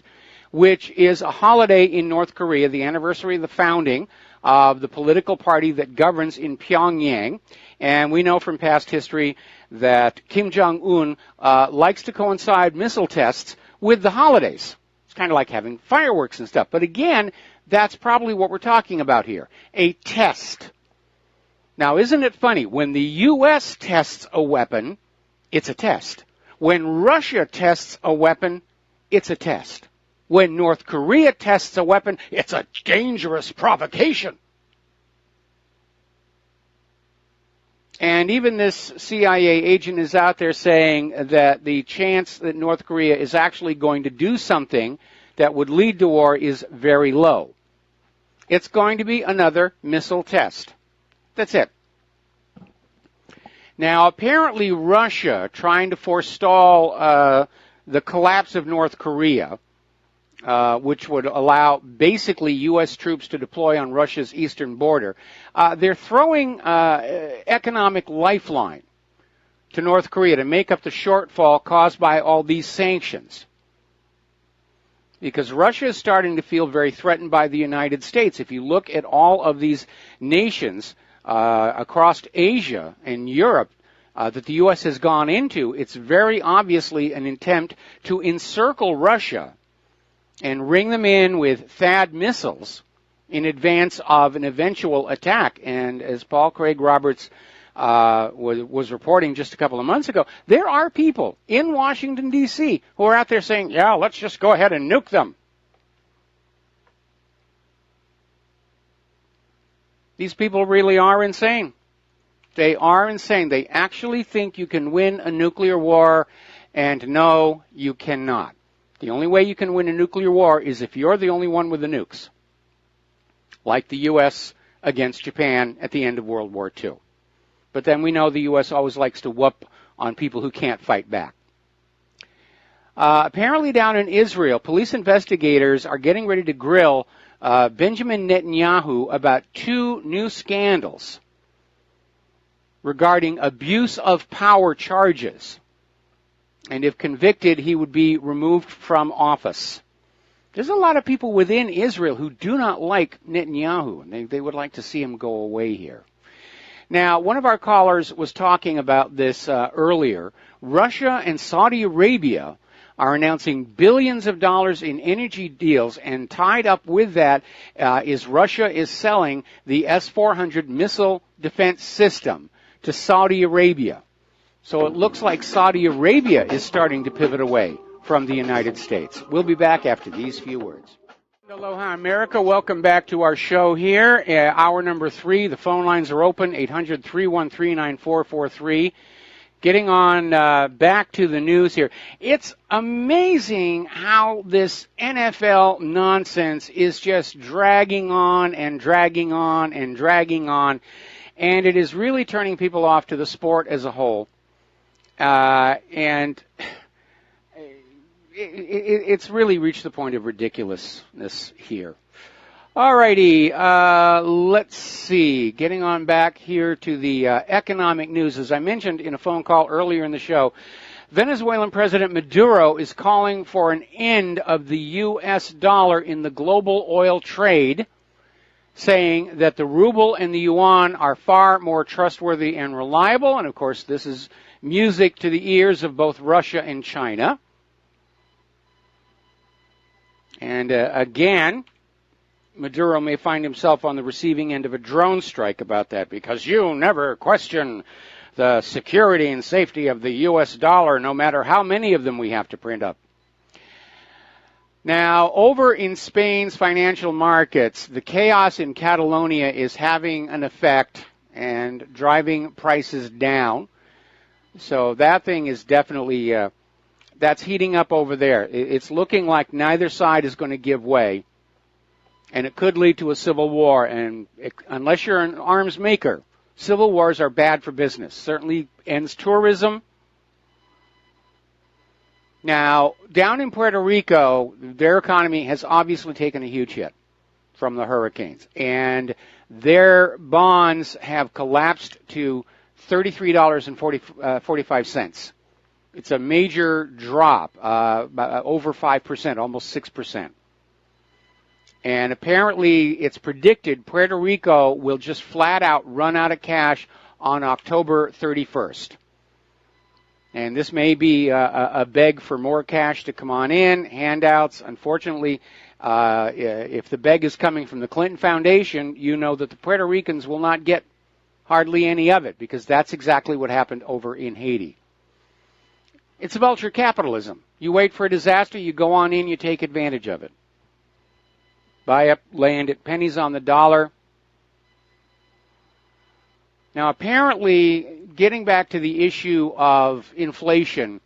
which is a holiday in North Korea, the anniversary of the founding of the political party that governs in Pyongyang. And we know from past history that Kim Jong-un likes to coincide missile tests with the holidays. It's kind of like having fireworks and stuff. But again, that's probably what we're talking about here, a test. Now, isn't it funny? When the U.S. tests a weapon, it's a test. When Russia tests a weapon, it's a test. When North Korea tests a weapon, it's a dangerous provocation. And even this CIA agent is out there saying that the chance that North Korea is actually going to do something that would lead to war is very low. It's going to be another missile test. That's it. Now, apparently Russia, trying to forestall the collapse of North Korea, which would allow basically U.S. troops to deploy on Russia's eastern border, they're throwing economic lifeline to North Korea to make up the shortfall caused by all these sanctions. Because Russia is starting to feel very threatened by the United States. If you look at all of these nations across Asia and Europe that the U.S. has gone into, it's very obviously an attempt to encircle Russia and ring them in with THAAD missiles in advance of an eventual attack. And as Paul Craig Roberts was reporting just a couple of months ago, there are people in Washington, D.C. who are out there saying, yeah, let's just go ahead and nuke them. These people really are insane. They are insane. They actually think you can win a nuclear war, and no, you cannot. The only way you can win a nuclear war is if you're the only one with the nukes, like the U.S. against Japan at the end of World War II. But then we know the U.S. always likes to whoop on people who can't fight back. Apparently down in Israel, police investigators are getting ready to grill Benjamin Netanyahu about 2 new scandals regarding abuse of power charges. And if convicted, he would be removed from office. There's a lot of people within Israel who do not like Netanyahu, and they would like to see him go away here. Now, one of our callers was talking about this earlier. Russia and Saudi Arabia are announcing billions of dollars in energy deals, and tied up with that is Russia is selling the S-400 missile defense system to Saudi Arabia. So it looks like Saudi Arabia is starting to pivot away from the United States. We'll be back after these few words. Aloha, America. Welcome back to our show here. Hour number 3. The phone lines are open, 800-313-9443. Getting on back to the news here. It's amazing how this NFL nonsense is just dragging on and dragging on and dragging on. And it is really turning people off to the sport as a whole. And it's really reached the point of ridiculousness here. All righty, let's see. Getting on back here to the economic news. As I mentioned in a phone call earlier in the show, Venezuelan President Maduro is calling for an end of the U.S. dollar in the global oil trade, saying that the ruble and the yuan are far more trustworthy and reliable. And, of course, this is music to the ears of both Russia and China. And, again, Maduro may find himself on the receiving end of a drone strike about that, because you never question the security and safety of the U.S. dollar, no matter how many of them we have to print up. Now, over in Spain's financial markets, the chaos in Catalonia is having an effect and driving prices down. So that thing is definitely, that's heating up over there. It's looking like neither side is going to give way. And it could lead to a civil war. And unless you're an arms maker, civil wars are bad for business. Certainly ends tourism. Now, down in Puerto Rico, their economy has obviously taken a huge hit from the hurricanes. And their bonds have collapsed to $33.45. It's a major drop, over 5%, almost 6%. And apparently it's predicted Puerto Rico will just flat out run out of cash on October 31st. And this may be a beg for more cash to come on in, handouts. Unfortunately, if the beg is coming from the Clinton Foundation, you know that the Puerto Ricans will not get hardly any of it, because that's exactly what happened over in Haiti. It's vulture capitalism. You wait for a disaster, you go on in, you take advantage of it. Buy up land at pennies on the dollar. Now, apparently, getting back to the issue of inflation,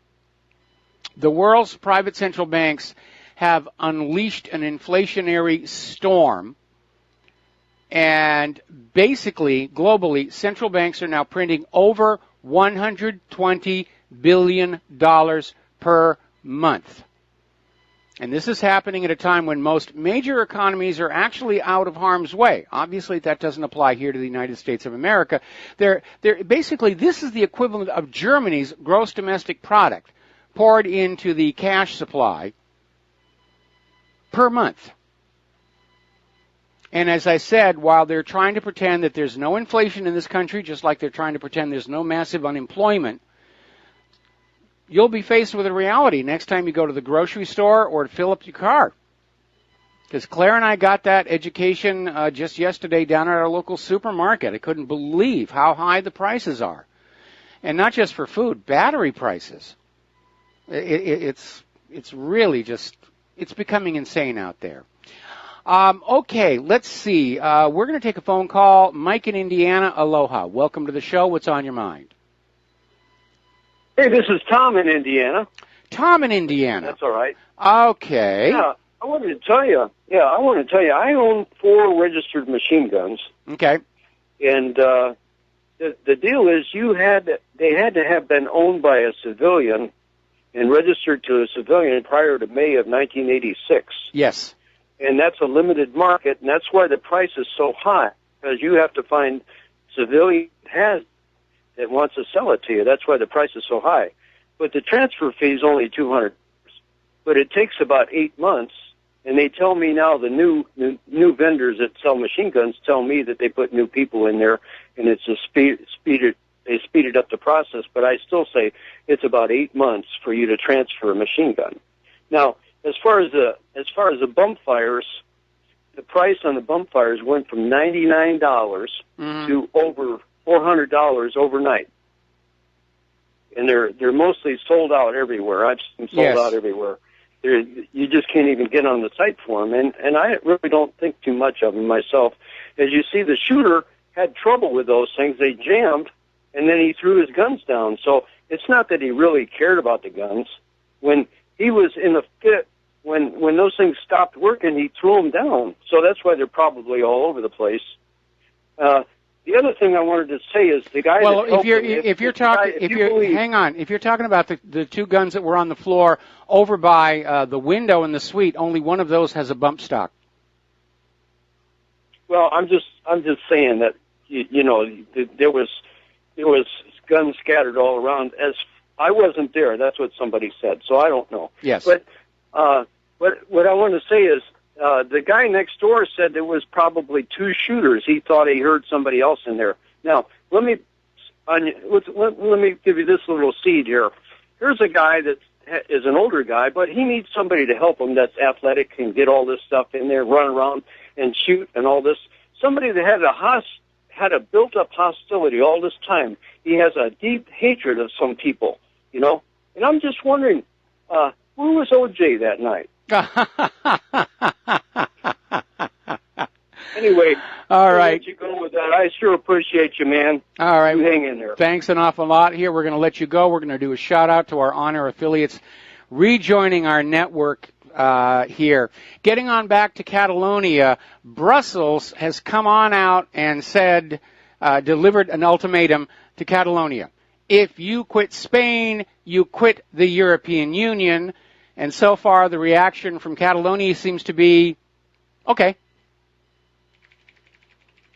the world's private central banks have unleashed an inflationary storm. And basically, globally, central banks are now printing over $120 billion per month. And this is happening at a time when most major economies are actually out of harm's way. Obviously, that doesn't apply here to the United States of America. Basically, this is the equivalent of Germany's gross domestic product poured into the cash supply per month. And as I said, while they're trying to pretend that there's no inflation in this country, just like they're trying to pretend there's no massive unemployment, you'll be faced with a reality next time you go to the grocery store or to fill up your car. Because Claire and I got that education just yesterday down at our local supermarket. I couldn't believe how high the prices are. And not just for food, battery prices. It's really just, it's becoming insane out there. Okay, let's see. We're going to take a phone call. Mike in Indiana, aloha. Welcome to the show. What's on your mind? Hey, this is Tom in Indiana. Tom in Indiana. That's all right. Okay. Yeah, I wanted to tell you. I own 4 registered machine guns. Okay. And the deal is they had to have been owned by a civilian and registered to a civilian prior to May of 1986. Yes. And that's a limited market, and that's why the price is so high, because you have to find civilian that wants to sell it to you. That's why the price is so high. But the transfer fee is only $200. But it takes about 8 months, and they tell me now the new vendors that sell machine guns tell me that they put new people in there, and it's they speeded up the process. But I still say it's about 8 months for you to transfer a machine gun. Now, as far as the bump fires, the price on the bump fires went from $99 to over $400 overnight, and they're mostly sold out everywhere. I've seen sold out everywhere. You just can't even get on the site for them, and I really don't think too much of them myself. As you see, the shooter had trouble with those things. They jammed, and then he threw his guns down. So it's not that he really cared about the guns. When he was in the fit, when those things stopped working, he threw them down. So that's why they're probably all over the place. The other thing I wanted to say is the guy. Well, if you're talking about the 2 guns that were on the floor over by the window in the suite, only one of those has a bump stock. Well, I'm just saying that there was guns scattered all around. As I wasn't there, that's what somebody said, so I don't know. Yes. But what I want to say is. The guy next door said there was probably 2 shooters. He thought he heard somebody else in there. Now, let me give you this little seed here. Here's a guy that is an older guy, but he needs somebody to help him that's athletic, can get all this stuff in there, run around and shoot and all this. Somebody that had a built-up hostility all this time. He has a deep hatred of some people, And I'm just wondering, where was OJ that night? Anyway, all right. Let you go with that. I sure appreciate you, man. All right, you hang in there. Thanks an awful lot. Here, we're going to let you go. We're going to do a shout out to our on-air affiliates rejoining our network here. Getting on back to Catalonia, Brussels has come on out and said, delivered an ultimatum to Catalonia. If you quit Spain, you quit the European Union. And so far, the reaction from Catalonia seems to be, okay.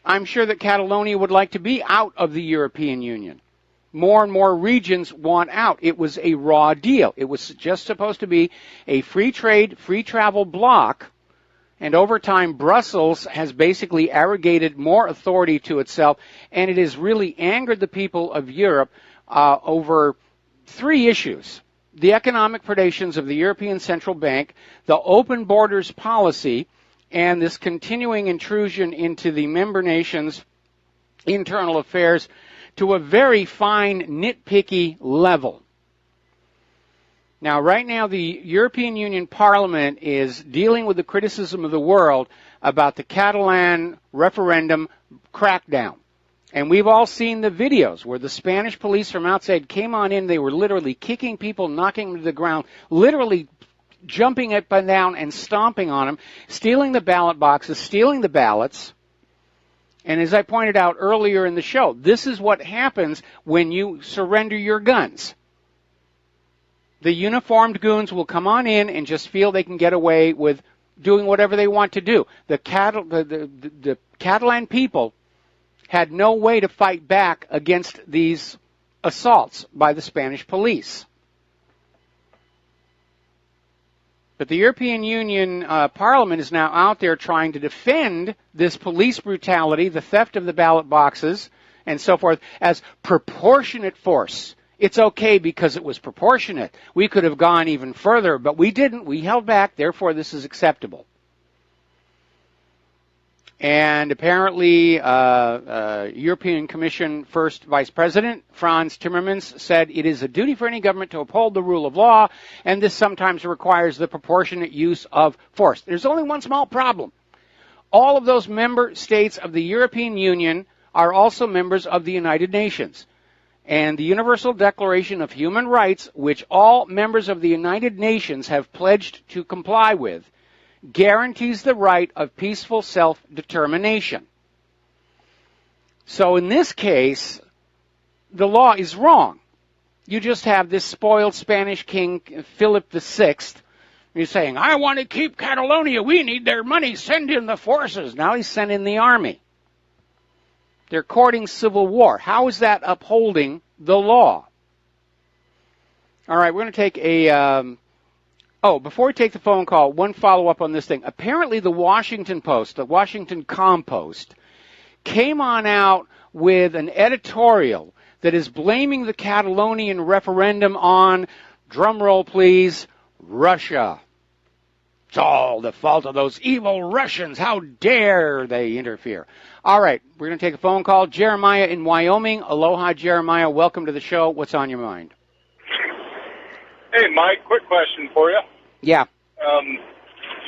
I'm sure that Catalonia would like to be out of the European Union. More and more regions want out. It was a raw deal. It was just supposed to be a free trade, free travel bloc. And over time, Brussels has basically arrogated more authority to itself. And it has really angered the people of Europe over 3 issues. The economic predations of the European Central Bank, the open borders policy, and this continuing intrusion into the member nations' internal affairs to a very fine, nitpicky level. Now, right now, the European Union Parliament is dealing with the criticism of the world about the Catalan referendum crackdown. And we've all seen the videos where the Spanish police from outside came on in. They were literally kicking people, knocking them to the ground, literally jumping up and down and stomping on them, stealing the ballot boxes, stealing the ballots. And as I pointed out earlier in the show, this is what happens when you surrender your guns. The uniformed goons will come on in and just feel they can get away with doing whatever they want to do. The Catalan people had no way to fight back against these assaults by the Spanish police. But the European Union Parliament is now out there trying to defend this police brutality, the theft of the ballot boxes, and so forth, as proportionate force. It's okay because it was proportionate. We could have gone even further, but we didn't. We held back. Therefore, this is acceptable. And apparently, European Commission First Vice President Franz Timmermans said it is a duty for any government to uphold the rule of law, and this sometimes requires the proportionate use of force. There's only one small problem. All of those member states of the European Union are also members of the United Nations. And the Universal Declaration of Human Rights, which all members of the United Nations have pledged to comply with, guarantees the right of peaceful self-determination. So in this case, the law is wrong. You just have this spoiled Spanish king, Philip VI. He's saying, I want to keep Catalonia. We need their money. Send in the forces. Now he's sending the army. They're courting civil war. How is that upholding the law? All right, we're going to take a... before we take the phone call, one follow-up on this thing. Apparently the Washington Post, the Washington Compost, came on out with an editorial that is blaming the Catalonian referendum on, drumroll please, Russia. It's all the fault of those evil Russians. How dare they interfere? All right, we're going to take a phone call. Jeremiah in Wyoming. Aloha, Jeremiah. Welcome to the show. What's on your mind? Hey, Mike, quick question for you. Yeah.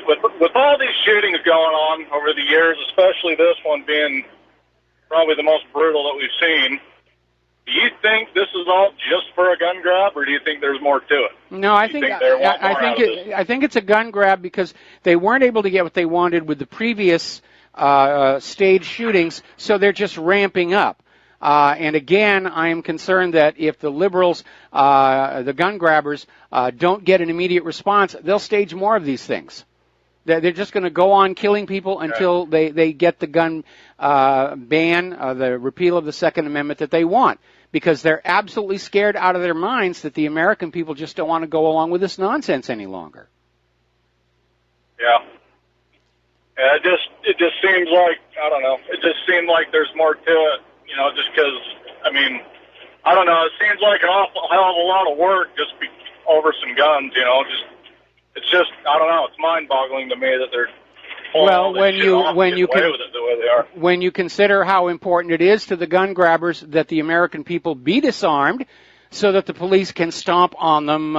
With all these shootings going on over the years, especially this one being probably the most brutal that we've seen, do you think this is all just for a gun grab, or do you think there's more to it? No, I think it's a gun grab because they weren't able to get what they wanted with the previous staged shootings, so they're just ramping up. And again, I am concerned that if the liberals, the gun grabbers, don't get an immediate response, they'll stage more of these things. They're just going to go on killing people until they get the gun ban, the repeal of the Second Amendment that they want, because they're absolutely scared out of their minds that the American people just don't want to go along with this nonsense any longer. Yeah. It just seems like, I don't know, it just seemed like there's more to it. You know, just because, I mean, I don't know, it seems like an awful hell of a lot of work just over some guns, you know, it's just, I don't know, it's mind-boggling to me that they're when you consider how important it is to the gun grabbers that the American people be disarmed so that the police can stomp on them,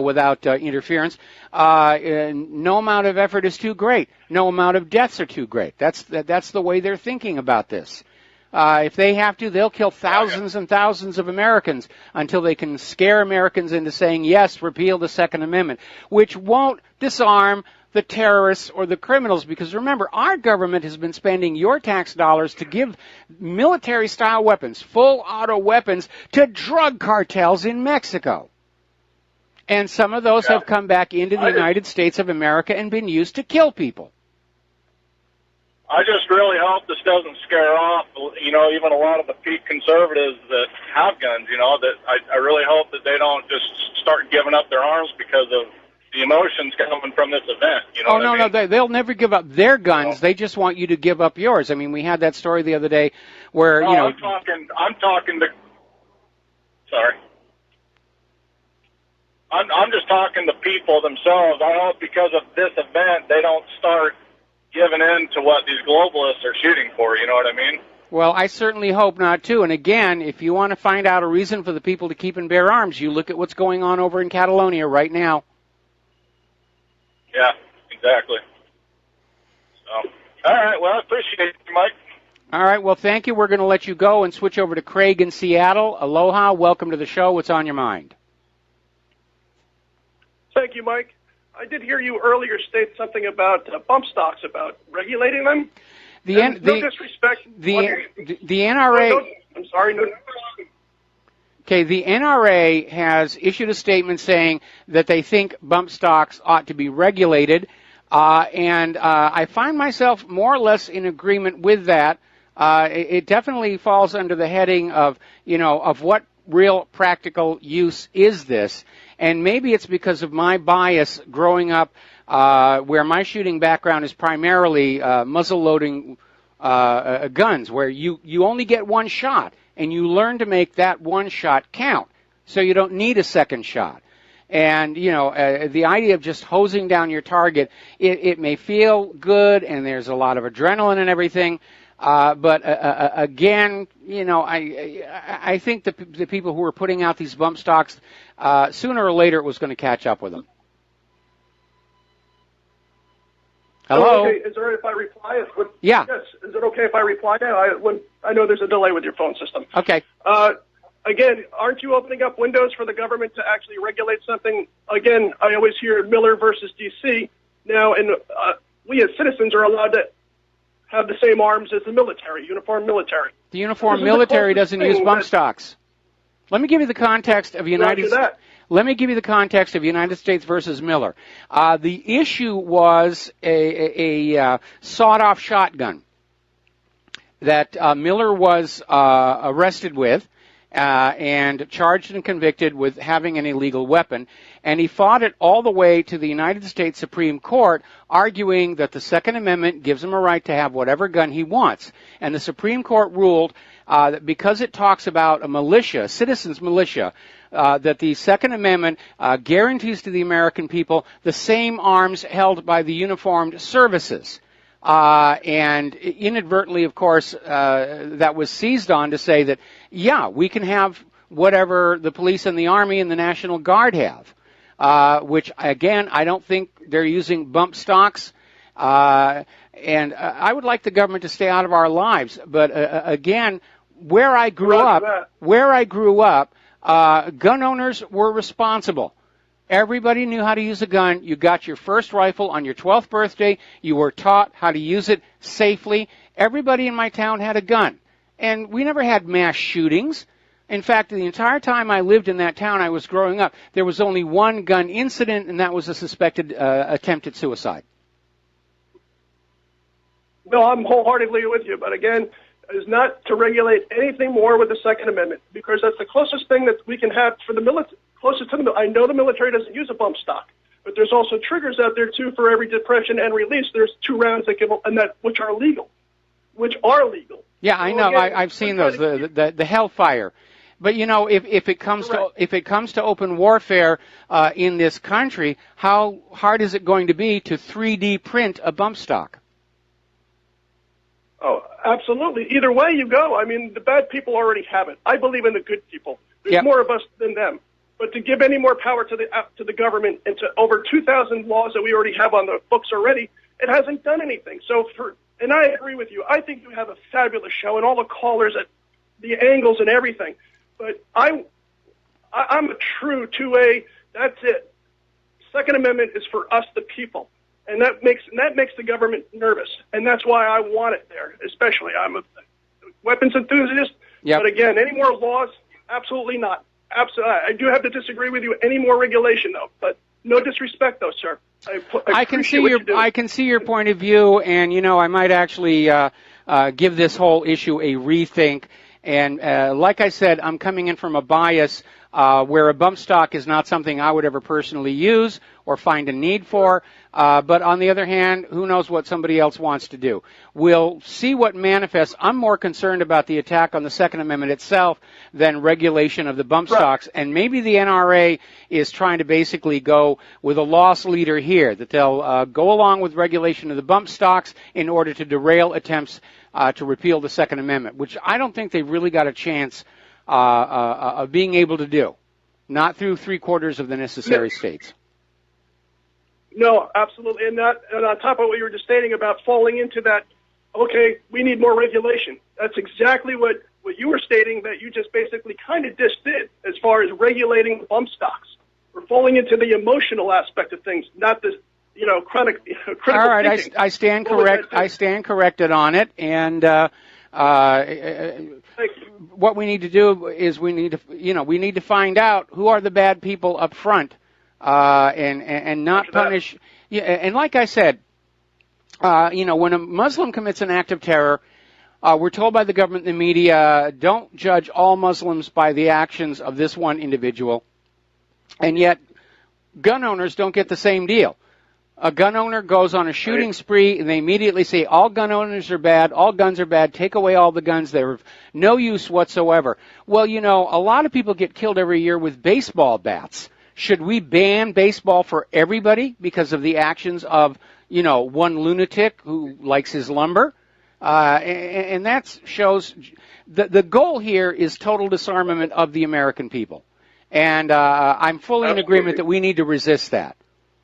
without interference, no amount of effort is too great. No amount of deaths are too great. That's the way they're thinking about this. If they have to, they'll kill thousands and thousands of Americans until they can scare Americans into saying, yes, repeal the Second Amendment, which won't disarm the terrorists or the criminals. Because remember, our government has been spending your tax dollars to give military-style weapons, full auto weapons, to drug cartels in Mexico. And some of those have come back into the United States of America and been used to kill people. I just really hope this doesn't scare off, even a lot of the peak conservatives that have guns, that I really hope that they don't just start giving up their arms because of the emotions coming from this event. No, they'll never give up their guns. They just want you to give up yours. I mean, we had that story the other day where, I'm talking to, sorry. I'm just talking to people themselves. I hope because of this event, they don't start giving in to what these globalists are shooting for, you know what I mean? Well, I certainly hope not, too. And again, if you want to find out a reason for the people to keep and bear arms, you look at what's going on over in Catalonia right now. Yeah, exactly. So, all right, well, I appreciate it, Mike. All right, well, thank you. We're going to let you go and switch over to Craig in Seattle. Aloha, welcome to the show. What's on your mind? Thank you, Mike. I did hear you earlier state something about bump stocks, about regulating them. No disrespect. The NRA. I'm sorry. No. Okay, the NRA has issued a statement saying that they think bump stocks ought to be regulated, and I find myself more or less in agreement with that. It definitely falls under the heading of, of what real practical use is this. And maybe it's because of my bias growing up where my shooting background is primarily muzzle-loading guns, where you only get one shot, and you learn to make that one shot count, so you don't need a second shot. And, the idea of just hosing down your target, it may feel good, and there's a lot of adrenaline and everything. But again, I think the people who were putting out these bump stocks, sooner or later it was going to catch up with them. Hello? Okay. Is it all right if I reply? Yeah. Yes. Is it okay if I reply now? I know there's a delay with your phone system. Okay. Again, aren't you opening up windows for the government to actually regulate something? Again, I always hear Miller versus D.C. now, and we as citizens are allowed to have the same arms as the military, uniformed military. The uniformed military doesn't use bump stocks. Let me give you the context of United States versus Miller. The issue was a sawed-off shotgun that Miller was arrested with and charged and convicted with having an illegal weapon. And he fought it all the way to the United States Supreme Court, arguing that the Second Amendment gives him a right to have whatever gun he wants. And the Supreme Court ruled that because it talks about a militia, a citizen's militia, that the Second Amendment guarantees to the American people the same arms held by the uniformed services. And inadvertently, of course, that was seized on to say that, yeah, we can have whatever the police and the Army and the National Guard have, which, again, I don't think they're using bump stocks. And I would like the government to stay out of our lives. But, again, where I grew up, gun owners were responsible. Everybody knew how to use a gun. You got your first rifle on your 12th birthday. You were taught how to use it safely. Everybody in my town had a gun. And we never had mass shootings. In fact, the entire time I lived in that town I was growing up, there was only one gun incident, and that was a suspected attempted suicide. No, I'm wholeheartedly with you. But again, is not to regulate anything more with the Second Amendment, because that's the closest thing that we can have for the military. Closest to the I know the military doesn't use a bump stock, but there's also triggers out there too for every depression and release. There's 2 rounds that give and that which are legal. Yeah, I know. Again, I've seen those. The Hellfire. But if it comes to open warfare in this country, how hard is it going to be to 3D print a bump stock? Oh, absolutely. Either way you go. I mean, the bad people already have it. I believe in the good people. There's more of us than them. But to give any more power to the government and to over 2,000 laws that we already have on the books already, it hasn't done anything. And I agree with you. I think you have a fabulous show and all the callers at the angles and everything. But I'm a true 2A. That's it. Second Amendment is for us, the people, and that makes the government nervous. And that's why I want it there. Especially, I'm a weapons enthusiast. Yep. But again, any more laws? Absolutely not. Absolutely, I do have to disagree with you. Any more regulation, though, but no disrespect, though, sir. I can see your point of view, and I might actually give this whole issue a rethink. And like I said, I'm coming in from a bias where a bump stock is not something I would ever personally use or find a need for. But on the other hand, who knows what somebody else wants to do. We'll see what manifests. I'm more concerned about the attack on the Second Amendment itself than regulation of the bump stocks. And maybe the NRA is trying to basically go with a loss leader here, that they'll go along with regulation of the bump stocks in order to derail attempts to repeal the Second Amendment, which I don't think they've really got a chance of being able to do, not through 3/4 of the necessary states. No, absolutely. And on top of what you were just stating about falling into that, okay, we need more regulation. That's exactly what you were stating, that you just basically kind of just did as far as regulating bump stocks. We're falling into the emotional aspect of things, not the critical All right, thinking. I stand correct. I stand corrected on it, and what we need to do is we need to find out who are the bad people up front, and not punish. Yeah, and like I said, when a Muslim commits an act of terror, we're told by the government and the media, don't judge all Muslims by the actions of this one individual, and yet gun owners don't get the same deal. A gun owner goes on a shooting spree, and they immediately say, all gun owners are bad, all guns are bad, take away all the guns, they're of no use whatsoever. Well, a lot of people get killed every year with baseball bats Should we ban baseball for everybody because of the actions of, one lunatic who likes his lumber? And that shows the goal here is total disarmament of the American people. And I'm fully in agreement that we need to resist that.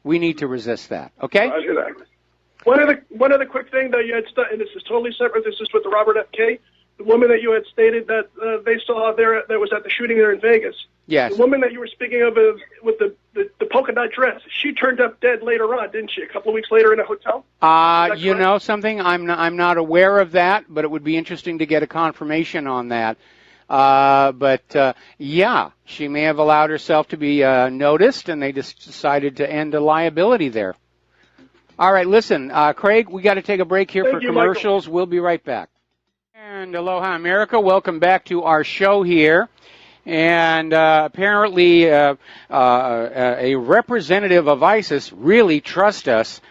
We need to resist that. Okay? Roger that. One other quick thing that you had, and this is totally separate. This is with the Robert F. Kennedy, the woman that you had stated that they saw there that was at the shooting there in Vegas. Yes. The woman that you were speaking of with the polka dot dress, she turned up dead later on, didn't she? A couple of weeks later in a hotel. You know something? I'm not aware of that, but it would be interesting to get a confirmation on that. Yeah, she may have allowed herself to be noticed, and they just decided to end a liability there. All right, listen, Craig, we got to take a break here for commercials. Michael. We'll be right back. And aloha, America. Welcome back to our show here. And apparently a representative of ISIS, really trust us,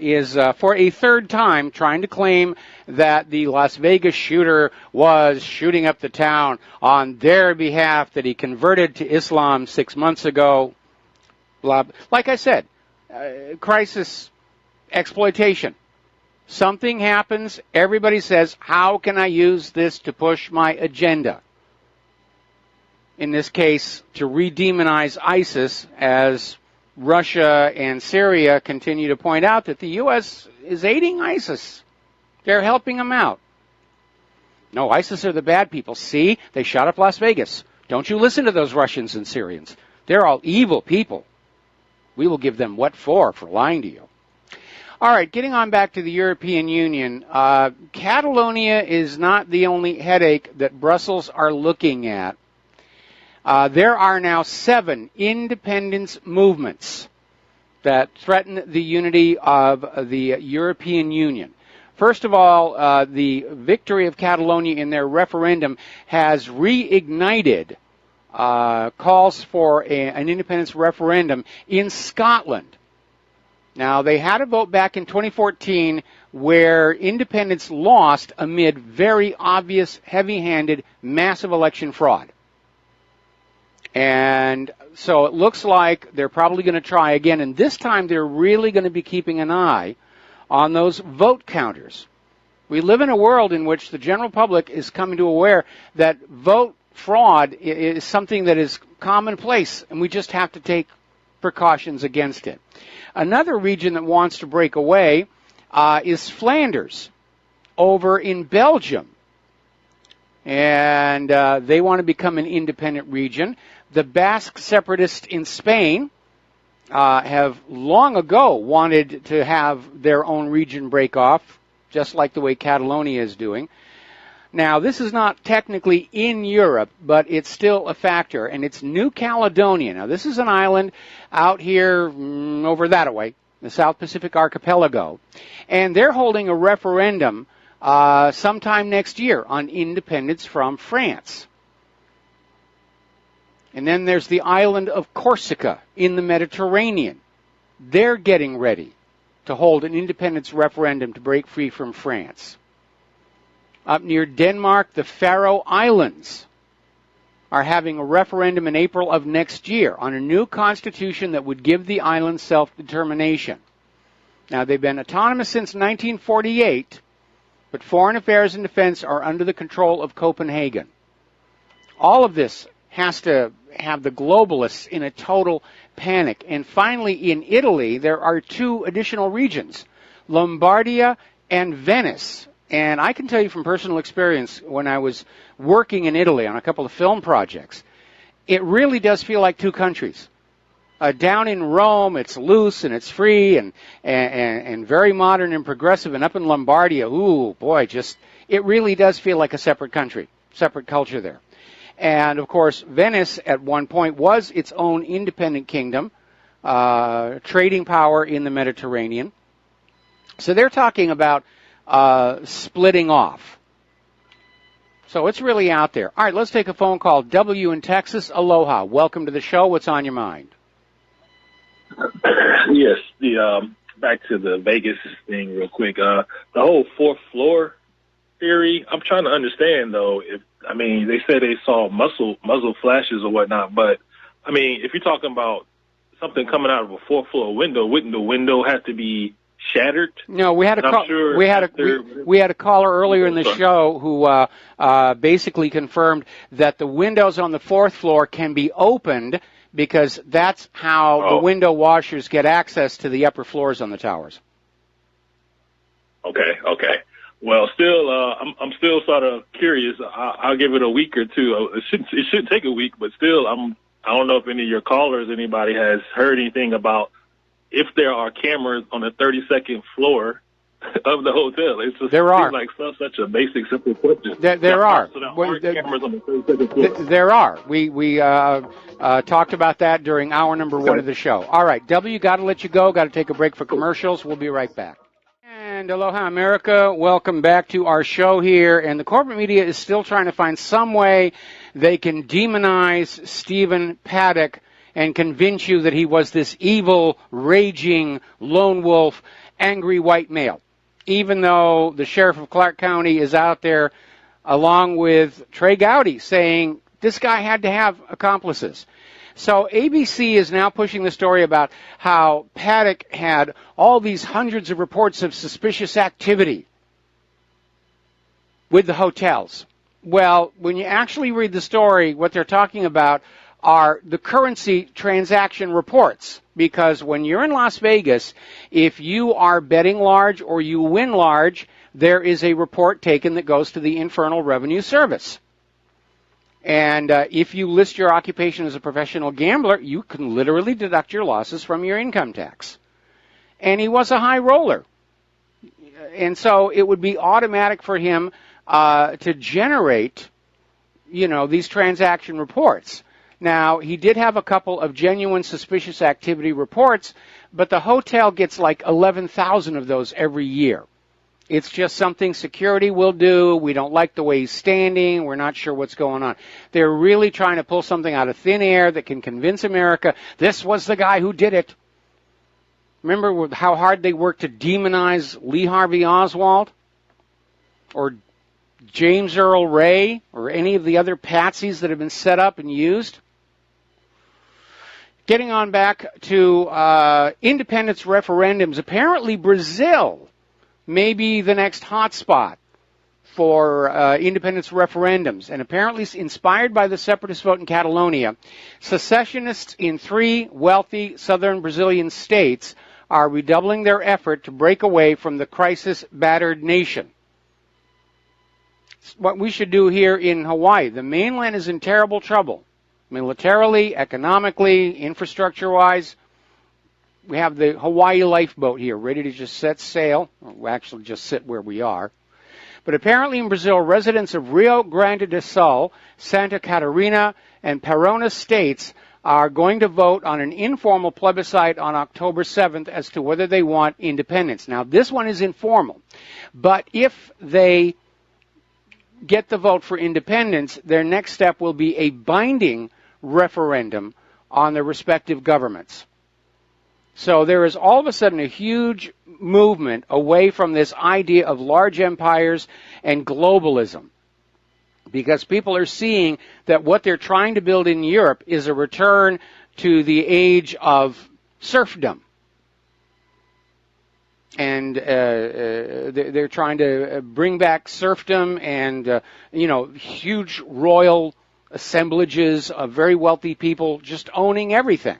is for a third time trying to claim that the Las Vegas shooter was shooting up the town on their behalf, that he converted to Islam 6 months ago. Blah. Like I said, crisis exploitation. Something happens, everybody says, how can I use this to push my agenda? In this case, to re-demonize ISIS, as Russia and Syria continue to point out that the U.S. is aiding ISIS. They're helping them out. No, ISIS are the bad people. See, they shot up Las Vegas. Don't you listen to those Russians and Syrians. They're all evil people. We will give them what for lying to you. All right, getting on back to the European Union, Catalonia is not the only headache that Brussels are looking at. There are now 7 independence movements that threaten the unity of the European Union. First of all, the victory of Catalonia in their referendum has reignited calls for an independence referendum in Scotland. Now, they had a vote back in 2014 where independence lost amid very obvious, heavy-handed, massive election fraud. And so it looks like they're probably going to try again, and this time they're really going to be keeping an eye on those vote counters. We live in a world in which the general public is coming to aware that vote fraud is something that is commonplace, and we just have to take precautions against it. Another region that wants to break away is Flanders over in Belgium. And they want to become an independent region. The Basque separatists in Spain have long ago wanted to have their own region break off, just like the way Catalonia is doing. Now, this is not technically in Europe, but it's still a factor, and it's New Caledonia. Now, this is an island out here over that way, the South Pacific Archipelago, and they're holding a referendum sometime next year on independence from France. And then there's the island of Corsica in the Mediterranean. They're getting ready to hold an independence referendum to break free from France. Up near Denmark, the Faroe Islands are having a referendum in April of next year on a new constitution that would give the islands self-determination. Now, they've been autonomous since 1948, but foreign affairs and defense are under the control of Copenhagen. All of this has to have the globalists in a total panic. And finally, in Italy, there are 2 additional regions, Lombardia and Venice. And I can tell you from personal experience, when I was working in Italy on a couple of film projects, it really does feel like 2 countries. Down in Rome, it's loose and it's free and very modern and progressive. And up in Lombardia, ooh, boy, it really does feel like a separate country, separate culture there. And, of course, Venice at one point was its own independent kingdom, trading power in the Mediterranean. So they're talking about splitting off. So it's really out there. All right, let's take a phone call. W in Texas, aloha. Welcome to the show. What's on your mind? Yes, back to the Vegas thing real quick. The whole 4th floor theory, I'm trying to understand, though. They said they saw muzzle flashes or whatnot, but I mean, if you're talking about something coming out of a fourth floor window, wouldn't the window have to be shattered? No, we had we had a caller earlier in the show who basically confirmed that the windows on the fourth floor can be opened because that's how the window washers get access to the upper floors on the towers. Okay. Well, still, I'm still sort of curious. I'll give it a week or two. It should take a week, but still, I don't know if any of your callers, anybody has heard anything about if there are cameras on the 32nd floor of the hotel. It's just there are. Seems like such a basic, simple question. There are. So there are cameras on the 32nd floor. There are. We talked about that during hour number 1 of the show. All right, W, got to let you go. Got to take a break for commercials. We'll be right back. And aloha, America. Welcome back to our show here. And the corporate media is still trying to find some way they can demonize Stephen Paddock and convince you that he was this evil, raging, lone wolf, angry white male. Even though the sheriff of Clark County is out there along with Trey Gowdy saying this guy had to have accomplices. So ABC is now pushing the story about how Paddock had all these hundreds of reports of suspicious activity with the hotels. Well, when you actually read the story, what they're talking about are the currency transaction reports. Because when you're in Las Vegas, if you are betting large or you win large, there is a report taken that goes to the Internal Revenue Service. And if you list your occupation as a professional gambler, you can literally deduct your losses from your income tax. And he was a high roller. And so it would be automatic for him to generate, these transaction reports. Now, he did have a couple of genuine suspicious activity reports, but the hotel gets like 11,000 of those every year. It's just something security will do. We don't like the way he's standing. We're not sure what's going on. They're really trying to pull something out of thin air that can convince America this was the guy who did it. Remember how hard they worked to demonize Lee Harvey Oswald or James Earl Ray or any of the other patsies that have been set up and used? Getting on back to independence referendums. Apparently Brazil may be the next hotspot for independence referendums. And apparently inspired by the separatist vote in Catalonia, secessionists in 3 wealthy southern Brazilian states are redoubling their effort to break away from the crisis-battered nation. It's what we should do here in Hawaii. The mainland is in terrible trouble. Militarily, economically, infrastructure-wise. We have the Hawaii lifeboat here, ready to just set sail. We'll actually just sit where we are. But apparently in Brazil, residents of Rio Grande do Sul, Santa Catarina, and Paraná states are going to vote on an informal plebiscite on October 7th as to whether they want independence. Now, this one is informal. But if they get the vote for independence, their next step will be a binding referendum on their respective governments. So there is all of a sudden a huge movement away from this idea of large empires and globalism, because people are seeing that what they're trying to build in Europe is a return to the age of serfdom. And they're trying to bring back serfdom and, huge royal assemblages of very wealthy people just owning everything.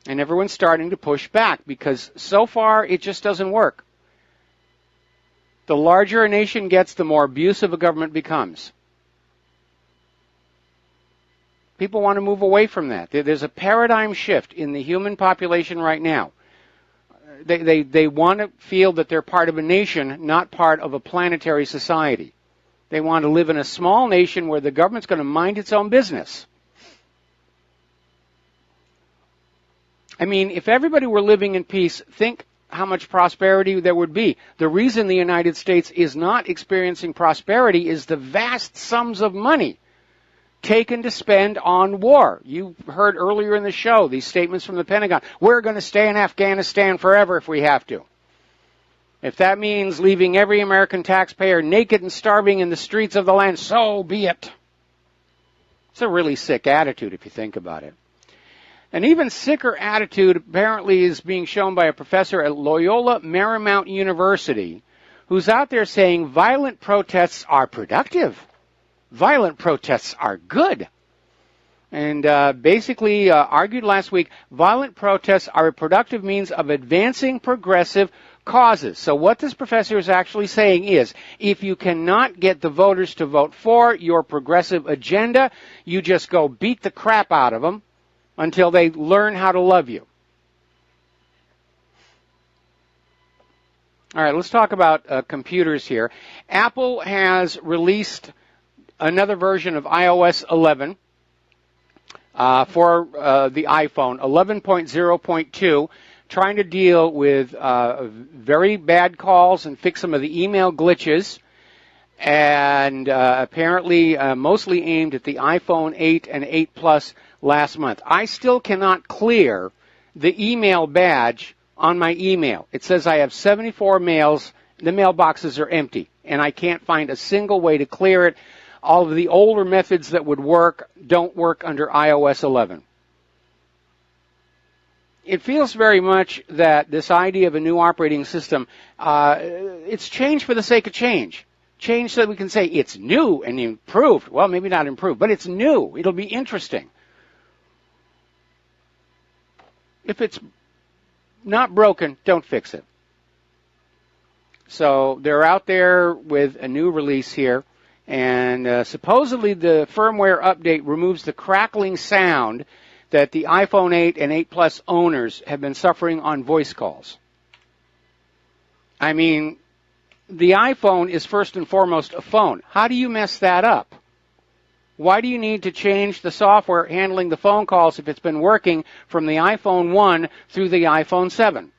And everyone's starting to push back because so far it just doesn't work. The larger a nation gets, the more abusive a government becomes. People want to move away from that. There's a paradigm shift in the human population right now. They want to feel that they're part of a nation, not part of a planetary society. They want to live in a small nation where the government's going to mind its own business. I mean, if everybody were living in peace, think how much prosperity there would be. The reason the United States is not experiencing prosperity is the vast sums of money taken to spend on war. You heard earlier in the show these statements from the Pentagon. We're going to stay in Afghanistan forever if we have to. If that means leaving every American taxpayer naked and starving in the streets of the land, so be it. It's a really sick attitude if you think about it. An even sicker attitude apparently is being shown by a professor at Loyola Marymount University who's out there saying violent protests are productive. Violent protests are good. And basically argued last week, violent protests are a productive means of advancing progressive causes. So what this professor is actually saying is, if you cannot get the voters to vote for your progressive agenda, you just go beat the crap out of them until they learn how to love you. All right, let's talk about computers here. Apple has released another version of iOS 11 for the iPhone, 11.0.2, trying to deal with very bad calls and fix some of the email glitches, and apparently mostly aimed at the iPhone 8 and 8 Plus last month. I still cannot clear the email badge on my email. It says I have 74 mails. The mailboxes are empty, and I can't find a single way to clear it. All of the older methods that would work don't work under iOS 11. It feels very much that this idea of a new operating system, it's change for the sake of change. Change so that we can say it's new and improved. Well, maybe not improved, but it's new. It'll be interesting. If it's not broken, don't fix it. So they're out there with a new release here, and supposedly the firmware update removes the crackling sound that the iPhone 8 and 8 Plus owners have been suffering on voice calls. I mean, the iPhone is first and foremost a phone. How do you mess that up? Why do you need to change the software handling the phone calls if it's been working from the iPhone 1 through the iPhone 7?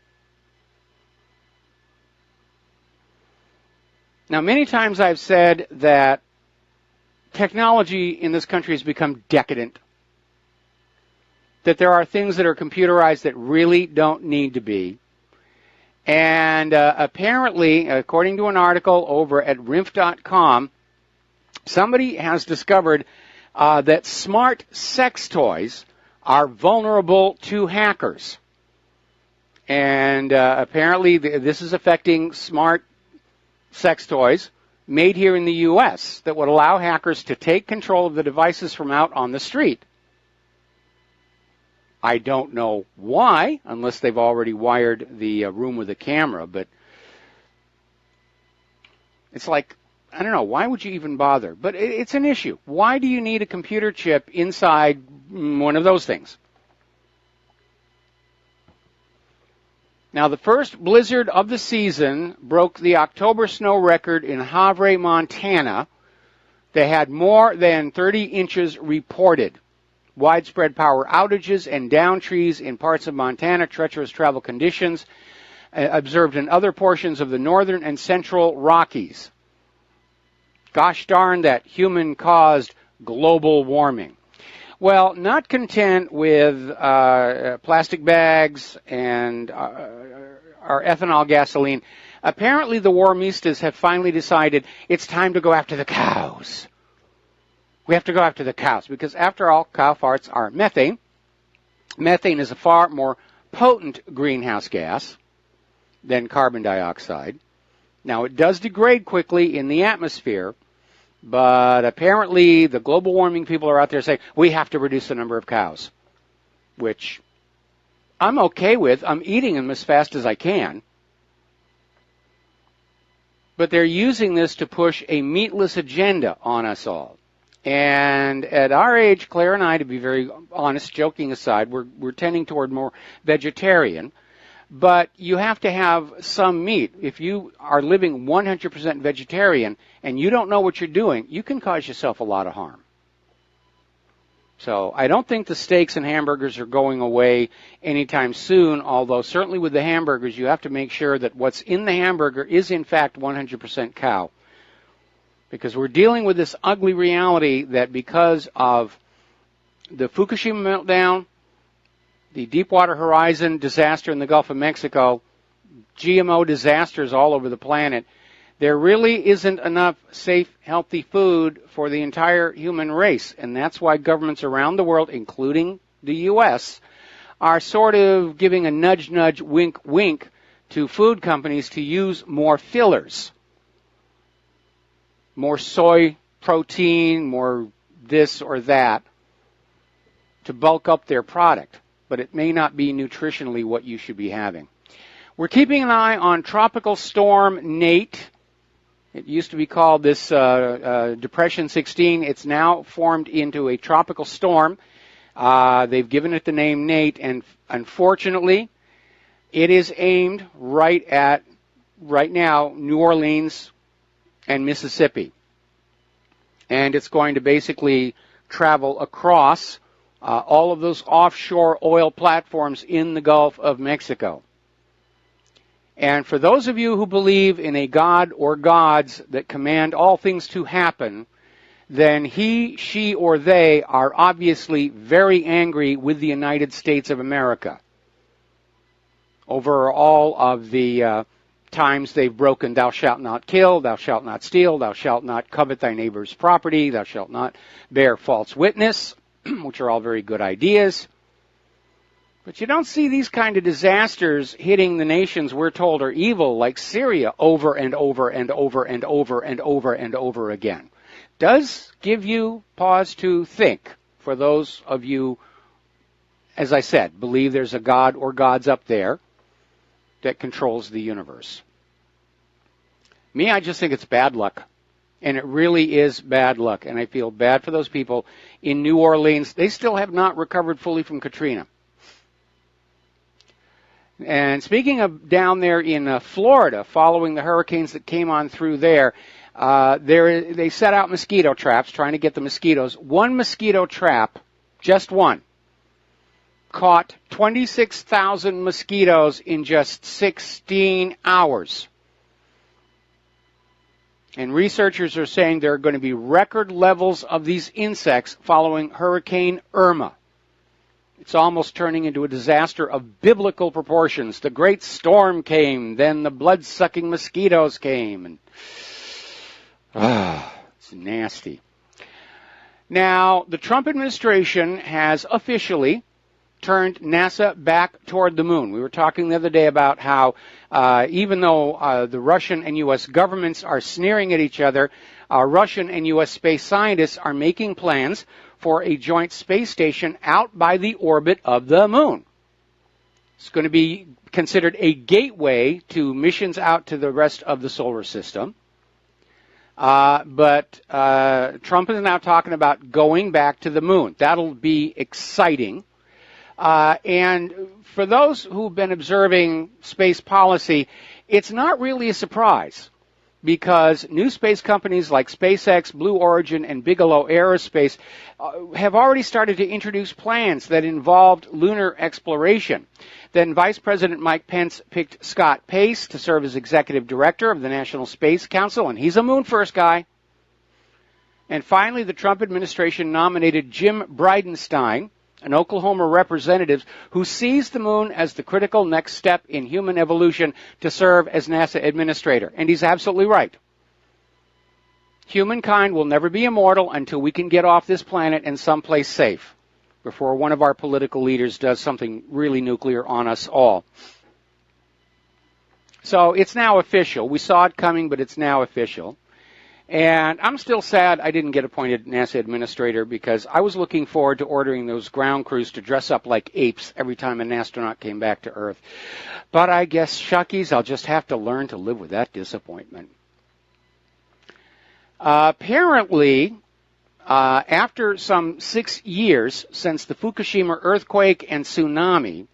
Now, many times I've said that technology in this country has become decadent, that there are things that are computerized that really don't need to be. And apparently, according to an article over at RINF.com, somebody has discovered that smart sex toys are vulnerable to hackers. And apparently this is affecting smart sex toys made here in the U.S. that would allow hackers to take control of the devices from out on the street. I don't know why, unless they've already wired the room with a camera, but it's like, I don't know, why would you even bother? But it's an issue. Why do you need a computer chip inside one of those things? Now, the first blizzard of the season broke the October snow record in Havre, Montana. They had more than 30 inches reported. Widespread power outages and down trees in parts of Montana, treacherous travel conditions observed in other portions of the northern and central Rockies. Gosh darn that human-caused global warming. Well, not content with plastic bags and our ethanol gasoline, apparently the warmistas have finally decided it's time to go after the cows. We have to go after the cows because, after all, cow farts are methane. Methane is a far more potent greenhouse gas than carbon dioxide. Now, it does degrade quickly in the atmosphere, but apparently the global warming people are out there saying, we have to reduce the number of cows, which I'm okay with. I'm eating them as fast as I can. But they're using this to push a meatless agenda on us all. And at our age, Claire and I, to be very honest, joking aside, we're tending toward more vegetarian. But you have to have some meat. If you are living 100% vegetarian and you don't know what you're doing, you can cause yourself a lot of harm. So I don't think the steaks and hamburgers are going away anytime soon, although certainly with the hamburgers, you have to make sure that what's in the hamburger is in fact 100% cow. Because we're dealing with this ugly reality that because of the Fukushima meltdown, the Deepwater Horizon disaster in the Gulf of Mexico, GMO disasters all over the planet, There really isn't enough safe, healthy food for the entire human race, and that's why governments around the world, including the U.S., are sort of giving a nudge, nudge, wink, wink to food companies to use more fillers, more soy protein, more this or that, to bulk up their product. But it may not be nutritionally what you should be having. We're keeping an eye on Tropical Storm Nate. It used to be called this Depression 16. It's now formed into a tropical storm. They've given it the name Nate, and unfortunately, it is aimed right now, New Orleans and Mississippi. And it's going to basically travel across all of those offshore oil platforms in the Gulf of Mexico. And for those of you who believe in a God or gods that command all things to happen, then he, she, or they are obviously very angry with the United States of America over all of the times they've broken thou shalt not kill, thou shalt not steal, thou shalt not covet thy neighbor's property, thou shalt not bear false witness, which are all very good ideas. But you don't see these kind of disasters hitting the nations we're told are evil, like Syria, over and over and over and over and over and over again. Does give you pause to think, for those of you, as I said, believe there's a God or gods up there that controls the universe. Me, I just think it's bad luck. And it really is bad luck. And I feel bad for those people in New Orleans. They still have not recovered fully from Katrina. And speaking of down there in Florida, following the hurricanes that came on through there, they set out mosquito traps, trying to get the mosquitoes. One mosquito trap, just one, caught 26,000 mosquitoes in just 16 hours. And researchers are saying there are going to be record levels of these insects following Hurricane Irma. It's almost turning into a disaster of biblical proportions. The great storm came, then the blood-sucking mosquitoes came. And it's nasty. Now, the Trump administration has officially turned NASA back toward the moon. We were talking the other day about how even though the Russian and U.S. governments are sneering at each other, Russian and U.S. space scientists are making plans for a joint space station out by the orbit of the moon. It's going to be considered a gateway to missions out to the rest of the solar system. But Trump is now talking about going back to the moon. That'll be exciting. And for those who've been observing space policy, it's not really a surprise, because new space companies like SpaceX, Blue Origin, and Bigelow Aerospace have already started to introduce plans that involved lunar exploration. Then Vice President Mike Pence picked Scott Pace to serve as executive director of the National Space Council, and he's a moon first guy. And finally, the Trump administration nominated Jim Bridenstine, an Oklahoma representative who sees the moon as the critical next step in human evolution, to serve as NASA administrator. And he's absolutely right. Humankind will never be immortal until we can get off this planet and someplace safe, before one of our political leaders does something really nuclear on us all. So it's now official. We saw it coming, but it's now official. And I'm still sad I didn't get appointed NASA administrator, because I was looking forward to ordering those ground crews to dress up like apes every time an astronaut came back to Earth. But I guess, shuckies, I'll just have to learn to live with that disappointment. Apparently, after some 6 years since the Fukushima earthquake and tsunami,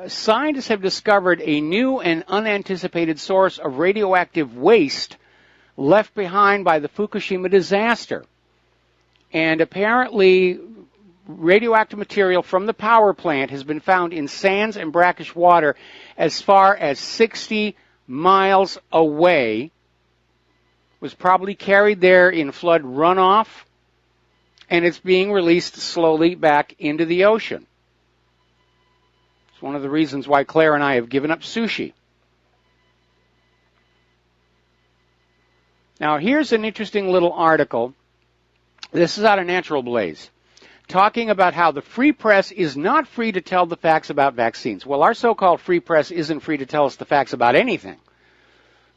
scientists have discovered a new and unanticipated source of radioactive waste left behind by the Fukushima disaster. And apparently, radioactive material from the power plant has been found in sands and brackish water as far as 60 miles away. Was probably carried there in flood runoff, and it's being released slowly back into the ocean. It's one of the reasons why Claire and I have given up sushi. Now, here's an interesting little article. This is out of Natural Blaze, talking about how the free press is not free to tell the facts about vaccines. Well, our so-called free press isn't free to tell us the facts about anything.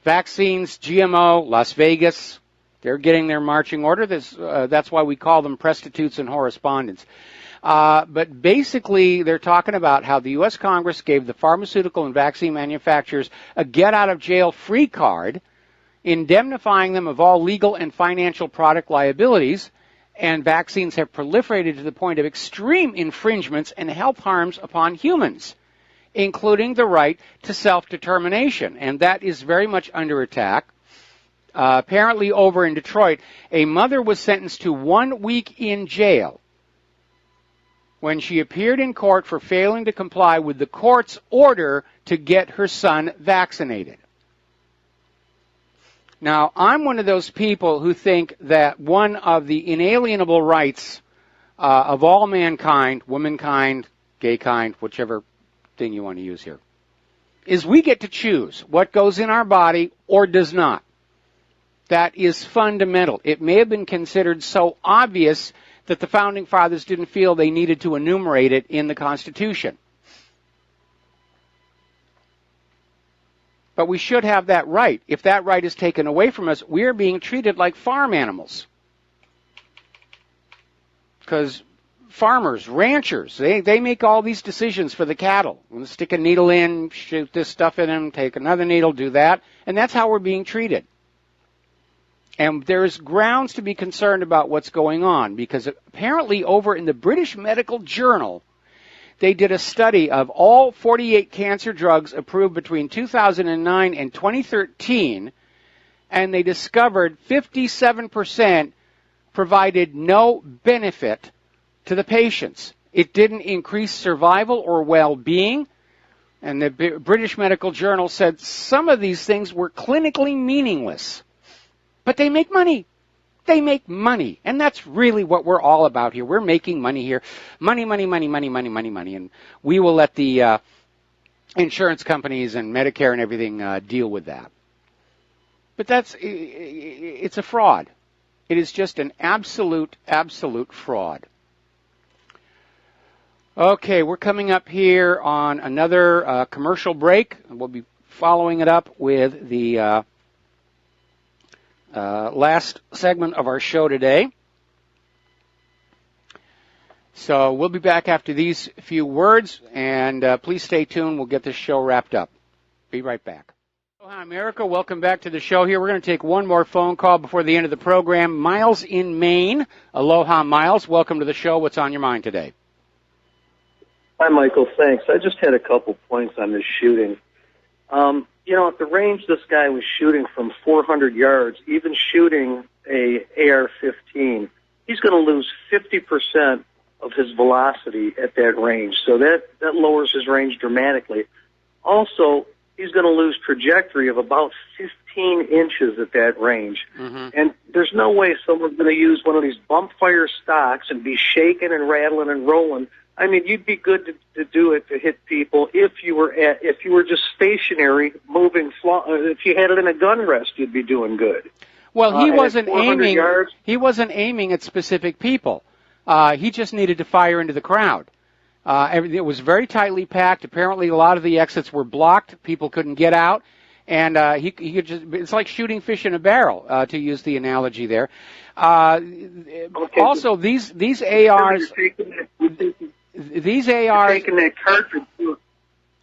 Vaccines, GMO, Las Vegas, they're getting their marching order. That's why we call them prostitutes and correspondents. But basically, they're talking about how the U.S. Congress gave the pharmaceutical and vaccine manufacturers a get-out-of-jail-free card, indemnifying them of all legal and financial product liabilities, and vaccines have proliferated to the point of extreme infringements and health harms upon humans, including the right to self-determination. And that is very much under attack. Apparently over in Detroit, a mother was sentenced to 1 week in jail when she appeared in court for failing to comply with the court's order to get her son vaccinated. Now, I'm one of those people who think that one of the inalienable rights of all mankind, womankind, gaykind, whichever thing you want to use here, is we get to choose what goes in our body or does not. That is fundamental. It may have been considered so obvious that the Founding Fathers didn't feel they needed to enumerate it in the Constitution. But we should have that right. If that right is taken away from us, we are being treated like farm animals. Because farmers, ranchers, they make all these decisions for the cattle. We'll stick a needle in, shoot this stuff in them, take another needle, do that. And that's how we're being treated. And there's grounds to be concerned about what's going on, because apparently over in the British Medical Journal, they did a study of all 48 cancer drugs approved between 2009 and 2013, and they discovered 57% provided no benefit to the patients. It didn't increase survival or well-being, and the British Medical Journal said some of these things were clinically meaningless. But they make money. They make money. And that's really what we're all about here. We're making money here. Money, money, money, money, money, money, money. And we will let the insurance companies and Medicare and everything deal with that. But it's a fraud. It is just an absolute, absolute fraud. Okay, we're coming up here on another commercial break. We'll be following it up with the last segment of our show today. So we'll be back after these few words, and please stay tuned. We'll get this show wrapped up. Be right back. Aloha, America. Welcome back to the show here. We're going to take one more phone call before the end of the program. Miles in Maine. Aloha, Miles. Welcome to the show. What's on your mind today? Hi, Michael. Thanks. I just had a couple points on this shooting. At the range this guy was shooting from 400 yards, even shooting a AR-15, he's going to lose 50% of his velocity at that range. So that lowers his range dramatically. Also, he's going to lose trajectory of about 15 inches at that range. Mm-hmm. And there's no way someone's going to use one of these bump fire stocks and be shaking and rattling and rolling. I mean, you'd be good to do it, to hit people if you were just stationary, moving. If you had it in a gun rest, you'd be doing good. Well, he wasn't aiming. He wasn't aiming at specific people. He just needed to fire into the crowd. It was very tightly packed. Apparently, a lot of the exits were blocked. People couldn't get out, and he could just—it's like shooting fish in a barrel, to use the analogy there. Okay, also, these ARs. These ARs taking that cartridge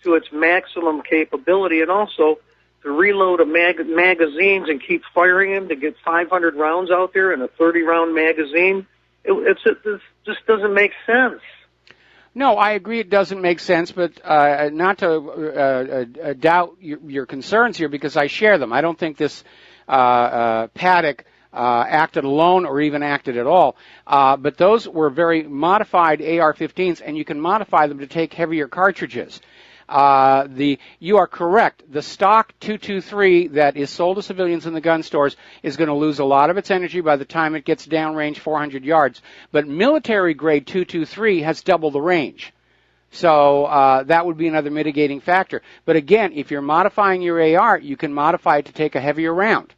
to its maximum capability, and also to reload magazines and keep firing them to get 500 rounds out there in a 30-round magazine. It just doesn't make sense. No, I agree it doesn't make sense, but not to doubt your concerns here, because I share them. I don't think this Paddock acted alone or even acted at all. But those were very modified AR-15s, and you can modify them to take heavier cartridges. You are correct. The stock .223 that is sold to civilians in the gun stores is going to lose a lot of its energy by the time it gets downrange 400 yards. But military-grade .223 has double the range. So that would be another mitigating factor. But again, if you're modifying your AR, you can modify it to take a heavier round.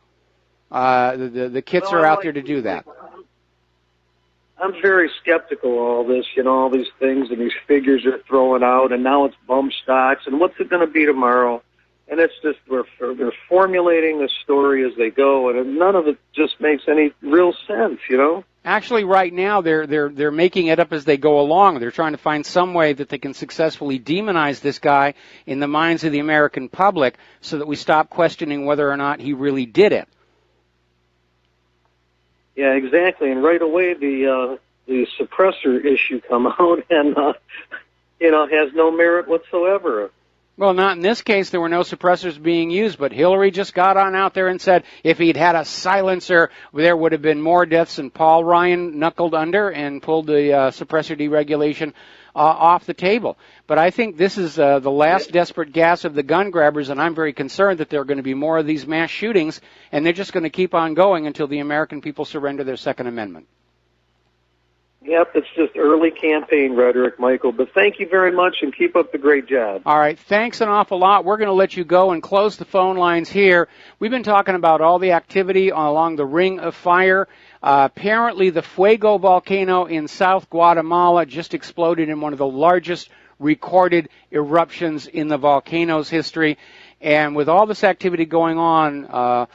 The kits are out there to do that. I'm very skeptical of all this, all these things and these figures they're throwing out, and now it's bump stocks, and what's it going to be tomorrow? And it's just they're formulating the story as they go, and none of it just makes any real sense, Actually, right now they're making it up as they go along. They're trying to find some way that they can successfully demonize this guy in the minds of the American public, so that we stop questioning whether or not he really did it. Yeah, exactly. And right away the suppressor issue come out, and has no merit whatsoever. Well, not in this case. There were no suppressors being used, but Hillary just got on out there and said if he'd had a silencer, there would have been more deaths, and Paul Ryan knuckled under and pulled the suppressor deregulation off the table. But I think this is the last desperate gasp of the gun grabbers, and I'm very concerned that there are going to be more of these mass shootings, and they're just going to keep on going until the American people surrender their Second Amendment. Yep, it's just early campaign rhetoric, Michael. But thank you very much, and keep up the great job. All right, thanks an awful lot. We're going to let you go and close the phone lines here. We've been talking about all the activity along the Ring of Fire. Apparently, the Fuego volcano in South Guatemala just exploded in one of the largest recorded eruptions in the volcano's history. And with all this activity going on,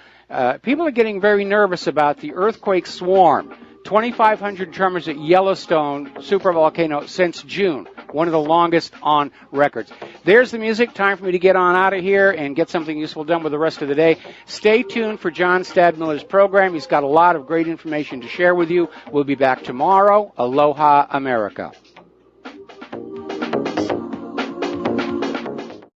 people are getting very nervous about the earthquake swarm. 2,500 tremors at Yellowstone supervolcano since June, one of the longest on records. There's the music. Time for me to get on out of here and get something useful done with the rest of the day. Stay tuned for John Stadmiller's program. He's got a lot of great information to share with you. We'll be back tomorrow. Aloha, America.